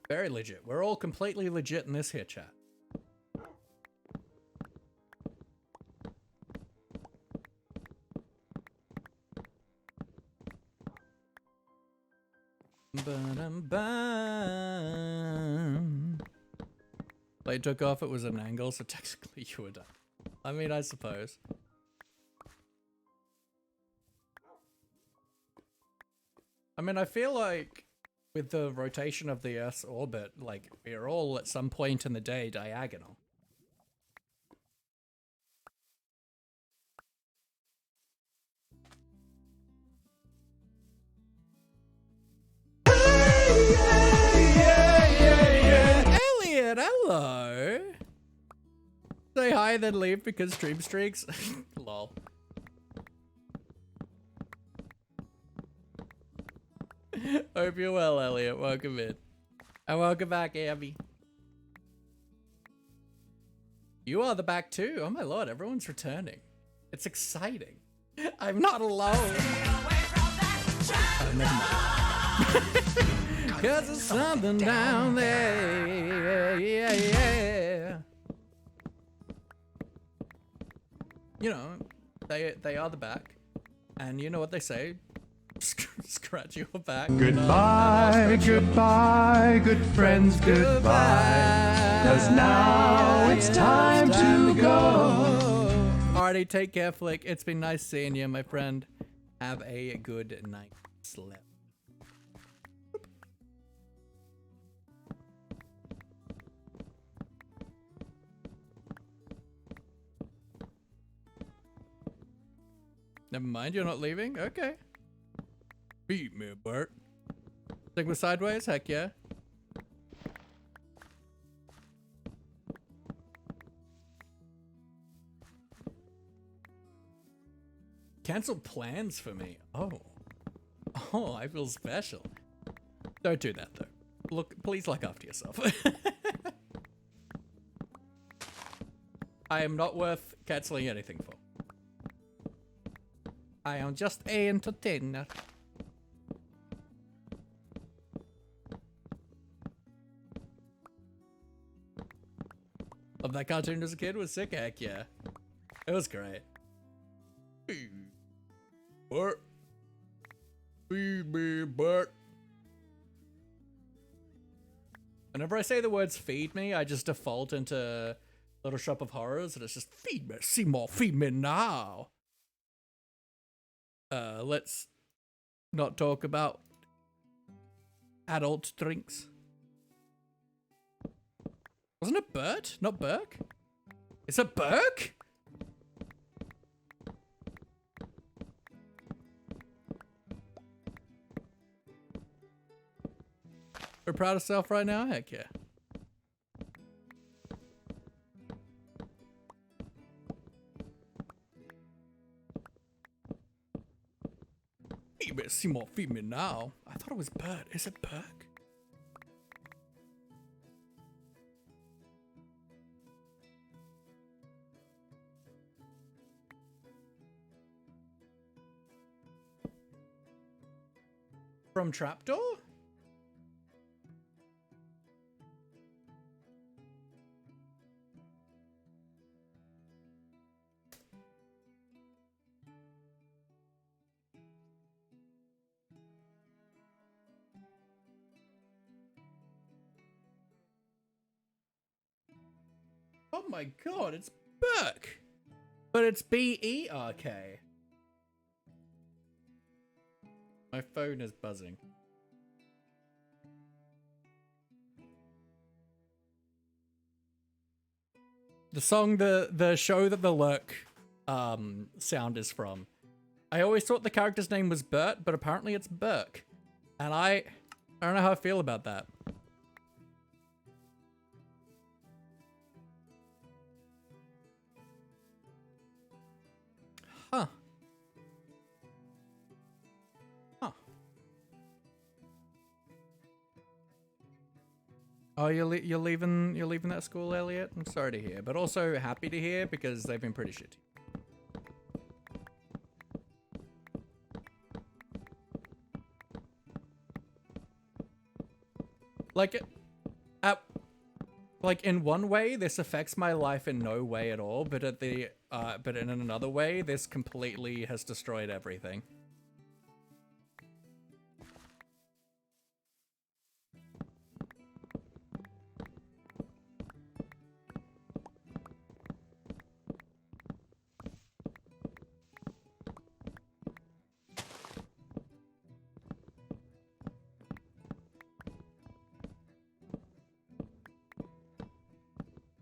Very legit. We're all completely legit in this here chat. Ba-dum-bum. Blade took off, it was an angle, so technically you were done. I mean, I suppose. I mean, I feel like with the rotation of the Earth's orbit, like, we're all at some point in the day diagonal. Elliot, hello! Say hi, then leave because stream streaks? Lol. Hope you're well, Elliot. Welcome in. And welcome back, Abby. You are the back too. Oh my lord, everyone's returning. It's exciting. I'm not alone. Oh, never mind. Cause there's something down there. Yeah. You know, they are the back. And you know what they say. Scratch your back. Goodbye, goodbye, good friends, goodbye. Cause now it's time to go. Alrighty, take care, Flick. It's been nice seeing you, my friend. Have a good night. Sleep. Never mind, you're not leaving? Okay. Beat me, Bert. Sigma sideways? Heck yeah. Cancel plans for me. Oh. Oh, I feel special. Don't do that though. Look, please look after yourself. I am not worth canceling anything for. I am just an entertainer. Love that cartoon as a kid. Was sick. Heck yeah. It was great. Bert. Feed me, Bert. Whenever I say the words feed me, I just default into Little Shop of Horrors and it's just feed me, Seymour, feed me now. Let's not talk about adult drinks. Wasn't it Bert? Not Burke? Is it Burke? We're proud of self right now? Heck yeah. You better see more feed me now. I thought it was Bert. Is it Burke? From Trapdoor? Oh my god, it's Burke! But it's B-E-R-K. My phone is buzzing. The song, the show that the Lurk sound is from. I always thought the character's name was Bert, but apparently it's Burke. And I don't know how I feel about that. Huh. Huh. Oh, you're leaving that school, Elliot? I'm sorry to hear, but also happy to hear because they've been pretty shitty. Like in one way, this affects my life in no way at all, but but in another way, this completely has destroyed everything.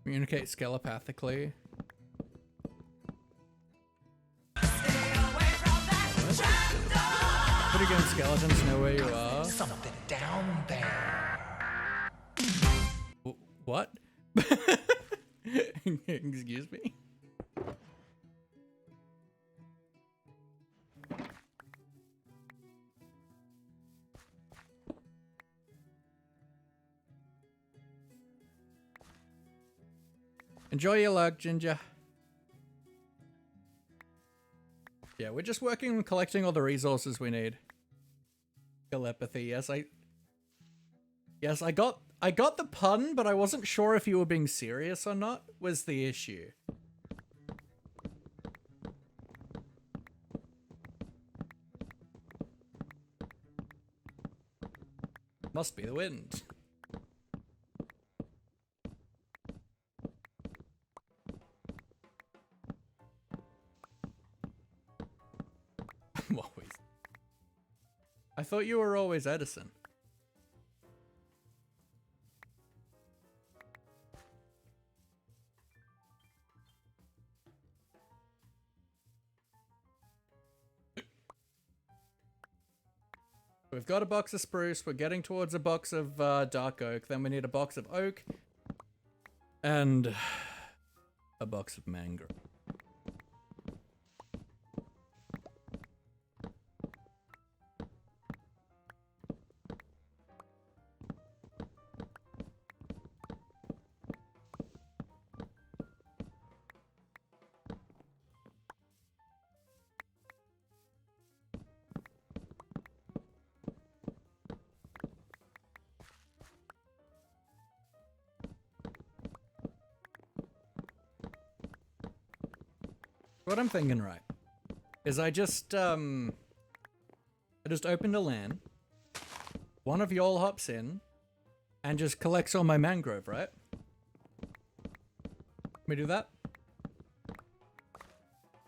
Communicate telepathically. Pretty good skeletons know where you are. Something down there. What? Excuse me? Enjoy your luck, Ginger. Yeah, we're just working on collecting all the resources we need. Telepathy, yes, I got the pun, but I wasn't sure if you were being serious or not, was the issue. Must be the wind. I'm always. I thought you were always Edison. We've got a box of spruce, we're getting towards a box of dark oak, then we need a box of oak, and a box of mangrove. What I'm thinking, right, is I just opened a LAN. One of y'all hops in and just collects all my mangrove, right? Can we do that?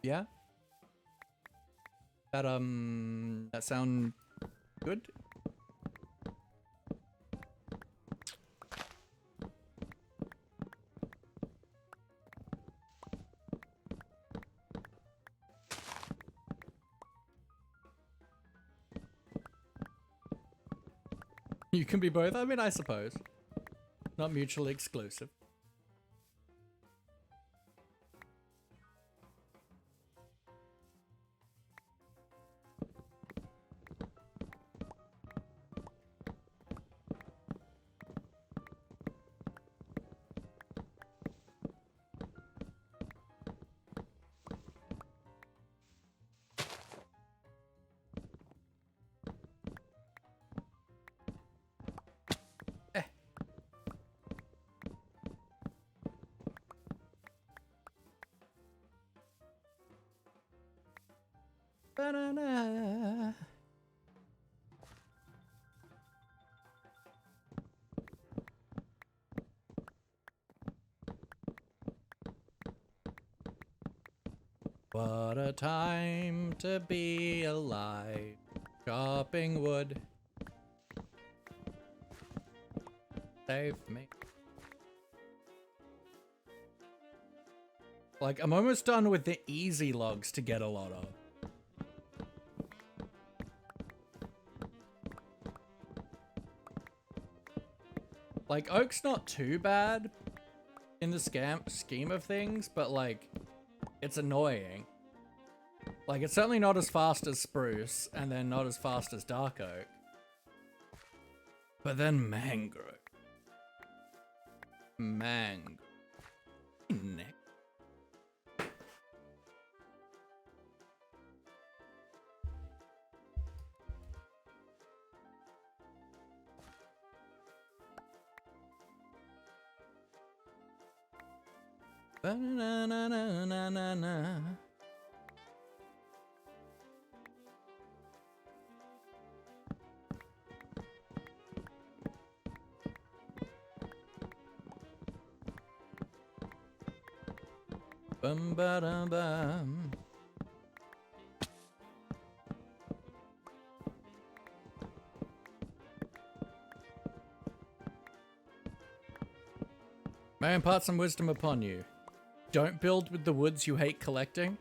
Yeah? That sound good? You can be both. I mean, I suppose. Not mutually exclusive. Banana. What a time to be alive. Chopping wood. Save me. Like, I'm almost done with the easy logs to get a lot of. Like, oak's not too bad in the scheme of things, but like, it's annoying. Like, it's certainly not as fast as spruce, and then not as fast as dark oak. But then mangrove. Mangrove. Neck. Ba-na-na-na-na-na-na. Bum ba dum bum. May I impart some wisdom upon you. Don't build with the woods you hate collecting.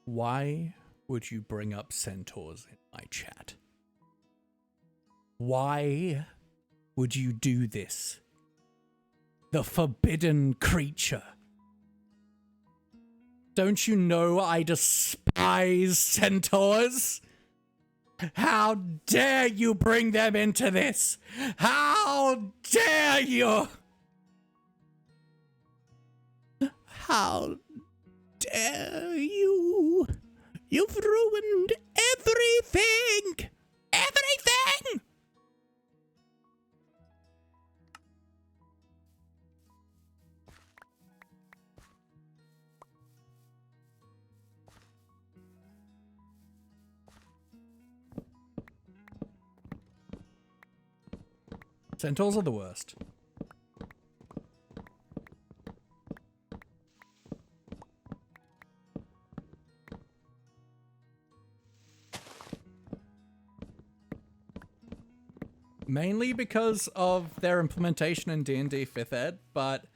Why would you bring up centaurs in my chat? Why would you do this? The forbidden creature. Don't you know I despise centaurs? How dare you bring them into this? How dare you? How dare you? You've ruined everything! Everything! Centaurs are the worst. Mainly because of their implementation in D&D 5th Ed, but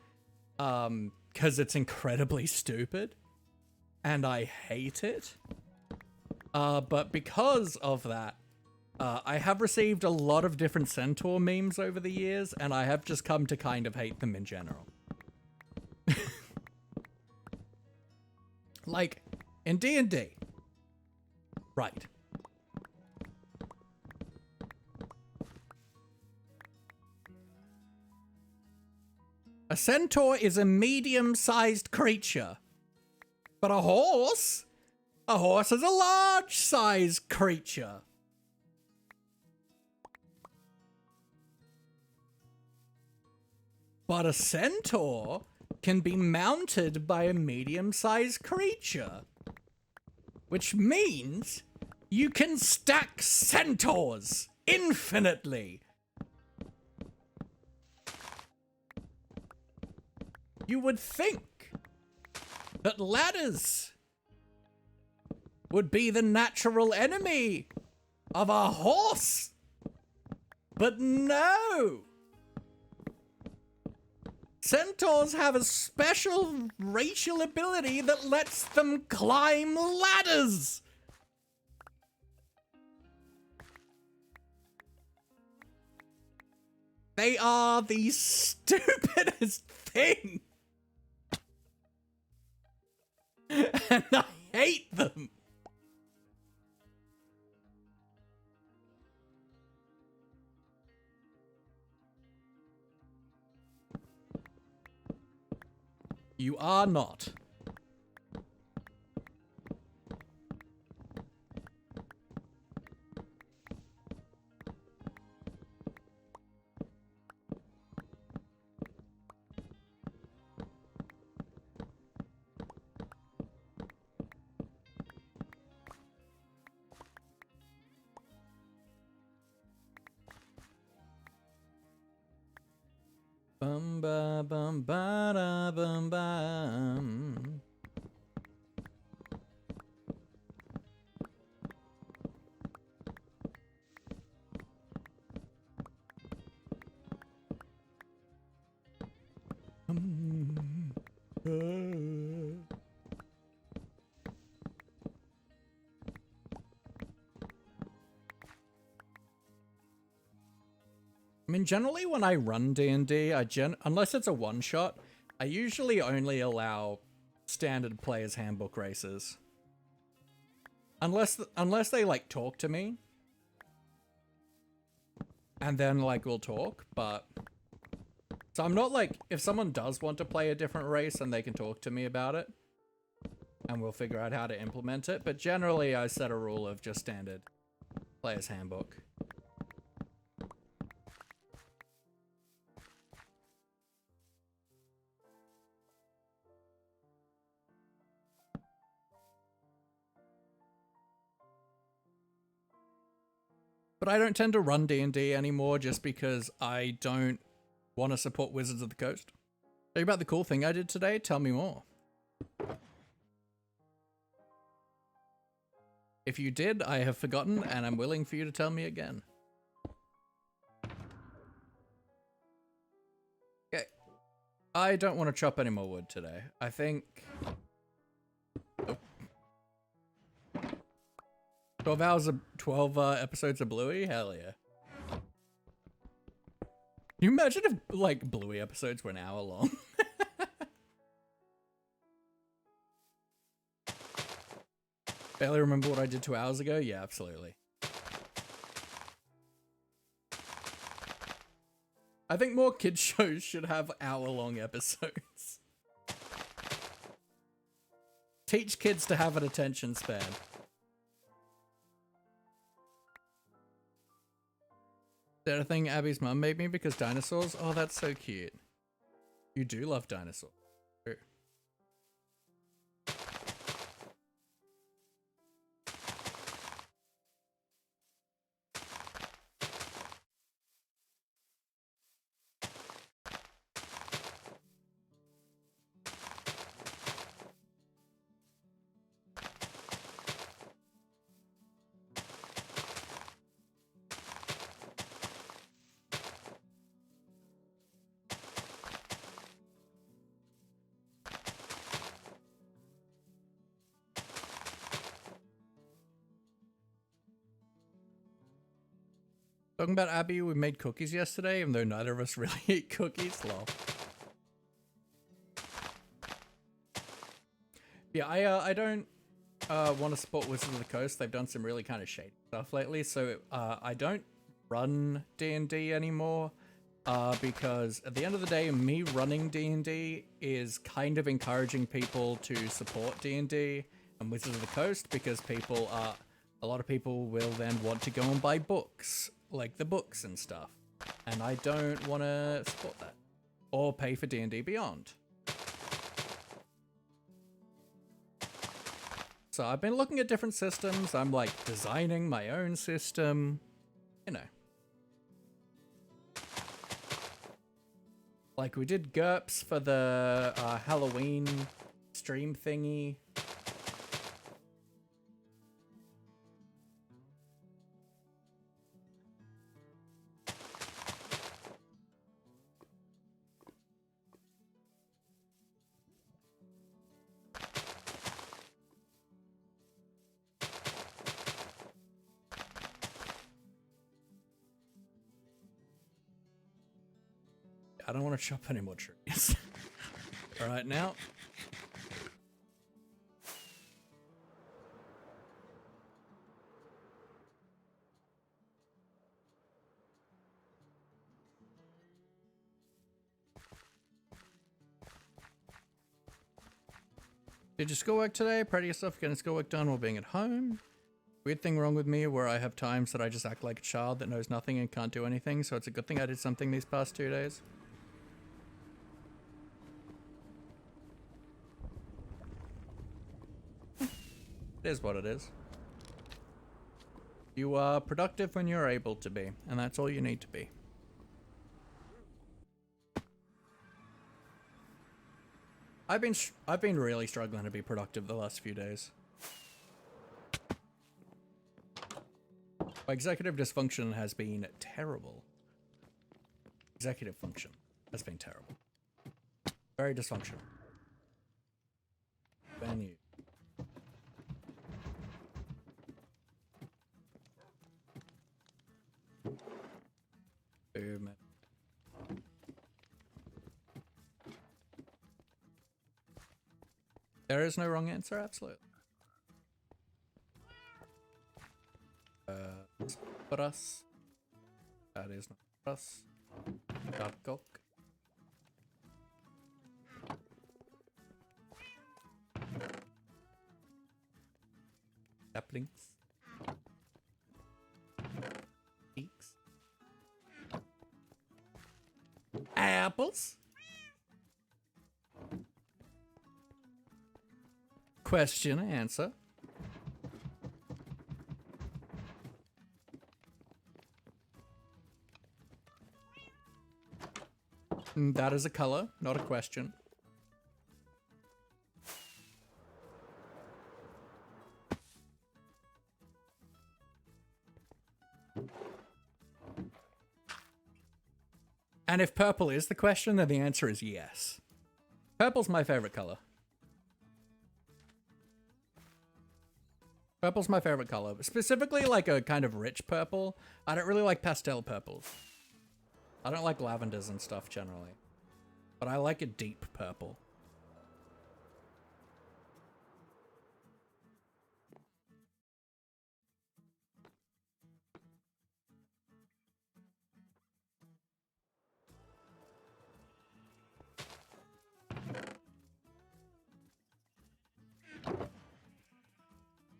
because it's incredibly stupid and I hate it. But because of that, I have received a lot of different centaur memes over the years, and I have just come to kind of hate them in general. Like, in D&D. Right. A centaur is a medium-sized creature. But a horse is a large-sized creature. But a centaur can be mounted by a medium-sized creature. Which means you can stack centaurs infinitely. You would think that ladders would be the natural enemy of a horse. But no! Centaurs have a special racial ability that lets them climb ladders! They are the stupidest thing! And I hate them! You are not. Bum ba bum ba da bum bum. I mean, generally when I run D&D, unless it's a one-shot, I usually only allow standard player's handbook races. Unless they, like, talk to me. And then, like, we'll talk, but... So I'm not, like, if someone does want to play a different race, and they can talk to me about it. And we'll figure out how to implement it, but generally I set a rule of just standard player's handbook. But I don't tend to run D&D anymore just because I don't want to support Wizards of the Coast. Tell you about the cool thing I did today? Tell me more. If you did, I have forgotten, and I'm willing for you to tell me again. Okay. I don't want to chop any more wood today. I think... Oh. 12 episodes of Bluey? Hell yeah. Can you imagine if, like, Bluey episodes were an hour long? Barely remember what I did 2 hours ago? Yeah, absolutely. I think more kids shows should have hour-long episodes. Teach kids to have an attention span. Is that a thing Abby's mum made me because dinosaurs? Oh, that's so cute. You do love dinosaurs. True. Talking about Abby, we made cookies yesterday, even though neither of us really eat cookies. Lol. Yeah, I don't want to support Wizards of the Coast. They've done some really kind of shady stuff lately, so I don't run D&D anymore because at the end of the day, me running D&D is kind of encouraging people to support D&D and Wizards of the Coast because a lot of people will then want to go and buy books, like the books and stuff, and I don't want to support that or pay for D&D Beyond. So I've been looking at different systems. I'm like designing my own system, you know. Like we did GURPS for the Halloween stream thingy. I don't want to chop any more trees. All right, now. Did your schoolwork today? Proud of yourself getting schoolwork done while being at home? Weird thing wrong with me where I have times that I just act like a child that knows nothing and can't do anything, so it's a good thing I did something these past 2 days. It is what it is. You are productive when you're able to be, and that's all you need to be. I've been really struggling to be productive the last few days. My executive dysfunction has been terrible. Executive function has been terrible. Very dysfunctional. Venue. Boom. There is no wrong answer, absolutely. For us. That is not for us. Dark cock. Saplings. Peaks. Apples. Question, answer. That is a color, not a question. And if purple is the question, then the answer is yes. Purple's my favorite color. Purple's my favorite color, specifically like a kind of rich purple. I don't really like pastel purples. I don't like lavenders and stuff generally, but I like a deep purple.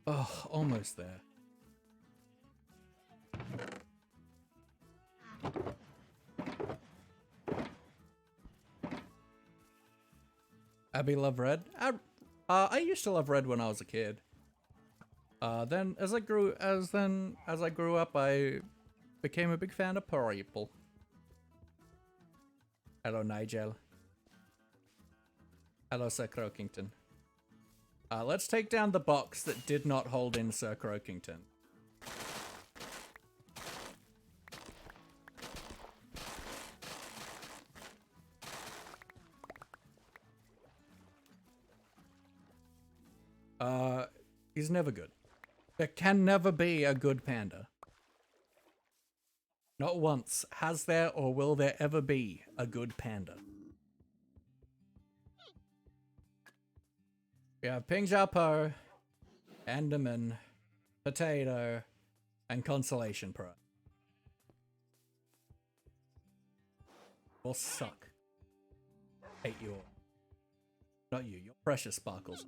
Oh, almost there. Abby love red. I used to love red when I was a kid. Then as I grew up, I became a big fan of purple. Hello, Nigel. Hello, Sir Croakington. Let's take down the box that did not hold in Sir Croakington. He's never good. There can never be a good panda. Not once has there or will there ever be a good panda. We have Ping Zhao Po, Enderman, Potato, and Consolation Pro. All suck. Hate you all. Not you, your precious sparkles.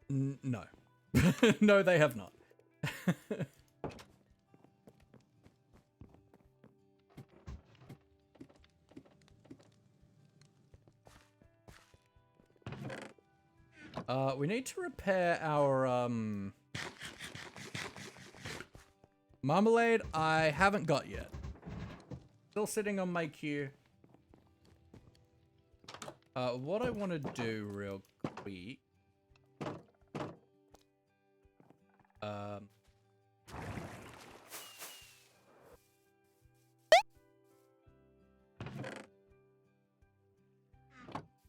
No. No, they have not. We need to repair our, marmalade I haven't got yet. Still sitting on my queue. What I want to do real quick.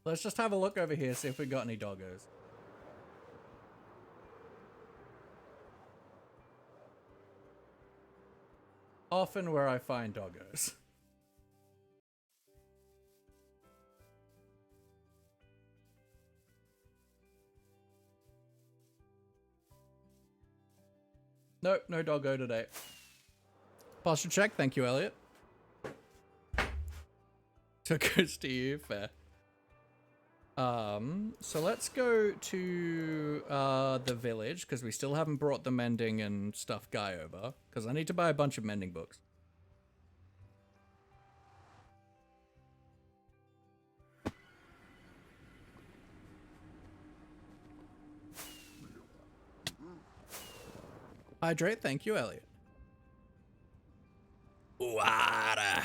Let's just have a look over here, see if we got any doggos. Often where I find doggos. Nope, no doggo today. Posture check, thank you, Elliot. So goes to you, fair. So let's go to the village, because we still haven't brought the mending and stuff guy over, because I need to buy a bunch of mending books. Hydrate, thank you, Elliot. Water.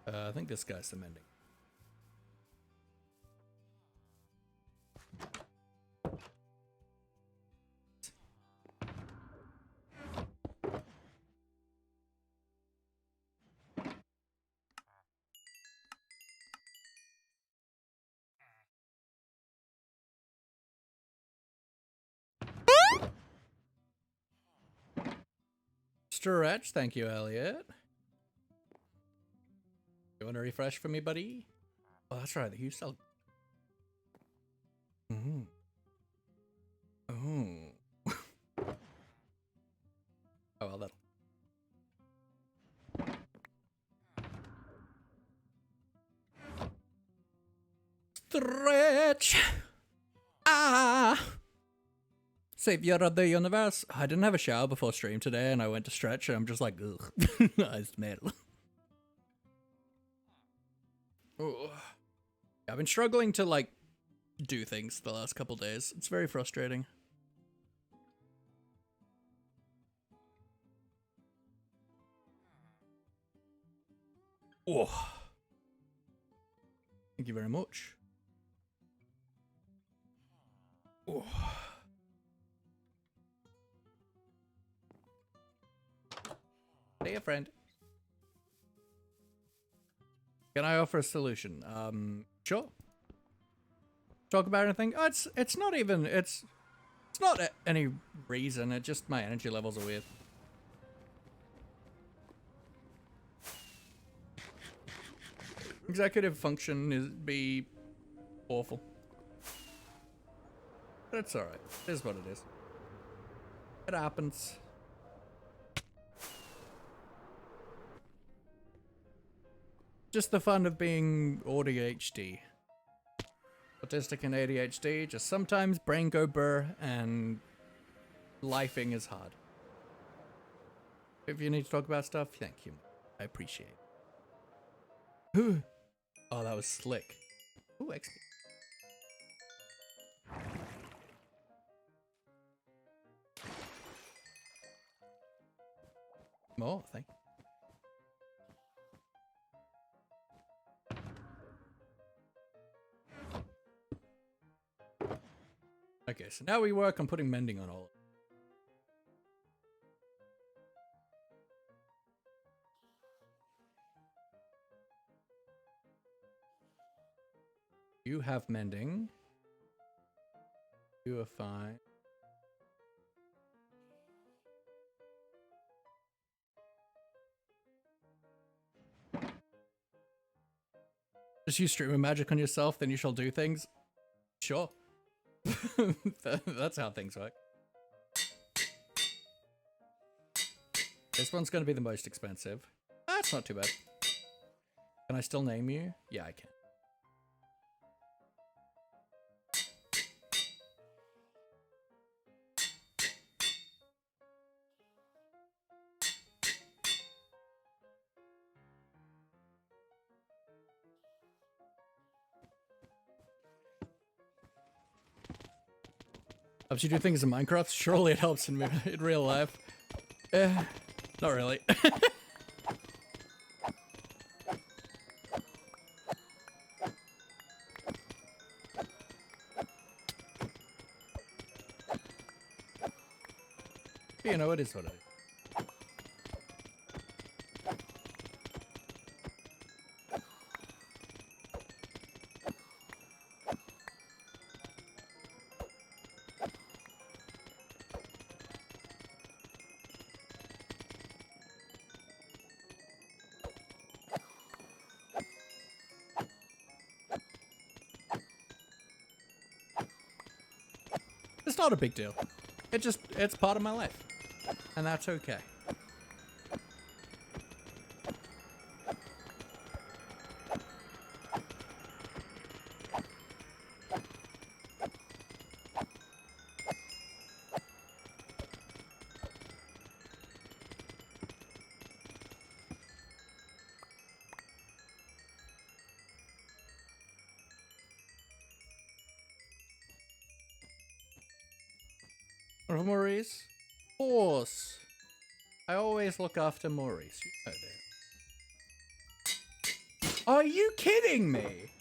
I think this guy's the mending. Stretch, thank you, Elliot. You want to refresh for me, buddy? Oh, that's right. You sell. Oh. Oh. Oh well, that. Stretch. Ah. Savior of the universe. I didn't have a shower before stream today, and I went to stretch, and I'm just like, ugh. I smell. Oh. I've been struggling to, like, do things the last couple days. It's very frustrating. Oh. Thank you very much. Oh. Hey, a friend. Can I offer a solution? Sure. Talk about anything? Oh, it's not even, it's not any reason, it just my energy levels are weird. Executive function is be awful. But it's alright. It is what it is. It happens. Just the fun of being ADHD. Autistic and ADHD, just sometimes brain go burr and lifing is hard. If you need to talk about stuff, thank you. I appreciate it. Oh, that was slick. Ooh, XP. More, thank you. Okay, so now we work on putting mending on all. You have mending. You are fine. Just use streamer magic on yourself, then you shall do things. Sure. That's how things work. This one's going to be the most expensive. That's not too bad. Can I still name you? Yeah, I can. Helps you do things in Minecraft? Surely it helps in real life. Not really. You know, it is what it is. It's not a big deal. It's part of my life. And that's okay. Maurice? Of course. I always look after Maurice. You know that. Are you kidding me?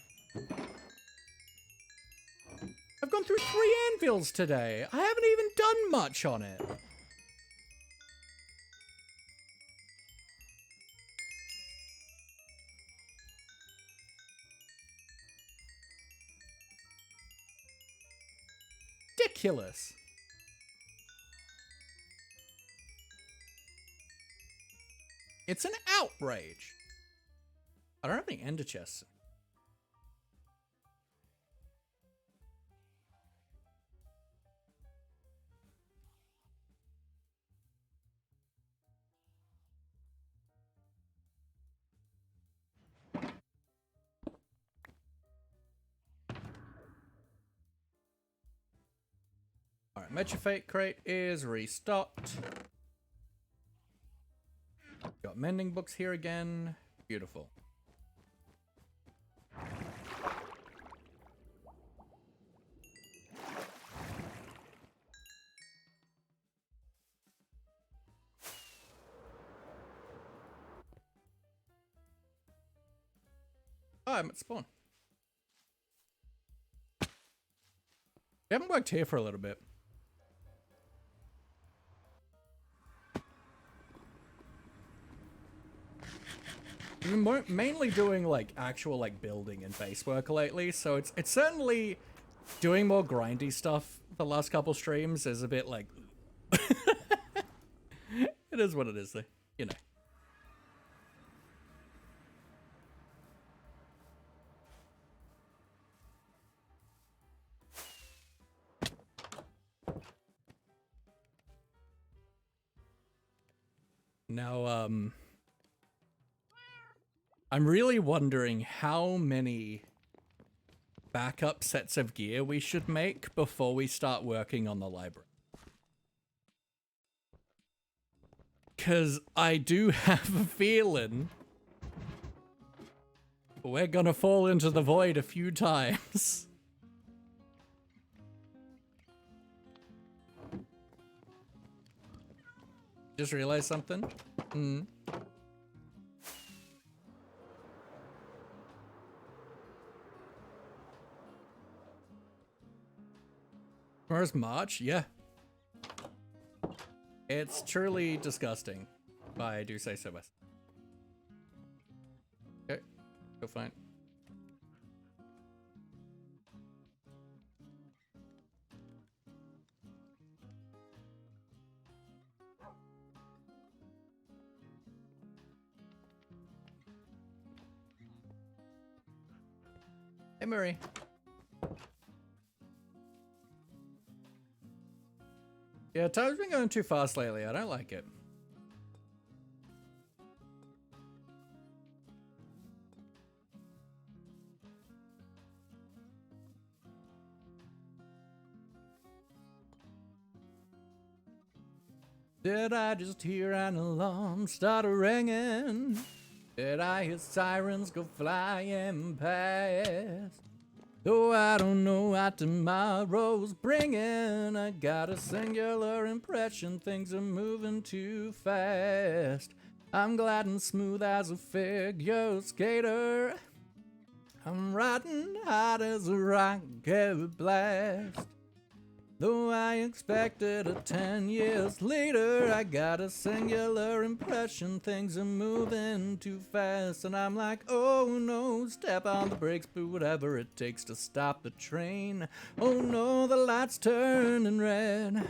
I've gone through 3 anvils today. I haven't even done much on it. Ridiculous. It's an outrage. I don't have any ender chests. Alright, Metrofate crate is restocked. Got mending books here again. Beautiful. Oh, I'm at spawn. We haven't worked here for a little bit. been mainly doing like actual like building and base work lately, so it's certainly doing more grindy stuff. The last couple streams is a bit like it is what it is, though, you know. Now, I'm really wondering how many backup sets of gear we should make before we start working on the library. Because I do have a feeling we're gonna fall into the void a few times. Just realized something. Tomorrow's March? Yeah. It's truly disgusting, if I do say so myself. Okay, go fine. Hey, Murray. Yeah, time's been going too fast lately. I don't like it. Did I just hear an alarm start ringing? Did I hear sirens go flying past? Though I don't know what tomorrow's bringing, I got a singular impression things are moving too fast. I'm gliding smooth as a figure skater. I'm riding hot as a rocket blast. Though I expected it 10 years later, I got a singular impression things are moving too fast. And I'm like, oh no, step on the brakes, do whatever it takes to stop the train. Oh no, the light's turning red.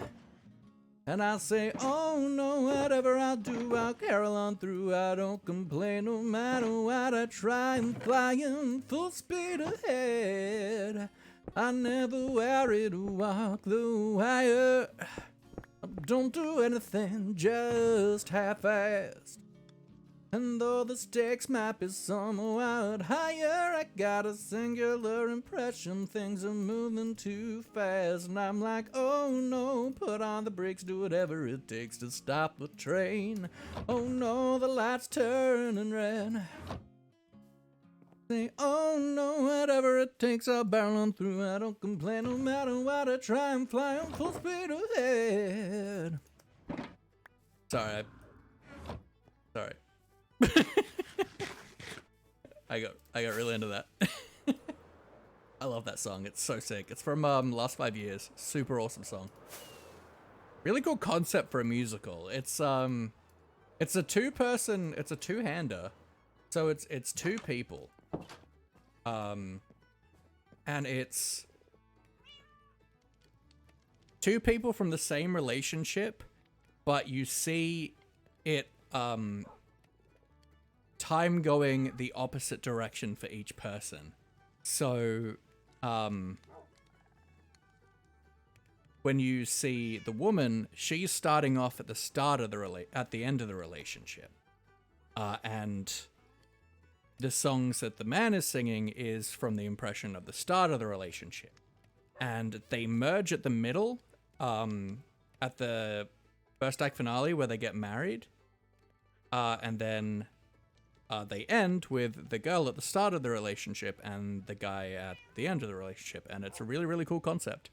And I say, oh no, whatever I'll do, I'll carol on through. I don't complain no matter what, I try and flying full speed ahead. I never worry to walk the wire. I don't do anything just half-assed. And though the stakes might be somewhat higher, I got a singular impression things are moving too fast. And I'm like, oh no, put on the brakes, do whatever it takes to stop the train. Oh no, the light's turning red. Say, oh no, whatever it takes, I'll barrel on through. I don't complain no matter what, I try and fly on full speed ahead. Sorry. I got really into that. I love that song. It's so sick. It's from Last 5 Years. Super awesome song. Really cool concept for a musical. It's a two-hander. So it's two people. And it's two people from the same relationship, but you see it time going the opposite direction for each person. So when you see the woman, she's starting off at the start of at the end of the relationship, and the songs that the man is singing is from the impression of the start of the relationship. And they merge at the middle, at the first act finale where they get married. And then they end with the girl at the start of the relationship and the guy at the end of the relationship. And it's a really, really cool concept.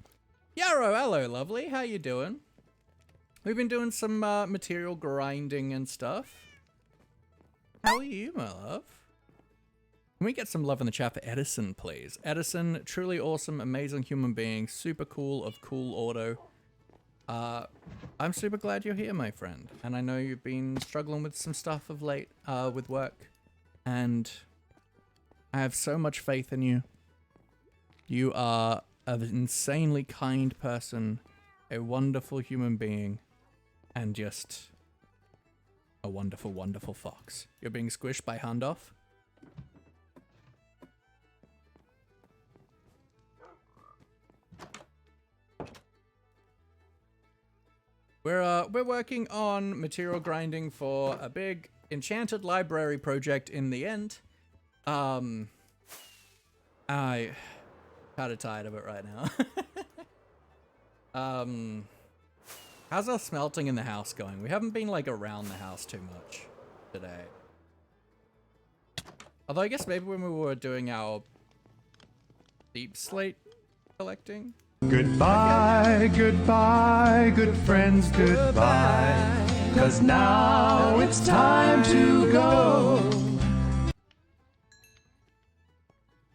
Yarrow, hello, lovely. How you doing? We've been doing some material grinding and stuff. How are you, my love? Can we get some love in the chat for Edison, please? Edison, truly awesome, amazing human being, super cool of cool auto. I'm super glad you're here, my friend. And I know you've been struggling with some stuff of late with work. And I have so much faith in you. You are an insanely kind person, a wonderful human being, and just a wonderful, wonderful fox. You're being squished by Handoff. We're working on material grinding for a big enchanted library project in the end. I kind of tired of it right now. How's our smelting in the house going? We haven't been like around the house too much today. Although I guess maybe when we were doing our deep slate collecting. Goodbye, goodbye, good friends, goodbye. 'Cause now it's time to go.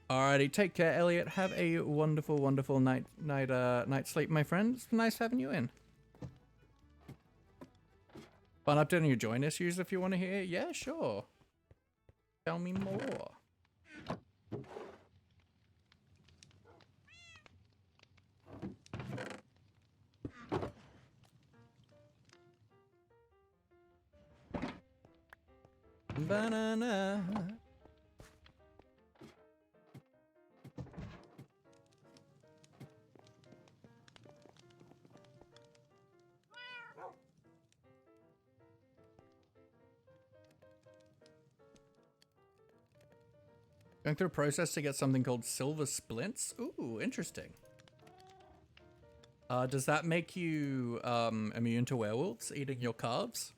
Alrighty, take care, Elliot. Have a wonderful, wonderful night sleep, my friend. It's nice having you in. Fun update on your join issues if you want to hear. Yeah, sure. Tell me more. Banana. Going through a process to get something called silver splints. Ooh, interesting. Does that make you immune to werewolves eating your calves?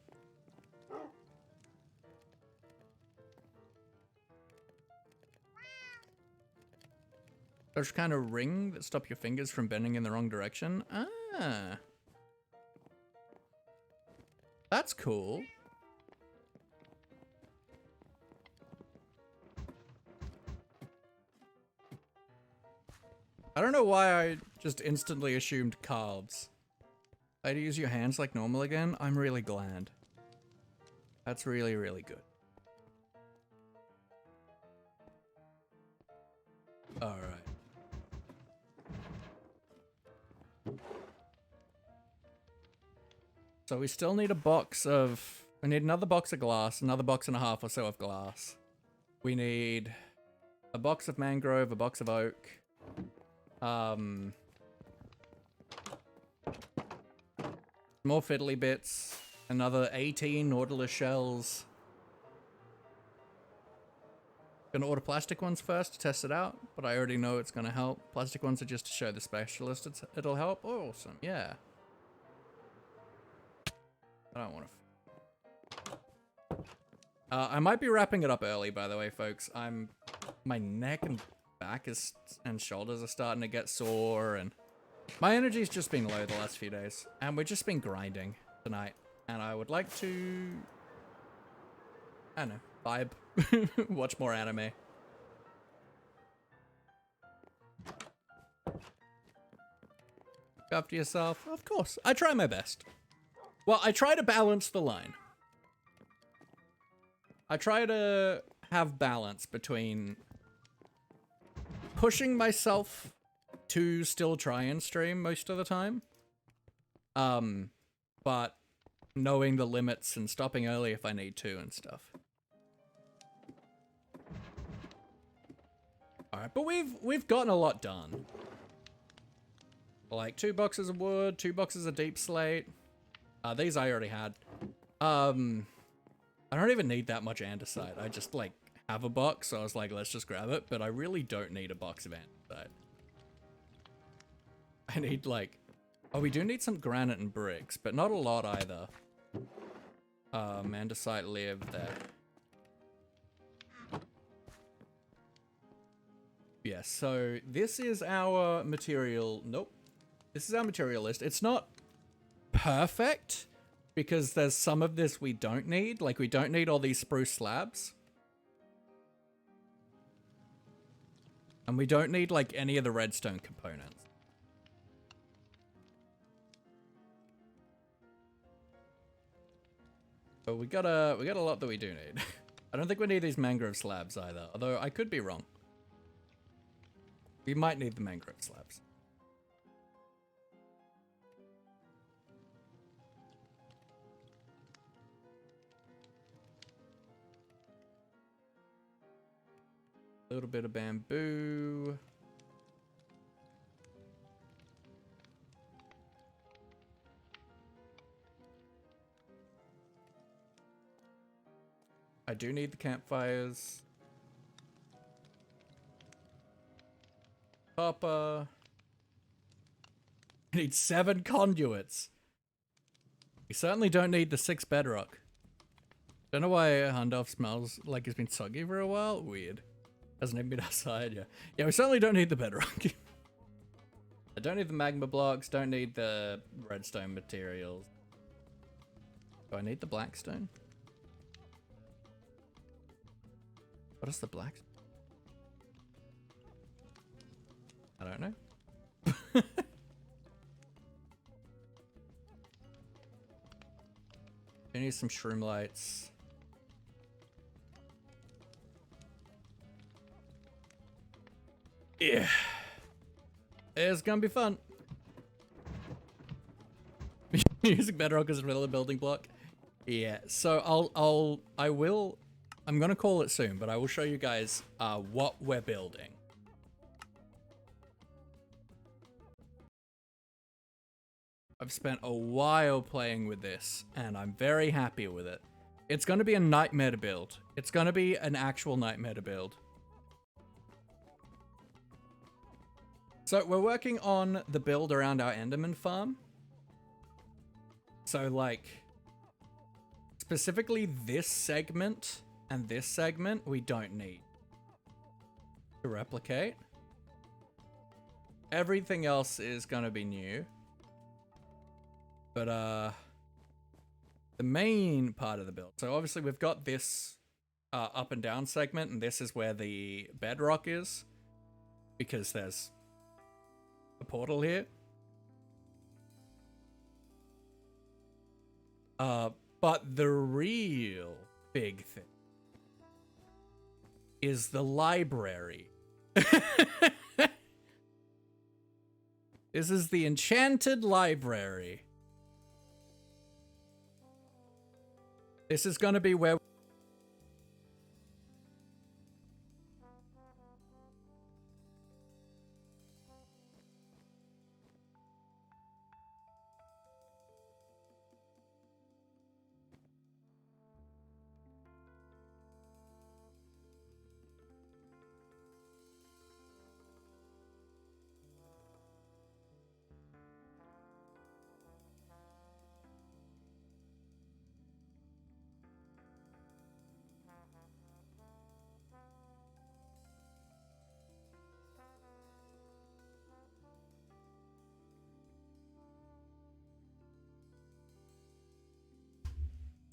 Those kind of ring that stop your fingers from bending in the wrong direction. Ah. That's cool. I don't know why I just instantly assumed calves. How to use your hands like normal again? I'm really glad. That's really, really good. Alright. So we still need a box of... We need another box of glass, another box and a half or so of glass. We need a box of mangrove, a box of oak. More fiddly bits. Another 18 Nautilus shells. Gonna order plastic ones first to test it out, but I already know it's gonna help. Plastic ones are just to show the specialist it'll help. Awesome, yeah. I don't want to... I might be wrapping it up early, by the way, folks. My neck and back and shoulders are starting to get sore, and my energy's just been low the last few days. And we've just been grinding tonight. And I would like to... I don't know, vibe. Watch more anime. Look after yourself. Of course. I try my best. Well, I try to balance the line. I try to have balance between pushing myself to still try and stream most of the time. But knowing the limits and stopping early if I need to and stuff. Alright, but we've gotten a lot done. Like 2 boxes of wood, 2 boxes of deep slate. These I already had. I don't even need that much andesite. I just like have a box, so I was like, let's just grab it. But I really don't need a box of andesite. I need like, oh, we do need some granite and bricks, but not a lot either. Andesite live there. Yeah, so this is our material. Nope. This is our material list. It's not perfect because there's some of this we don't need. Like, we don't need all these spruce slabs. And we don't need, like, any of the redstone components. But we got a lot that we do need. I don't think we need these mangrove slabs either, although I could be wrong. We might need the mangrove slabs. A little bit of bamboo. I do need the campfires. Copper. I need 7 conduits. We certainly don't need the 6 bedrock. Don't know why Hundorf smells like it's been soggy for a while. Weird. Hasn't even been outside yet. Yeah, we certainly don't need the bedrock. I don't need the magma blocks. Don't need the redstone materials. Do I need the blackstone? What is the black? I don't know. I need some shroom lights. Yeah. It's gonna be fun. Using bedrock as another building block. Yeah, so I'm gonna call it soon, but I will show you guys what we're building. I've spent a while playing with this, and I'm very happy with it. It's gonna be a nightmare to build. It's gonna be an actual nightmare to build. So we're working on the build around our Enderman farm. So like, specifically this segment and this segment we don't need to replicate. Everything else is gonna be new. But the main part of the build. So obviously we've got this up and down segment, and this is where the bedrock is, because there's a portal here. But the real big thing is the library. This is the enchanted library. This is going to be where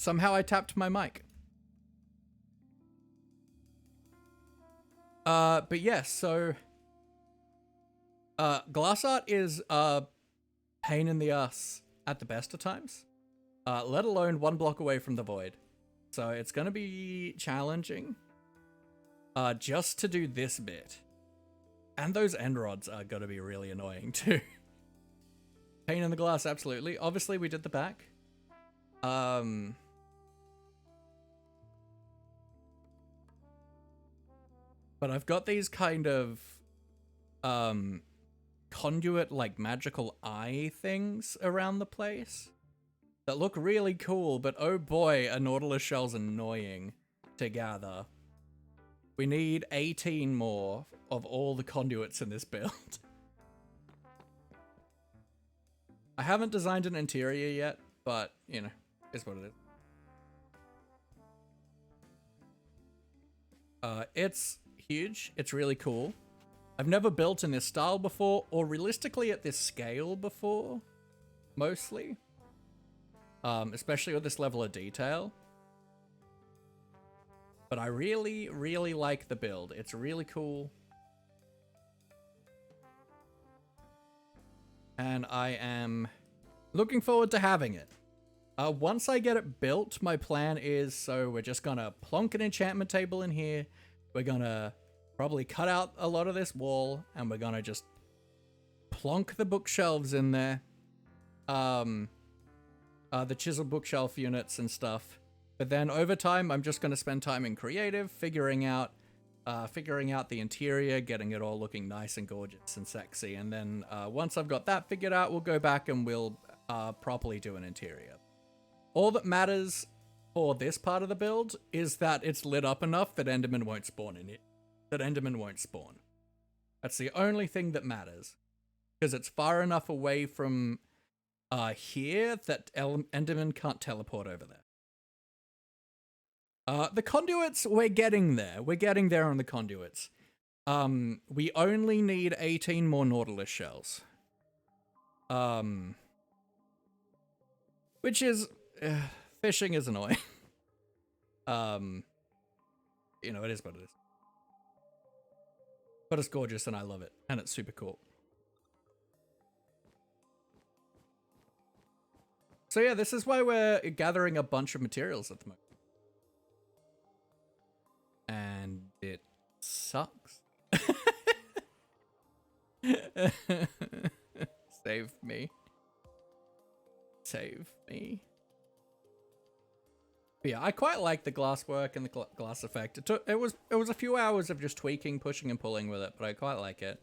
somehow I tapped my mic. But yes, so glass art is a pain in the ass at the best of times, let alone 1 block away from the void. So it's gonna be challenging just to do this bit. And those end rods are gonna be really annoying too. Pain in the glass, absolutely. Obviously we did the back. But I've got these kind of conduit, like magical eye things around the place that look really cool, but oh boy, a Nautilus shell's annoying to gather. We need 18 more of all the conduits in this build. I haven't designed an interior yet, but, you know, it's what it is. It's huge. It's really cool. I've never built in this style before, or realistically at this scale before, mostly. Especially with this level of detail. But I really, really like the build. It's really cool. And I am looking forward to having it. Once I get it built, my plan is, so we're just gonna plonk an enchantment table in here. We're gonna probably cut out a lot of this wall, and we're gonna just plonk the bookshelves in there. The chisel bookshelf units and stuff. But then over time, I'm just gonna spend time in creative, figuring out the interior, getting it all looking nice and gorgeous and sexy. And then once I've got that figured out, we'll go back and we'll properly do an interior. All that matters for this part of the build is that it's lit up enough that Enderman won't spawn in it. That Enderman won't spawn. That's the only thing that matters. Because it's far enough away from here that Enderman can't teleport over there. The conduits, we're getting there. We're getting there on the conduits. We only need 18 more Nautilus shells. Which is... fishing is annoying. You know, it is what it is. But it's gorgeous and I love it. And it's super cool. So yeah, this is why we're gathering a bunch of materials at the moment. And it sucks. Save me. Save me. But yeah, I quite like the glass work and the glass effect. It was a few hours of just tweaking, pushing, and pulling with it, but I quite like it.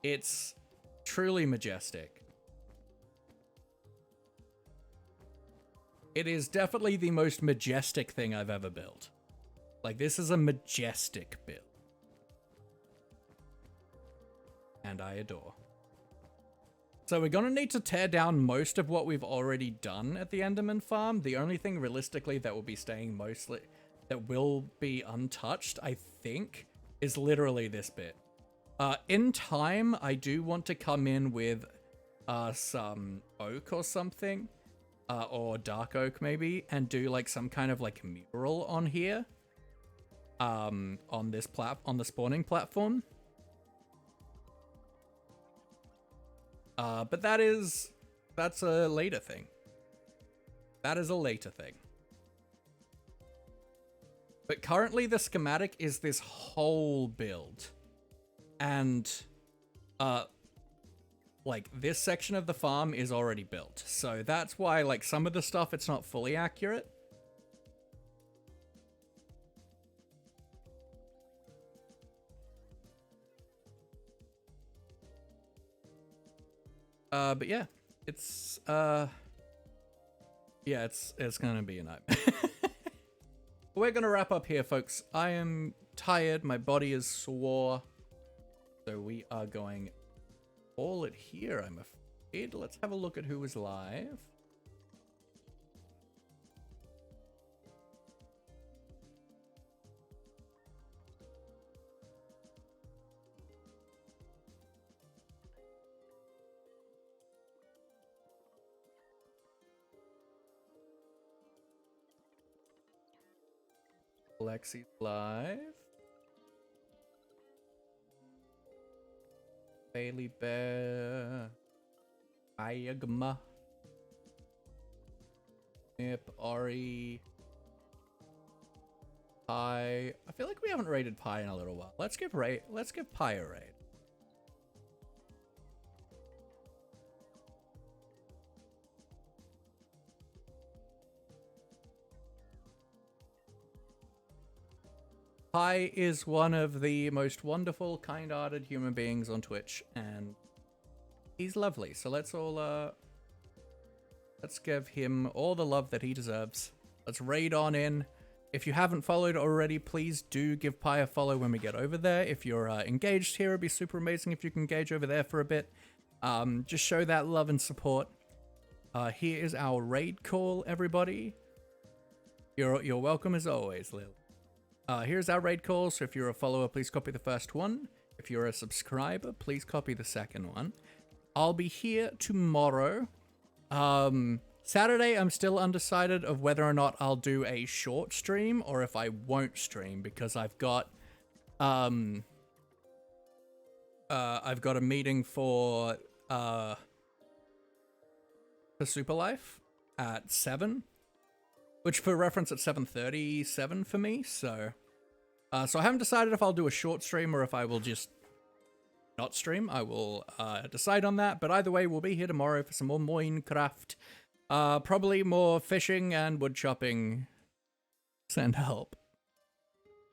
It's truly majestic. It is definitely the most majestic thing I've ever built. Like, this is a majestic build. And I adore. So we're gonna need to tear down most of what we've already done at the Enderman farm. The only thing realistically that will be staying that will be untouched, I think, is literally this bit. In time, I do want to come in with some oak or something, or dark oak maybe, and do like some kind of like mural on here, on the spawning platform. But that's a later thing. That is a later thing. But currently the schematic is this whole build. And, like, this section of the farm is already built. So that's why, like, some of the stuff, it's not fully accurate. But yeah, it's gonna be a nightmare. We're gonna wrap up here, folks. I am tired, my body is sore, so we are going to call it here, I'm afraid. Let's have a look at who was live. Lexi's live. Bailey Bear. Ayagma. Nip, Ori. Pi. I feel like we haven't raided Pi in a little while. Let's give Pi a raid. Pi is one of the most wonderful, kind-hearted human beings on Twitch, and he's lovely. So let's all, let's give him all the love that he deserves. Let's raid on in. If you haven't followed already, please do give Pi a follow when we get over there. If you're engaged here, it'd be super amazing if you can engage over there for a bit. Just show that love and support. Here is our raid call, everybody. You're welcome as always, Lil. Here's our raid call, so if you're a follower, please copy the first one. If you're a subscriber, please copy the second one. I'll be here tomorrow. Saturday, I'm still undecided of whether or not I'll do a short stream or if I won't stream, because I've got I've got a meeting for Super Life at 7, which for reference at 7:37 for me. So I haven't decided if I'll do a short stream or if I will just not stream. I will decide on that. But either way, we'll be here tomorrow for some more Minecraft. Probably more fishing and wood chopping. Send help.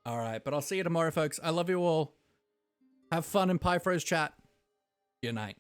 All right, but I'll see you tomorrow, folks. I love you all. Have fun in Pyfro's chat. Good night.